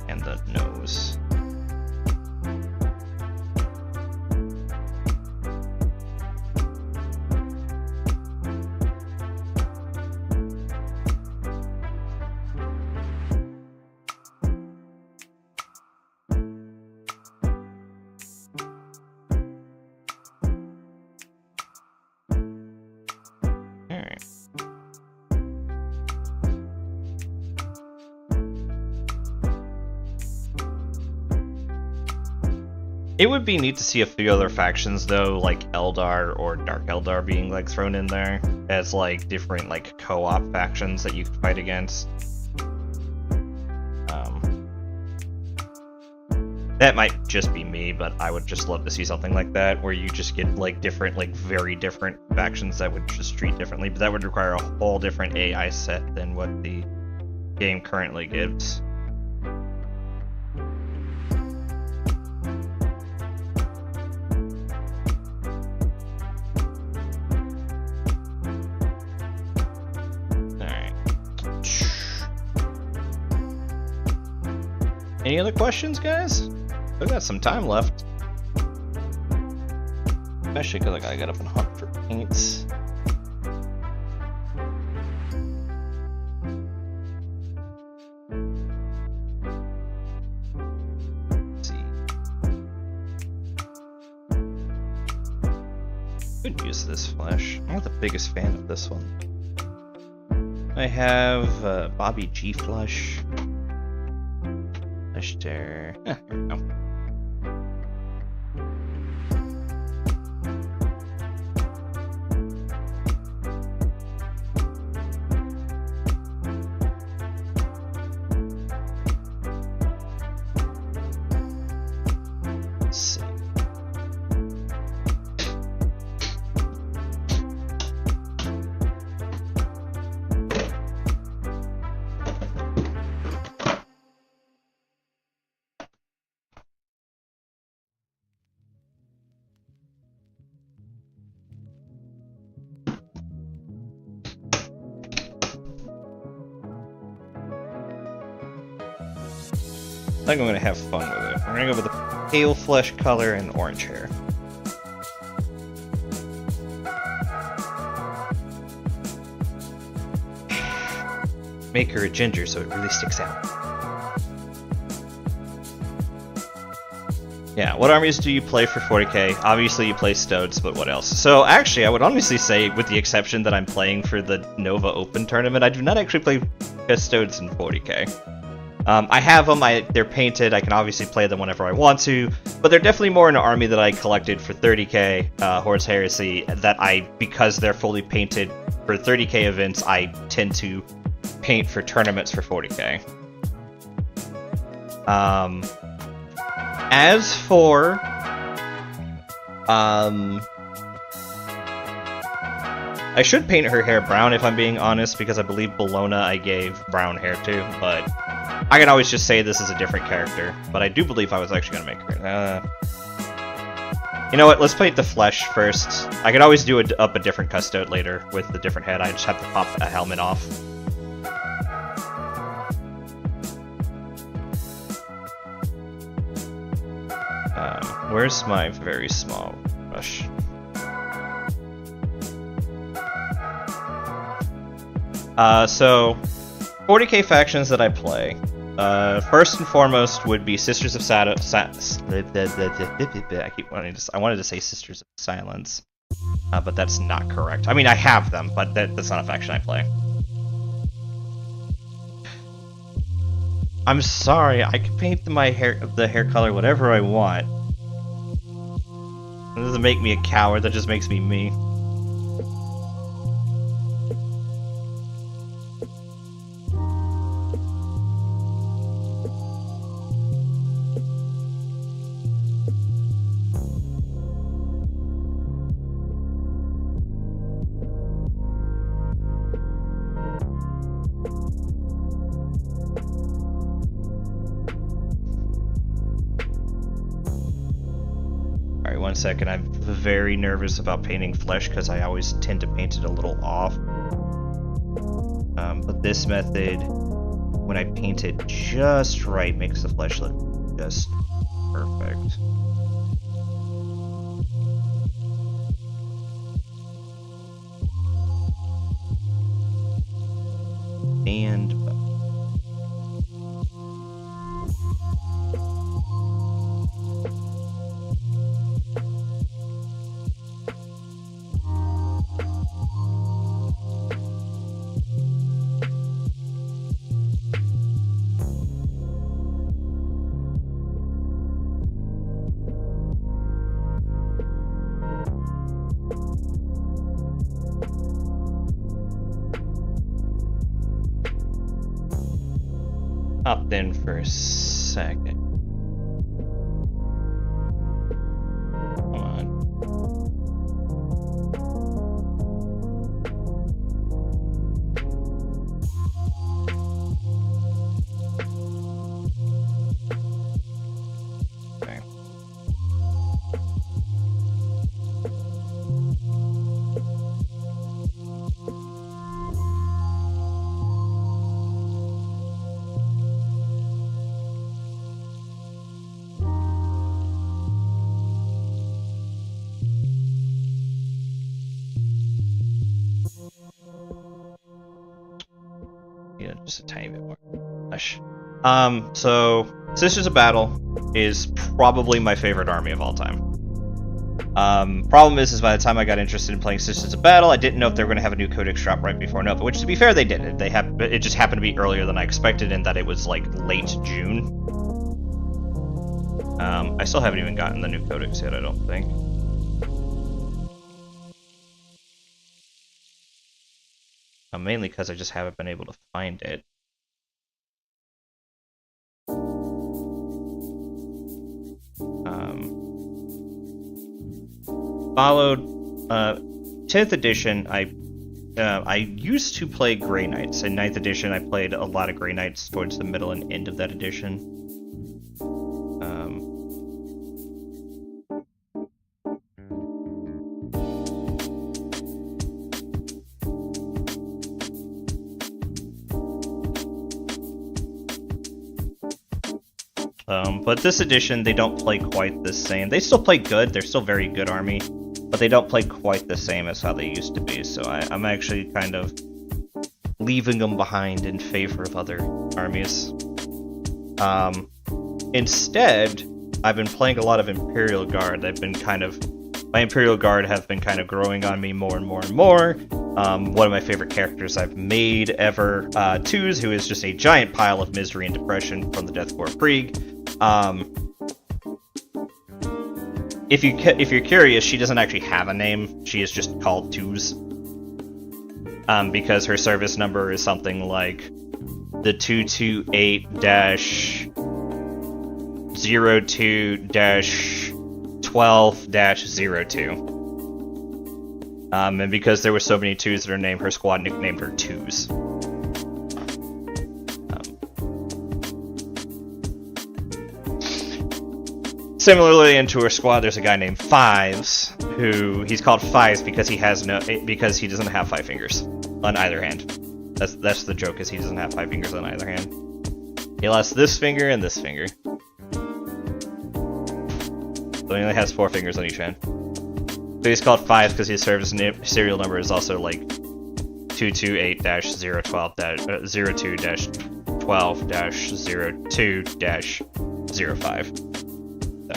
and the nose. It would be neat to see a few other factions though, like Eldar or Dark Eldar being like thrown in there as like different like co-op factions that you could fight against. That might just be me, but I would just love to see something like that, where you just get like different, like very different factions that would just treat differently, but that would require a whole different AI set than what the game currently gives. Alright. Any other questions, guys? I've got some time left. Especially because I gotta get up and hunt for paints. Let's see. Could use this flesh. I'm not the biggest fan of this one. I have Bobby G flush. Flush there. Here we go. I think I'm gonna have fun with it. We're gonna go with a pale flesh color and orange hair. Make her a ginger so it really sticks out. Yeah, what armies do you play for 40k? Obviously you play Stodes, but what else? So actually, I would honestly say, with the exception that I'm playing for the Nova Open tournament, I do not actually play Stodes in 40k. I have them, they're painted, I can obviously play them whenever I want to, but they're definitely more an army that I collected for 30k, Horde's Heresy, that because they're fully painted for 30k events, I tend to paint for tournaments for 40k. As for... I should paint her hair brown if I'm being honest, because I believe Bologna I gave brown hair to, but I can always just say this is a different character. But I do believe I was actually going to make her. You know what, let's paint the flesh first. I could always do up a different custode later with the different head, I just have to pop a helmet off. Where's my very small brush? So 40k factions that I play. First and foremost would be Sisters of I wanted to say Sisters of Silence, but that's not correct. I mean, I have them, but that's not a faction I play. I'm sorry, I can paint the hair color whatever I want. It doesn't make me a coward, that just makes me me. One second, I'm very nervous about painting flesh because I always tend to paint it a little off. But this method, when I paint it just right, makes the flesh look just perfect. And Hopped in for a second. Come on. Okay. Yeah, just a tiny bit more. Hush. So Sisters of Battle is probably my favorite army of all time. Problem is by the time I got interested in playing Sisters of Battle, I didn't know if they were going to have a new codex drop right before Nova, which, to be fair, they did. It just happened to be earlier than I expected, in that it was like late June. I still haven't even gotten the new codex yet, I don't think. Mainly because I just haven't been able to find it. Followed 10th edition. I used to play Grey Knights. In 9th edition, I played a lot of Grey Knights towards the middle and end of that edition. But this edition, they don't play quite the same. They still play good. They're still very good army, but they don't play quite the same as how they used to be. So I'm actually kind of leaving them behind in favor of other armies. Instead, I've been playing a lot of Imperial Guard. My Imperial Guard have been kind of growing on me more and more and more. One of my favorite characters I've made ever, Tuz, who is just a giant pile of misery and depression from the Deathcore Krieg. If you're curious, she doesn't actually have a name. She is just called Tuz. Because her service number is something like the 228-02-12-02. And because there were so many twos in her name, her squad nicknamed her Twos. Similarly, into her squad, there's a guy named Fives, who he's called Fives because he doesn't have 5 fingers on either hand. That's the joke, is he doesn't have 5 fingers on either hand. He lost this finger and this finger, so he only has 4 fingers on each hand. So he's called Fives because his service serial number is also like 228-02-02-12-02-05. So,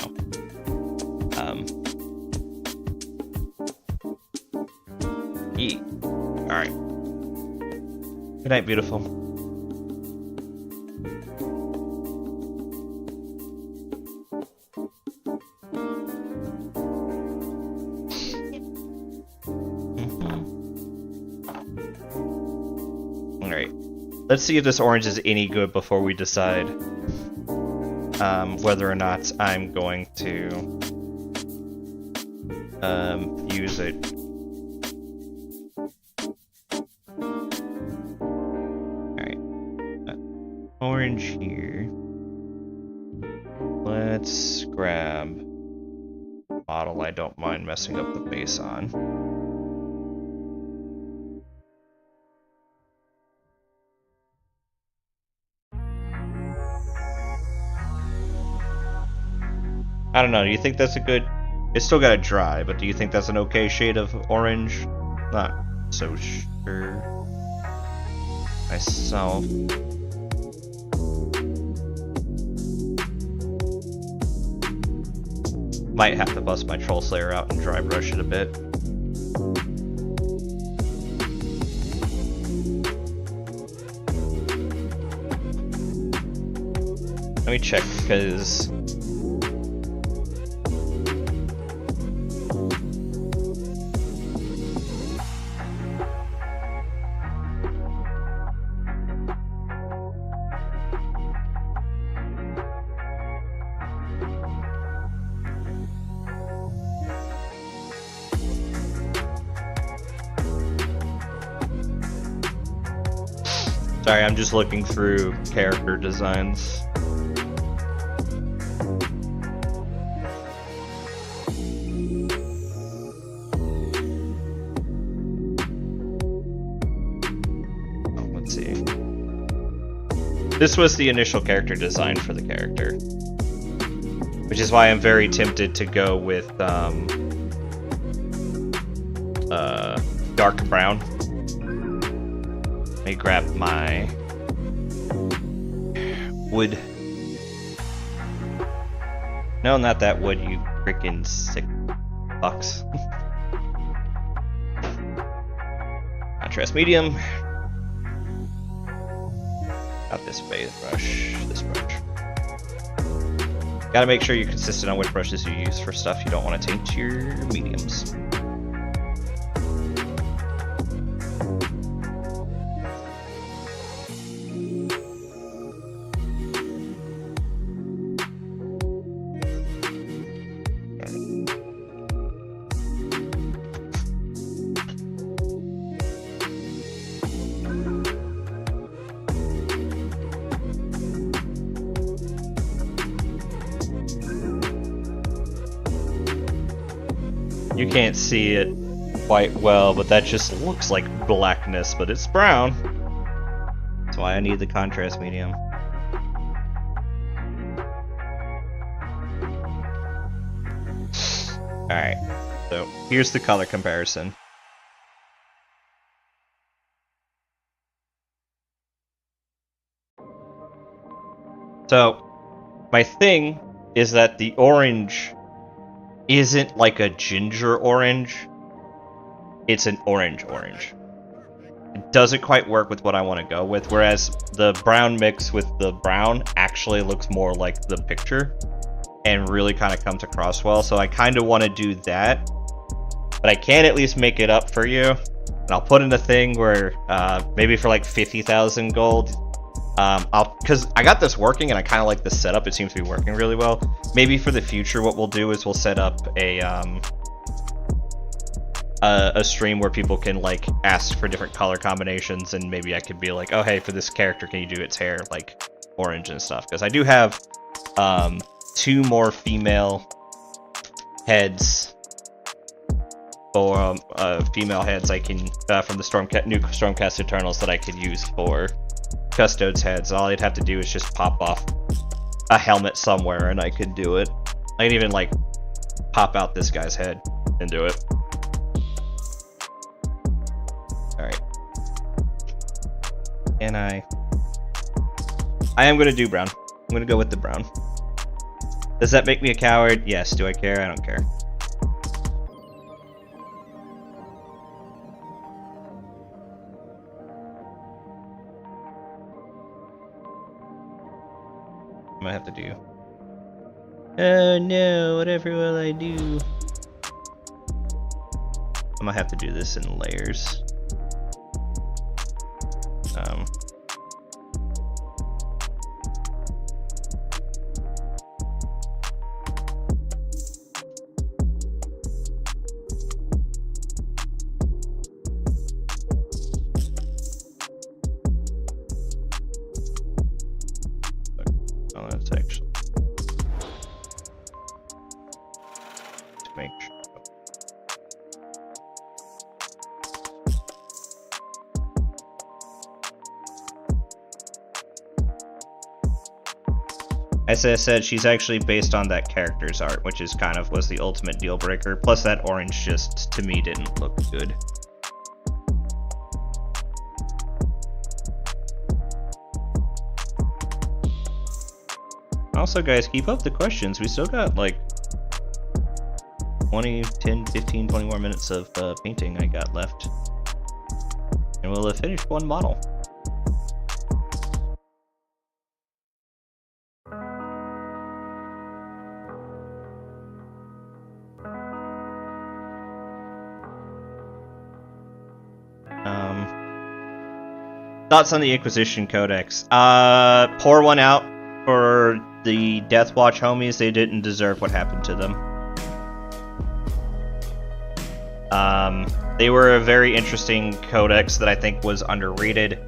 alright. Good night, beautiful. Alright. Let's see if this orange is any good before we decide whether or not I'm going to use it. Alright. Orange here. Let's grab a model I don't mind messing up the base on. I don't know, do you think that's a good... It's still got to dry, but do you think that's an okay shade of orange? Not so sure myself. Might have to bust my Troll Slayer out and dry brush it a bit. Let me check, because... Sorry, I'm just looking through character designs. Let's see. This was the initial character design for the character, which is why I'm very tempted to go with dark brown. Let me grab my wood. No, not that wood, you freaking sick fucks. Contrast medium. Not this phase brush, this brush. Gotta make sure you're consistent on which brushes you use for stuff you don't want to taint your mediums. You can't see it quite well, but that just looks like blackness, but it's brown. That's why I need the contrast medium. Alright, so here's the color comparison. So, my thing is that the orange isn't like a ginger orange, it's an orange. It doesn't quite work with what I want to go with, whereas the brown mix with the brown actually looks more like the picture and really kind of comes across well, so I kind of want to do that, but I can at least make it up for you, and I'll put in a thing where maybe for like 50,000 gold, because I got this working and I kind of like the setup. It seems to be working really well. Maybe for the future what we'll do is we'll set up a stream where people can like ask for different color combinations, and maybe I could be like, oh hey, for this character can you do its hair like orange and stuff, because I do have 2 more female heads for female heads I can from the new Stormcast Eternals that I could use for Custodes heads. All I'd have to do is just pop off a helmet somewhere and I could do it. I can even like pop out this guy's head and do it. Alright. And I am going to do brown. I'm going to go with the brown. Does that make me a coward? Yes. Do I care? I don't care. I might have to do. Oh no, whatever will I do? I might have to do this in layers. Oh, that's actually to make sure. As I said, she's actually based on that character's art, which is kind of was the ultimate deal breaker. Plus, that orange just to me didn't look good. Also, guys, keep up the questions. We still got like 20, 10, 15, 20 more minutes of painting I got left. And we'll have finished one model. Thoughts on the Inquisition Codex? Pour one out for the Deathwatch homies. They didn't deserve what happened to them. They were a very interesting codex that I think was underrated.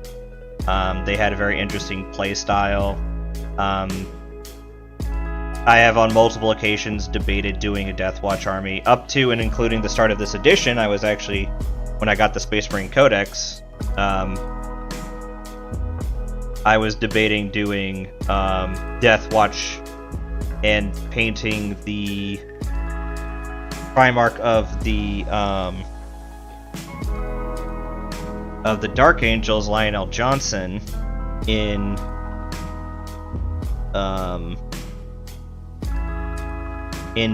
They had a very interesting play style. I have on multiple occasions debated doing a Deathwatch army, up to and including the start of this edition. I was actually, when I got the Space Marine Codex, I was debating doing Deathwatch and painting the Primarch of the Dark Angels, Lionel Johnson, in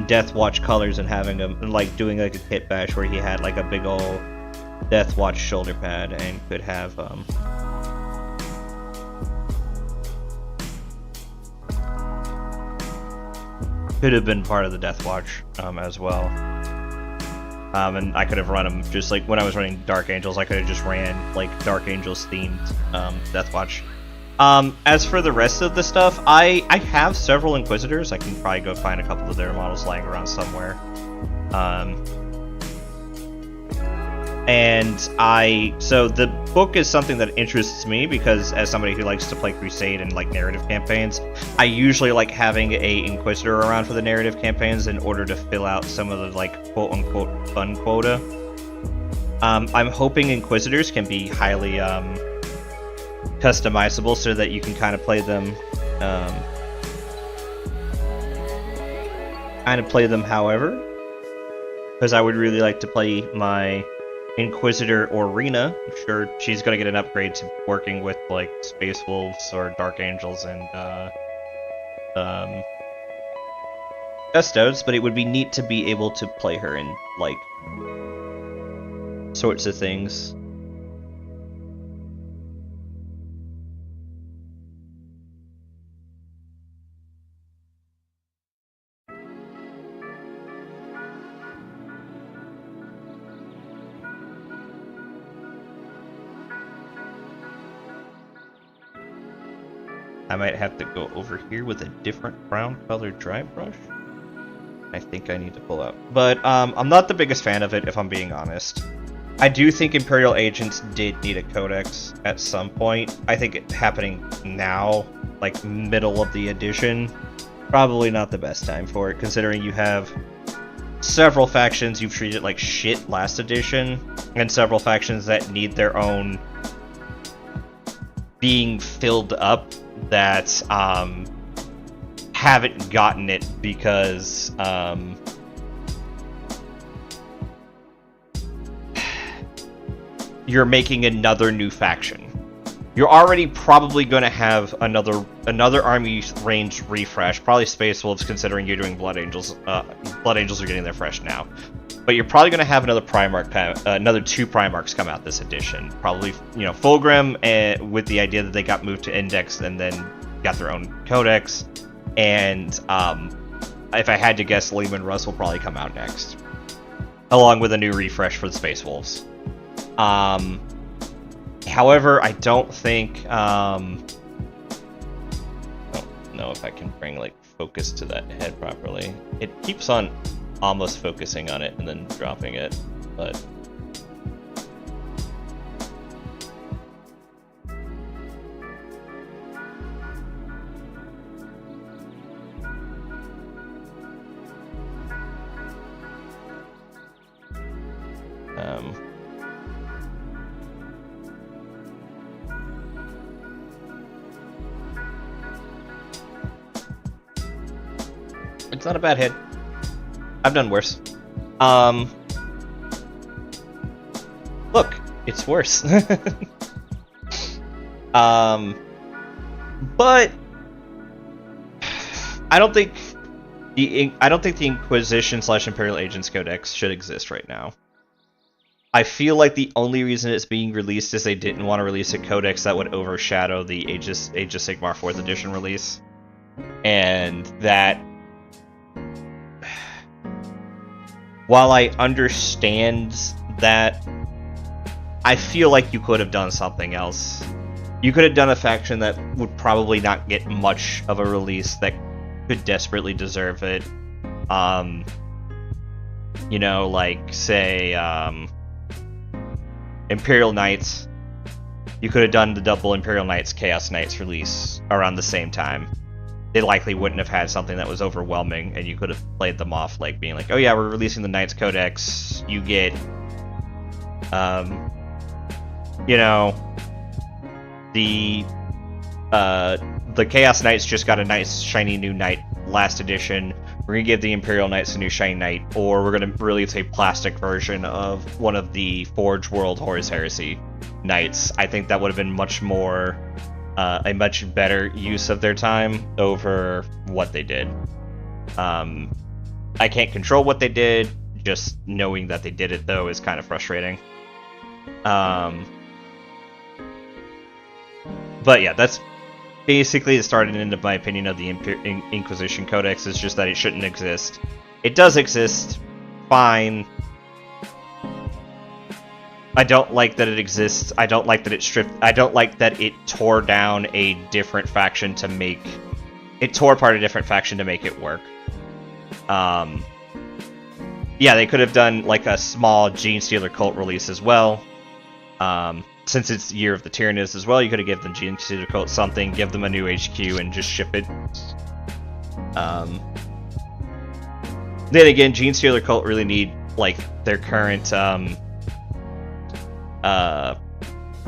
Deathwatch colors, and having him like doing like a kit bash where he had like a big old Deathwatch shoulder pad and could have could have been part of the Deathwatch as well. And I could have run them just like when I was running Dark Angels. I could have just ran like Dark Angels themed Deathwatch. As for the rest of the stuff, I have several Inquisitors. I can probably go find a couple of their models lying around somewhere. So the book is something that interests me because as somebody who likes to play Crusade and like narrative campaigns, I usually like having a Inquisitor around for the narrative campaigns in order to fill out some of the like quote unquote fun quota. I'm hoping Inquisitors can be highly customizable so that you can kind of play them however, because I would really like to play my Inquisitor Orina. I'm sure she's going to get an upgrade to working with like Space Wolves or Dark Angels and Custodes, but it would be neat to be able to play her in like sorts of things. I might have to go over here with a different brown colored dry brush. I think I need to pull out. But I'm not the biggest fan of it, if I'm being honest. I do think Imperial Agents did need a codex at some point. I think it happening now, like middle of the edition, probably not the best time for it, considering you have several factions you've treated like shit last edition, and several factions that need their own being filled up that haven't gotten it because you're making another new faction. You're already probably going to have another army range refresh, probably Space Wolves, considering you're doing Blood Angels. Blood Angels are getting there fresh now, but you're probably going to have another Primarch, another 2 Primarchs come out this edition. Probably, you know, Fulgrim, with the idea that they got moved to Index and then got their own codex. And if I had to guess, Leman Russ will probably come out next, along with a new refresh for the Space Wolves. However, I don't think. I don't know if I can bring like focus to that head properly. It keeps on almost focusing on it and then dropping it, but it's not a bad hit. I've done worse. Look, it's worse. But I don't think the Inquisition / Imperial Agents Codex should exist right now. I feel like the only reason it's being released is they didn't want to release a codex that would overshadow the Age of Sigmar 4th edition release, and that. While I understand that, I feel like you could have done something else. You could have done a faction that would probably not get much of a release that could desperately deserve it. You know, like, say, Imperial Knights, you could have done the double Imperial Knights, Chaos Knights release around the same time. They likely wouldn't have had something that was overwhelming, and you could have played them off like being like, oh yeah, we're releasing the Knights Codex. You get, you know, the Chaos Knights just got a nice shiny new knight last edition. We're gonna give the Imperial Knights a new shiny knight, or we're gonna release a plastic version of one of the Forge World Horus Heresy knights. I think that would have been much more, a much better use of their time over what they did. I can't control what they did. Just knowing that they did it though is kind of frustrating. But yeah, that's basically the start and end of my opinion of the Inquisition Codex. Is just that it shouldn't exist. It does exist, fine. I don't like that it exists. I don't like that it stripped. I don't like that it tore down a different faction to make it tore apart a different faction to make it work. Yeah, they could have done like a small Genestealer cult release as well. Since it's Year of the Tyrannus as well, you could have given the Genestealer cult something, give them a new HQ, and just ship it. Then again, Genestealer cult really need like their current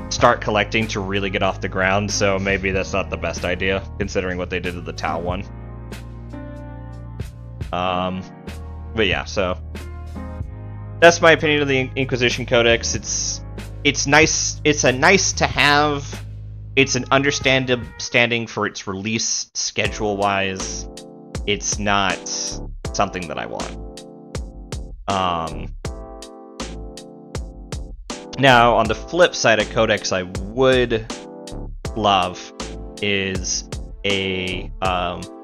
start collecting to really get off the ground, so maybe that's not the best idea, considering what they did to the Tau one. But yeah, so that's my opinion of the Inquisition Codex. It's nice. It's a nice to have. It's an understanding for its release schedule-wise. It's not something that I want. Now, on the flip side, a codex I would love is a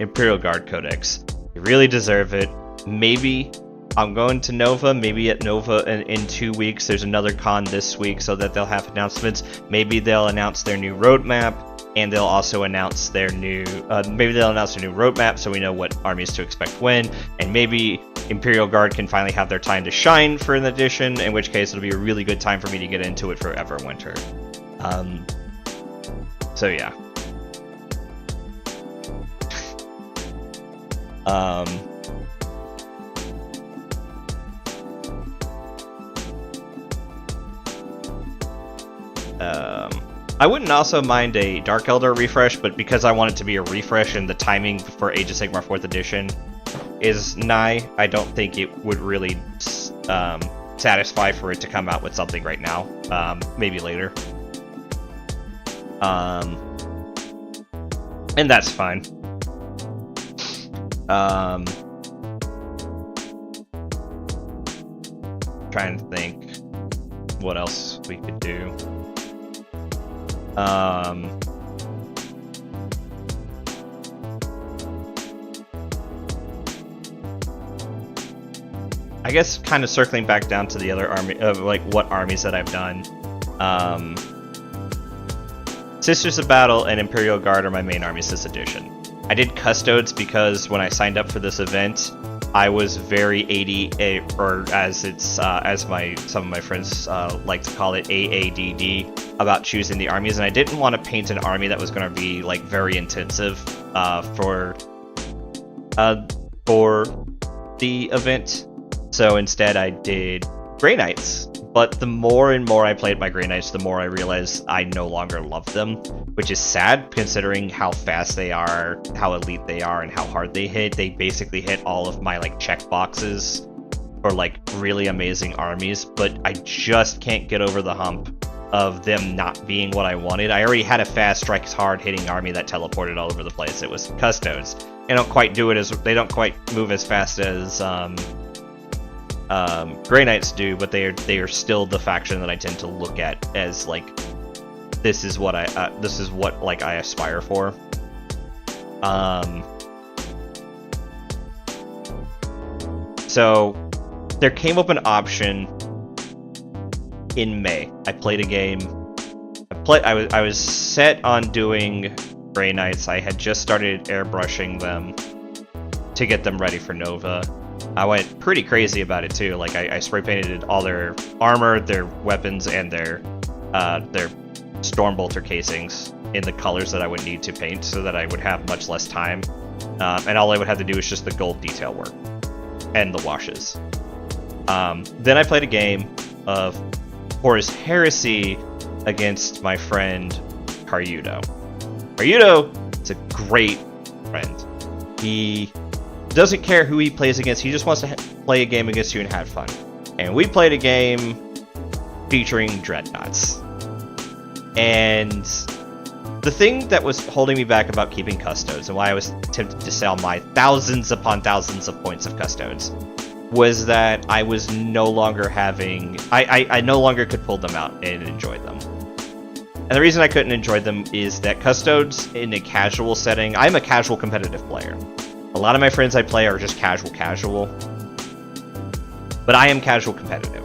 Imperial Guard codex. You really deserve it. Maybe I'm going to Nova. Maybe at Nova in 2 weeks. There's another con this week, so that they'll have announcements. Maybe they'll announce their new roadmap, and they'll also announce their new. Maybe they'll announce their new roadmap, so we know what armies to expect when. And maybe Imperial Guard can finally have their time to shine for an edition. In which case, it'll be a really good time for me to get into it for Everwinter. So yeah. I wouldn't also mind a Dark Elder refresh, but because I want it to be a refresh and the timing for Age of Sigmar 4th edition is nigh, I don't think it would really satisfy for it to come out with something right now. Maybe later. And that's fine. Trying to think what else we could do. I guess kind of circling back down to the other army, like what armies that I've done. Sisters of Battle and Imperial Guard are my main armies this edition. I did Custodes because when I signed up for this event, I was very or as it's some of my friends like to call it, AADD, about choosing the armies, and I didn't want to paint an army that was going to be like very intensive for the event. So instead, I did Grey Knights. But the more and more I played my Grey Knights, the more I realized I no longer love them, which is sad considering how fast they are, how elite they are, and how hard they hit. They basically hit all of my like check boxes for like really amazing armies, but I just can't get over the hump of them not being what I wanted. I already had a fast strikes hard hitting army that teleported all over the place. It was Custodes. They don't quite move as fast as Grey Knights do, but they are still the faction that I tend to look at as like this is what I aspire for. So there came up an option in May. I played a game. I was set on doing Grey Knights. I had just started airbrushing them to get them ready for Nova. I went pretty crazy about it too. Like I spray painted all their armor, their weapons, and their Stormbolter casings in the colors that I would need to paint so that I would have much less time. And all I would have to do is just the gold detail work and the washes. Then I played a game of Horus Heresy against my friend Karyudo. Karyudo is a great friend. He doesn't care who he plays against, he just wants to play a game against you and have fun. And we played a game featuring Dreadnoughts. And the thing that was holding me back about keeping Custodes, and why I was tempted to sell my thousands upon thousands of points of Custodes, was that I was no longer having... I no longer could pull them out and enjoy them. And the reason I couldn't enjoy them is that Custodes in a casual setting... I'm a casual competitive player. A lot of my friends I play are just casual. But I am casual competitive.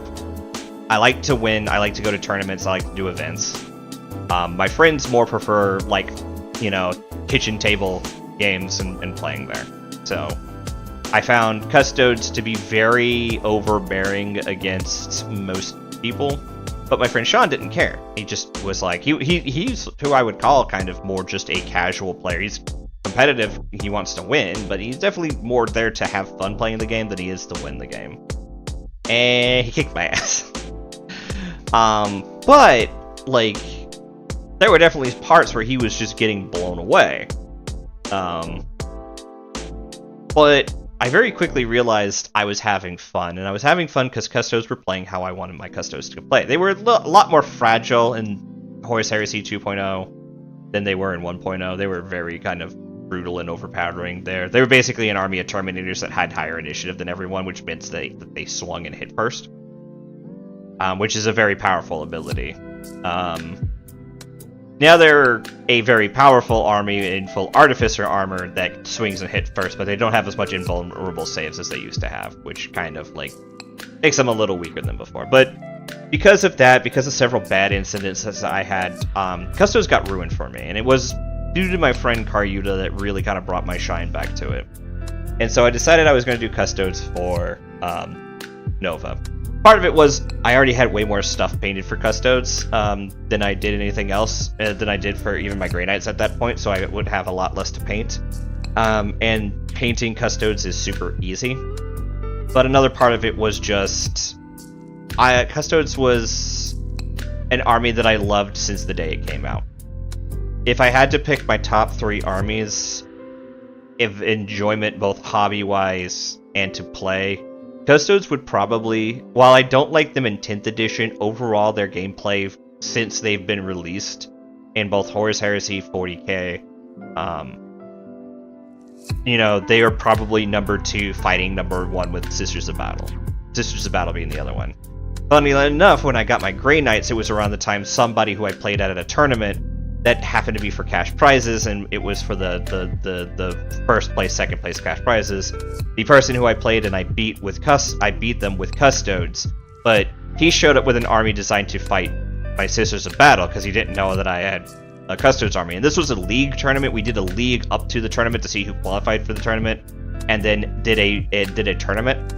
I like to win, I like to go to tournaments, I like to do events. My friends more prefer, like, you know, kitchen table games and playing there. So, I found Custodes to be very overbearing against most people. But my friend Sean didn't care. He just was like, he's who I would call kind of more just a casual player. He's competitive, he wants to win, but he's definitely more there to have fun playing the game than he is to win the game. And he kicked my ass. But, like, there were definitely parts where he was just getting blown away. But I very quickly realized I was having fun, and I was having fun because Custodes were playing how I wanted my Custodes to play. They were a lot more fragile in Horus Heresy 2.0 than they were in 1.0. They were very kind of brutal and overpowering there. They were basically an army of Terminators that had higher initiative than everyone, which meant that they swung and hit first. Which is a very powerful ability. Now they're a very powerful army in full Artificer armor that swings and hits first, but they don't have as much invulnerable saves as they used to have, which kind of, like, makes them a little weaker than before. But because of that, because of several bad incidents that I had, Custodes got ruined for me, and it was due to my friend Karyudo that really kind of brought my shine back to it. And so I decided I was going to do Custodes for Nova. Part of it was I already had way more stuff painted for Custodes than I did anything else, than I did for even my Grey Knights at that point, so I would have a lot less to paint. And painting Custodes is super easy. But another part of it was just... Custodes was an army that I loved since the day it came out. If I had to pick my top 3 armies of enjoyment, both hobby-wise and to play, Custodes would probably, while I don't like them in 10th edition, overall their gameplay since they've been released in both Horus Heresy 40k, you know, they are probably number 2 fighting number 1 with Sisters of Battle. Sisters of Battle being the other one. Funny enough, when I got my Grey Knights, it was around the time somebody who I played at a tournament that happened to be for cash prizes, and it was for the first place, second place cash prizes. The person who I played and I beat them with Custodes, but he showed up with an army designed to fight my Sisters of Battle because he didn't know that I had a Custodes army. And this was a league tournament. We did a league up to the tournament to see who qualified for the tournament, and then did a tournament.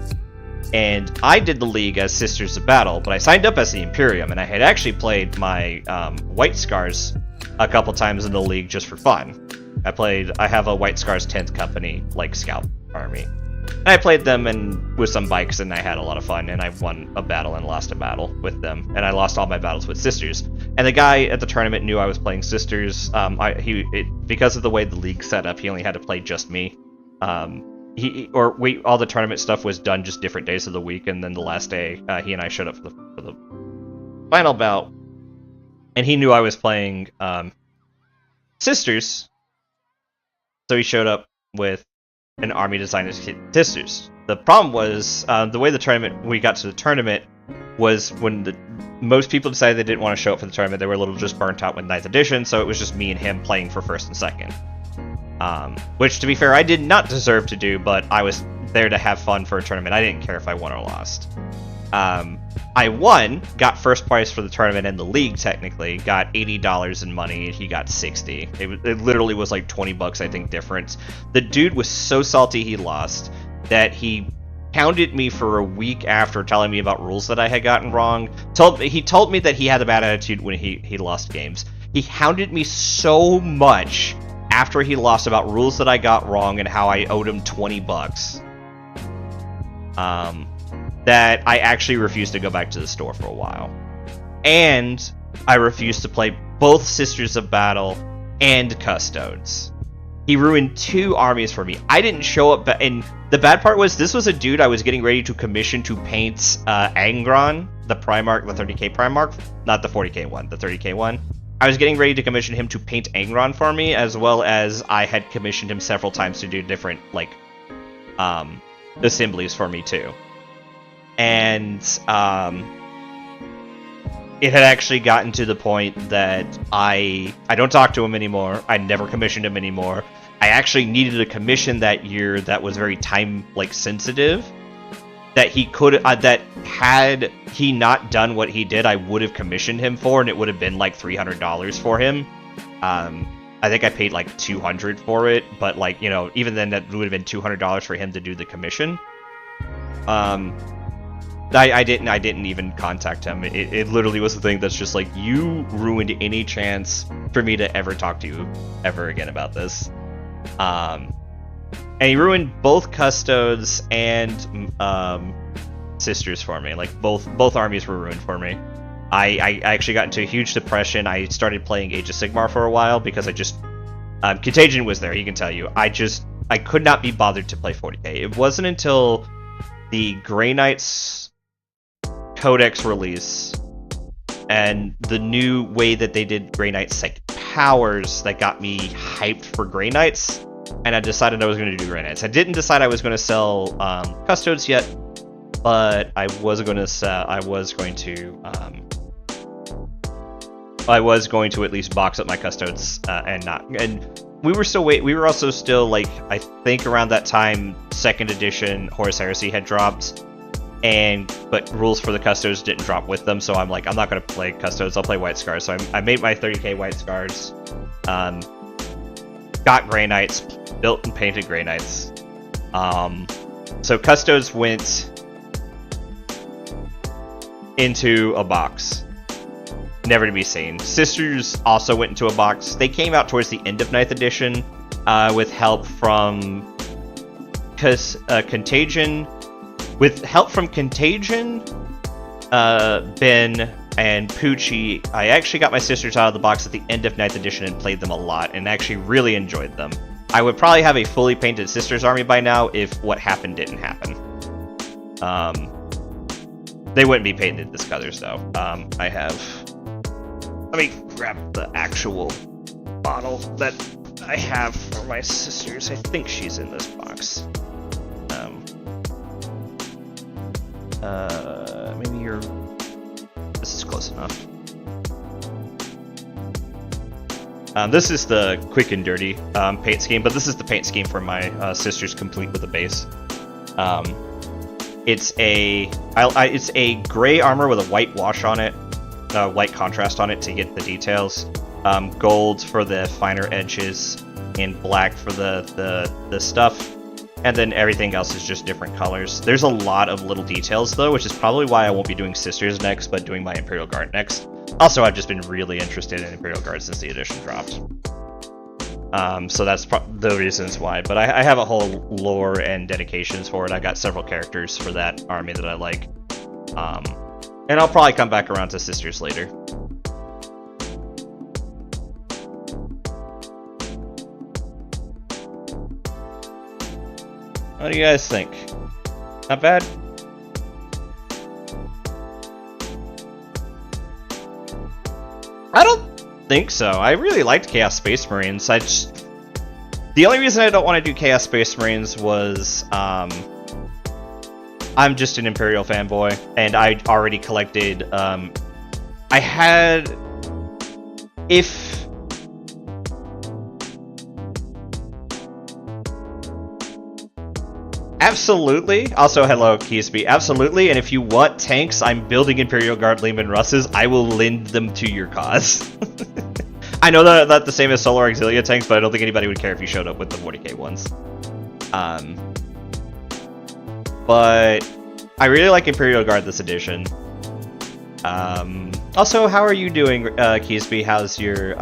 And I did the league as Sisters of Battle, but I signed up as the Imperium, and I had actually played my White Scars a couple times in the league just for fun. I have a White Scars 10th Company, like, scout army. And I played them with some bikes, and I had a lot of fun, and I won a battle and lost a battle with them. And I lost all my battles with Sisters. And the guy at the tournament knew I was playing Sisters. Because of the way the league set up, he only had to play just me. All the tournament stuff was done just different days of the week, and then the last day, he and I showed up for the final bout. And he knew I was playing Sisters, so he showed up with an army designed as Sisters. The problem was, the way we got to the tournament was when most people decided they didn't want to show up for the tournament. They were a little just burnt out with 9th edition, so it was just me and him playing for 1st and 2nd. Which, to be fair, I did not deserve to do, but I was there to have fun for a tournament. I didn't care if I won or lost. I won, got first prize for the tournament and the league, technically, got $80 in money, and he got 60. It literally was like 20 bucks, I think, difference. The dude was so salty he lost that he hounded me for a week after telling me about rules that I had gotten wrong. He told me that he had a bad attitude when he lost games. He hounded me so much after he lost about rules that I got wrong and how I owed him $20. That I actually refused to go back to the store for a while. And I refused to play both Sisters of Battle and Custodes. He ruined 2 armies for me. I didn't show up, and the bad part was this was a dude I was getting ready to commission to paint Angron, the Primarch, the 30k Primarch, not the 40k one, the 30k one. I was getting ready to commission him to paint Angron for me, as well as I had commissioned him several times to do different, like, assemblies for me too. And it had actually gotten to the point that I don't talk to him anymore. I never commissioned him anymore. I actually needed a commission that year that was very time sensitive. That he could that had he not done what he did, I would have commissioned him for, and it would have been like $300 for him. I think I paid like $200 for it, but like, you know, even then that would have been $200 for him to do the commission. I didn't even contact him. It literally was the thing that's just like, you ruined any chance for me to ever talk to you ever again about this. And he ruined both Custodes and Sisters for me. Like both armies were ruined for me. I actually got into a huge depression. I started playing Age of Sigmar for a while because I just Contagion was there. He can tell you. I could not be bothered to play 40k. It wasn't until the Grey Knights Codex release and the new way that they did Grey Knights psychic powers that got me hyped for Grey Knights, and I decided I was going to do Grey Knights. I didn't decide I was going to sell Custodes yet, but I was going to at least box up my Custodes and we were also still like, I think around that time 2nd edition Horus Heresy had dropped, but rules for the Custodes didn't drop with them, so I'm like, I'm not going to play Custodes, I'll play White Scars. So I made my 30k White Scars, got Grey Knights, built and painted Grey Knights. So Custodes went into a box, never to be seen. Sisters also went into a box. They came out towards the end of 9th edition with help from Contagion. With help from Contagion, Ben, and Poochie, I actually got my Sisters out of the box at the end of 9th edition and played them a lot, and actually really enjoyed them. I would probably have a fully painted Sisters army by now if what happened didn't happen. They wouldn't be painted this colors though. Let me grab the actual bottle that I have for my Sisters. I think she's in this box. Maybe this is close enough. This is the quick and dirty paint scheme, but this is the paint scheme for my Sisters complete with a base. It's a gray armor with a white wash on it, white contrast on it to get the details. Gold for the finer edges, and black for the stuff. And then everything else is just different colors. There's a lot of little details though, which is probably why I won't be doing Sisters next, but doing my Imperial Guard next. Also, I've just been really interested in Imperial Guard since the edition dropped. So that's the reasons why. But I have a whole lore and dedications for it. I got several characters for that army that I like. And I'll probably come back around to Sisters later. What do you guys think? Not bad? I don't think so. I really liked Chaos Space Marines. The only reason I don't want to do Chaos Space Marines was I'm just an Imperial fanboy, and I already collected Absolutely. Also, hello, Keysby. Absolutely, and if you want tanks, I'm building Imperial Guard Leman Russes. I will lend them to your cause. I know that not the same as Solar Auxilia tanks, but I don't think anybody would care if you showed up with the 40k ones. But I really like Imperial Guard this edition. Also, how are you doing, Keysby? How's your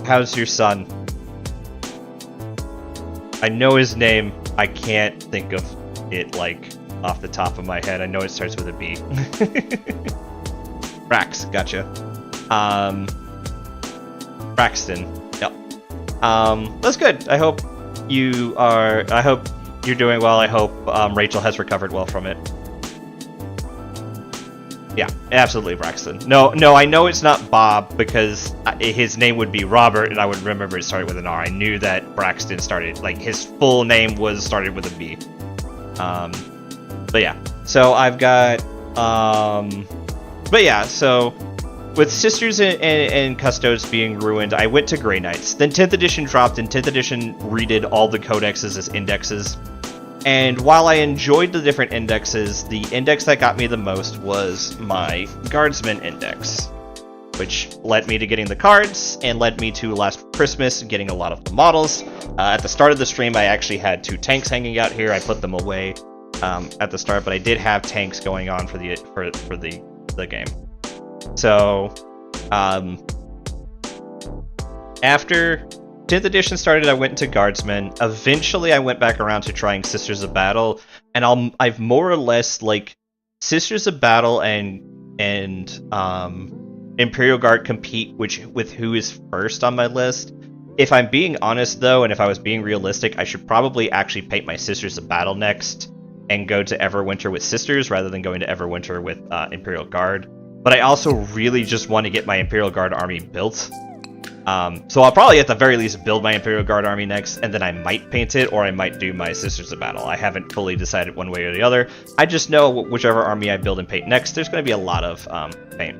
how's your son? I know his name. I can't think of it like off the top of my head. I know it starts with a B. Brax, gotcha. Braxton. Yep. That's good. I hope you're doing well. I hope Rachel has recovered well from it. Yeah, absolutely, Braxton. No, I know it's not Bob because his name would be Robert, and I would remember it started with an R. I knew that Braxton started, like, his full name started with a B. But yeah, so I've got, but yeah, so with Sisters and Custodes being ruined, I went to Grey Knights. Then 10th edition dropped, and 10th edition redid all the codexes as indexes. And while I enjoyed the different indexes, the index that got me the most was my Guardsman index, which led me to getting the cards, and led me to last Christmas getting a lot of the models. At the start of the stream, I actually had 2 tanks hanging out here. I put them away at the start, but I did have tanks going on for the game. So, after 10th edition started, I went into Guardsmen. Eventually, I went back around to trying Sisters of Battle, and I've more or less, like, Sisters of Battle and Imperial Guard compete with who is first on my list. If I'm being honest, though, and if I was being realistic, I should probably actually paint my Sisters of Battle next and go to Everwinter with Sisters rather than going to Everwinter with Imperial Guard. But I also really just want to get my Imperial Guard army built. So I'll probably at the very least build my Imperial Guard army next, and then I might paint it, or I might do my Sisters of Battle. I haven't fully decided one way or the other. I just know whichever army I build and paint next, there's going to be a lot of paint.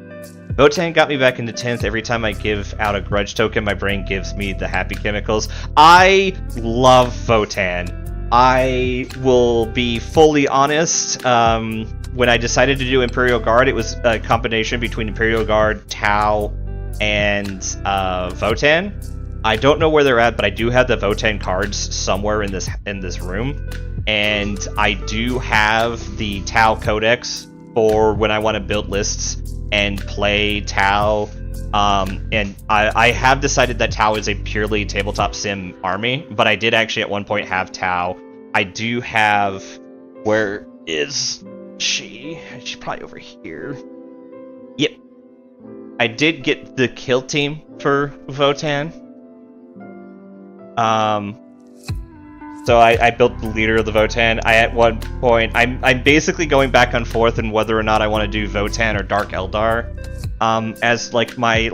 Votann got me back into 10th. Every time I give out a grudge token, my brain gives me the happy chemicals. I love Votann. I will be fully honest. When I decided to do Imperial Guard, it was a combination between Imperial Guard, Tau, and Votann. I don't know where they're at, but I do have the Votann cards somewhere in this room, and I do have the Tau Codex for when I want to build lists and play Tau. And I have decided that Tau is a purely tabletop sim army, but I did actually at one point have Tau. I do have, where is she? She's probably over here. Yep. I did get the kill team for Votann. So I built the leader of the Votann. At one point, I'm basically going back and forth on whether or not I want to do Votann or Dark Eldar as like my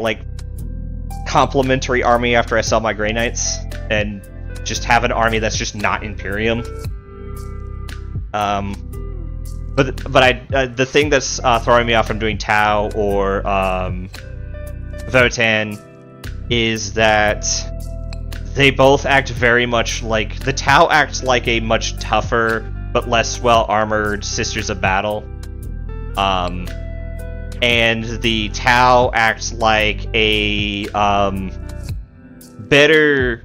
complementary army after I sell my Grey Knights, and just have an army that's just not Imperium. But the thing that's throwing me off from doing Tau or Votann is that they both act very much like... The Tau acts like a much tougher but less well-armored Sisters of Battle. And the Tau acts like a better...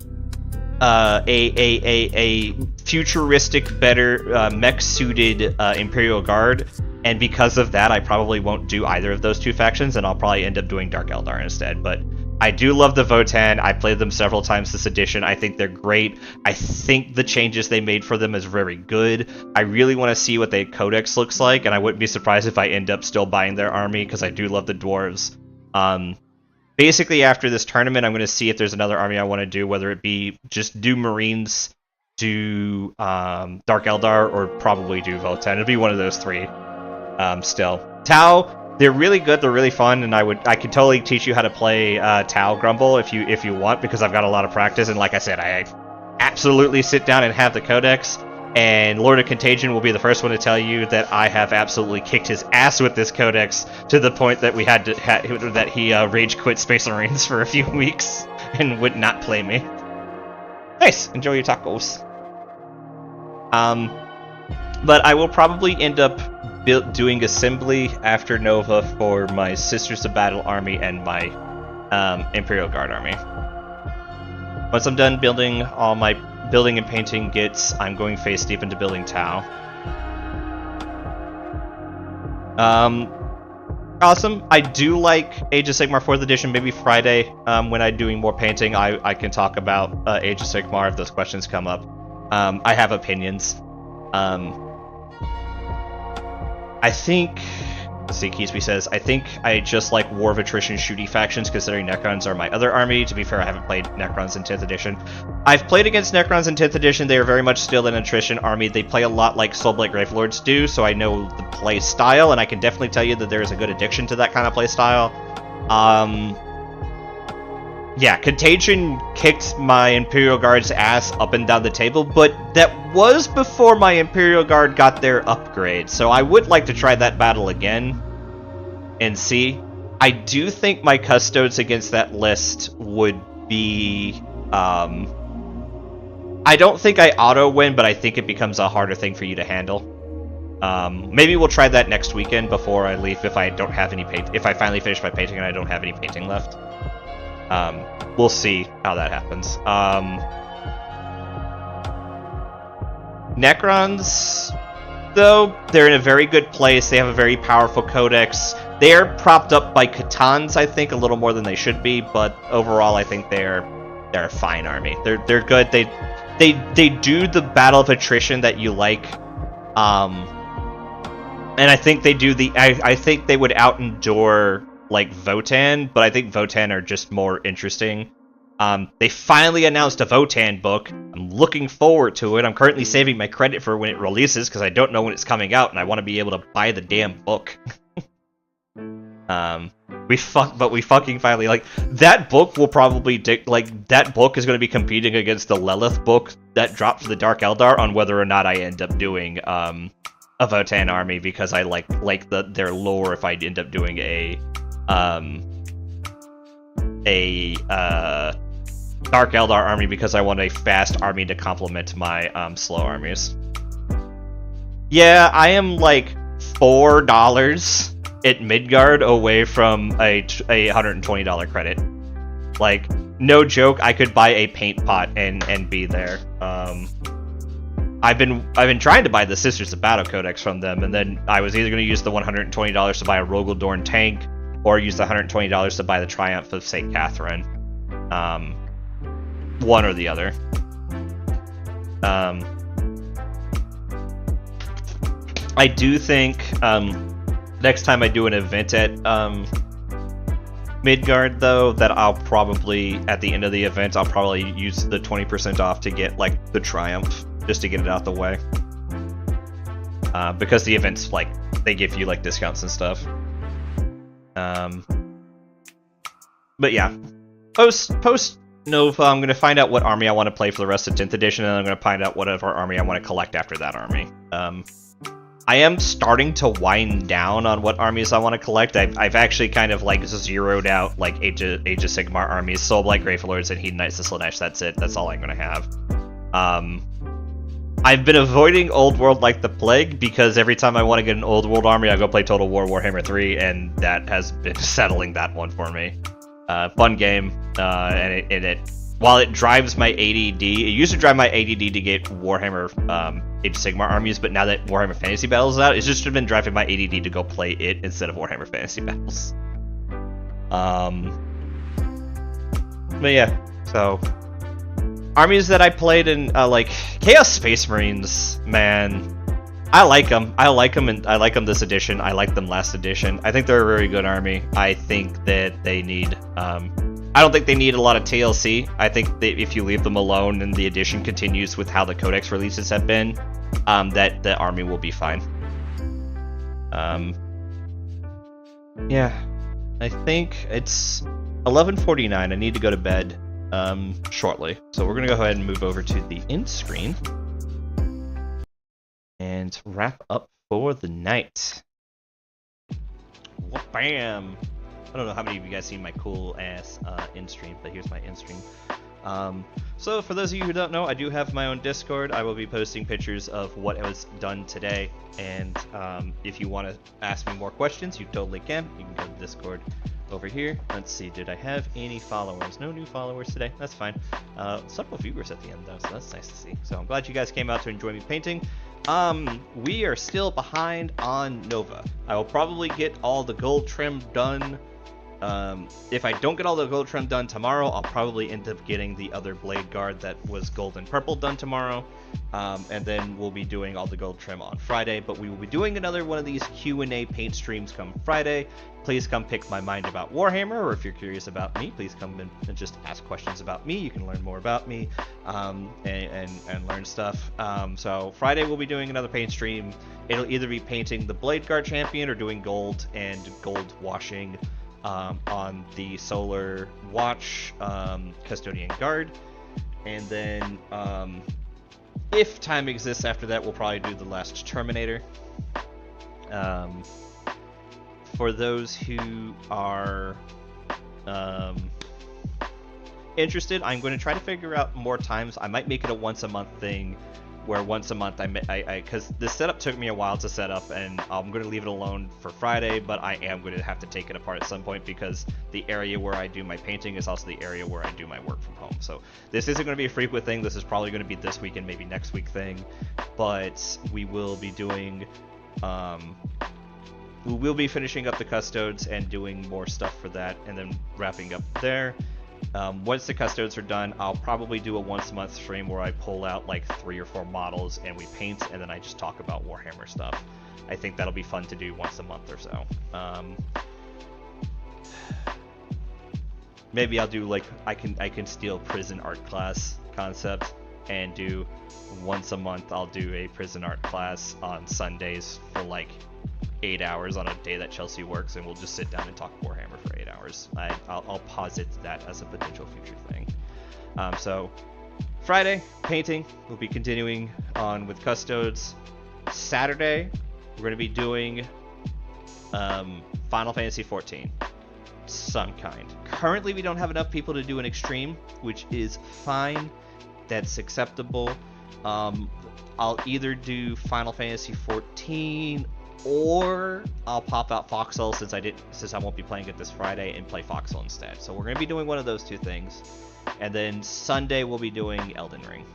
a futuristic, better mech-suited Imperial Guard, and because of that, I probably won't do either of those two factions, and I'll probably end up doing Dark Eldar instead. But I do love the Votann. I played them several times this edition. I think they're great. I think the changes they made for them is very good. I really want to see what the Codex looks like, and I wouldn't be surprised if I end up still buying their army, because I do love the Dwarves. Basically, after this tournament, I'm going to see if there's another army I want to do, whether it be just do Marines, do Dark Eldar, or probably do Votann. It'll be one of those three still. Tau, they're really good, they're really fun, and I could totally teach you how to play Tau Grumble if you want, because I've got a lot of practice, and like I said, I absolutely sit down and have the Codex, and Lord of Contagion will be the first one to tell you that I have absolutely kicked his ass with this Codex, to the point that that he rage quit Space Marines for a few weeks and would not play me. Nice! Enjoy your tacos. But I will probably end up doing assembly after Nova for my Sisters of Battle army and my Imperial Guard army. Once I'm done building all my building and painting gets I'm going face deep into building Tau. Awesome. I do like Age of Sigmar 4th edition. Maybe Friday, when I'm doing more painting, I can talk about Age of Sigmar if those questions come up. I have opinions. I think... Let's see, Keesby says, I think I just like War of Attrition shooty factions, considering Necrons are my other army. To be fair, I haven't played Necrons in 10th edition. I've played against Necrons in 10th edition. They are very much still an attrition army. They play a lot like Soulblight Gravelords do, so I know the play style, and I can definitely tell you that there is a good addiction to that kind of play style. Yeah, Contagion kicked my Imperial Guard's ass up and down the table, but that was before my Imperial Guard got their upgrade, so I would like to try that battle again and see. I do think my Custodes against that list would be... I don't think I auto-win, but I think it becomes a harder thing for you to handle. Maybe we'll try that next weekend before I leave if I don't have any paint. If I finally finish my painting and I don't have any painting left. We'll see how that happens. Necrons, though, they're in a very good place. They have a very powerful codex. They're propped up by C'tans, I think, a little more than they should be, but overall, I think they're a fine army. They're good. They do the battle of attrition that you like. And I think they do the... I think they would out-endure, like, Votann, but I think Votann are just more interesting. They finally announced a Votann book. I'm looking forward to it. I'm currently saving my credit for when it releases, because I don't know when it's coming out, and I want to be able to buy the damn book. We fucking finally, like, that book will probably, that book is going to be competing against the Lilith book that dropped for the Dark Eldar on whether or not I end up doing, a Votann army, because I like their lore if I end up doing a Dark Eldar army, because I want a fast army to complement my, slow armies. Yeah, I am, like, $4 at Midgard away from a $120 credit. Like, no joke, I could buy a paint pot and be there. I've been trying to buy the Sisters of Battle Codex from them, and then I was either going to use the $120 to buy a Rogaldorn tank, or use the $120 to buy the Triumph of St. Catherine. One or the other. I do think next time I do an event at Midgard, though, that I'll probably, at the end of the event, I'll probably use the 20% off to get, like, the Triumph, just to get it out the way. Because the events, like, they give you, like, discounts and stuff. But yeah, post Nova, I'm going to find out what army I want to play for the rest of 10th edition, and I'm going to find out whatever army I want to collect after that army. I am starting to wind down on what armies I want to collect. I've actually kind of, like, zeroed out, like, Age of Sigmar armies, Soulblight Gravelords and Hedonites and Slaanesh. That's it. That's all I'm going to have. I've been avoiding Old World like the plague, because every time I want to get an Old World army, I go play Total War Warhammer 3, and that has been settling that one for me. Fun game, and it while it drives my ADD, it used to drive my ADD to get Warhammer Age of Sigmar armies, but now that Warhammer Fantasy Battles is out, it's just been driving my ADD to go play it instead of Warhammer Fantasy Battles. But yeah, so... armies that I played in, like, Chaos Space Marines, man. I like them. I like them this edition. I liked them last edition. I think they're a very good army. I think that they need, I don't think they need a lot of TLC. I think that if you leave them alone and the edition continues with how the Codex releases have been, that the army will be fine. Yeah. I think it's 11:49. I need to go to bed. Shortly. So we're gonna go ahead and move over to the end screen and wrap up for the night. Bam! I don't know how many of you guys seen my cool ass end stream, but here's my end stream. So for those of you who don't know, I do have my own Discord. I will be posting pictures of what was done today, and if you want to ask me more questions, you totally can. You can go to Discord. over here. Let's see, did I have any followers? No new followers today. That's fine. Several viewers at the end though, so that's nice to see. So I'm glad you guys came out to enjoy me painting. We are still behind on Nova. I will probably get all the gold trim done. If I don't get all the gold trim done tomorrow, I'll probably end up getting the other blade guard that was gold and purple done tomorrow. And then we'll be doing all the gold trim on Friday, but we will be doing another one of these Q&A paint streams come Friday. Please come pick my mind about Warhammer, or if you're curious about me, please come in and just ask questions about me. You can learn more about me, and learn stuff. So Friday we'll be doing another paint stream. It'll either be painting the Blade Guard Champion or doing gold and gold washing on the Solar Watch Custodian Guard. And then if time exists after that, we'll probably do the last Terminator. For those who are interested, I'm going to try to figure out more times. I might make it a once a month thing, where once a month because this setup took me a while to set up, and I'm going to leave it alone for Friday, but I am going to have to take it apart at some point because the area where I do my painting is also the area where I do my work from home. So this isn't going to be a frequent thing. This is probably going to be this week and maybe next week thing, but we will be doing we will be finishing up the Custodes and doing more stuff for that, and then wrapping up there. Once the Custodes are done, I'll probably do a once a month stream where I pull out like 3 or 4 models and we paint, and then I just talk about Warhammer stuff. I think that'll be fun to do once a month or so. Maybe I'll do like I can steal prison art class concept and do once a month. I'll do a prison art class on Sundays for like 8 hours on a day that Chelsea works, and we'll just sit down and talk Warhammer for 8 hours. I'll posit that as a potential future thing. So Friday, painting. We'll be continuing on with Custodes. Saturday, we're going to be doing Final Fantasy XIV. Some kind. Currently, we don't have enough people to do an extreme, which is fine. That's acceptable. I'll either do Final Fantasy XIV, or I'll pop out Foxhole since I won't be playing it this Friday, and play Foxhole instead. So we're going to be doing one of those two things. And then Sunday we'll be doing Elden Ring.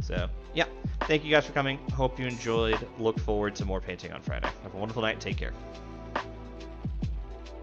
So, yeah. Thank you guys for coming. Hope you enjoyed. Look forward to more painting on Friday. Have a wonderful night. Take care.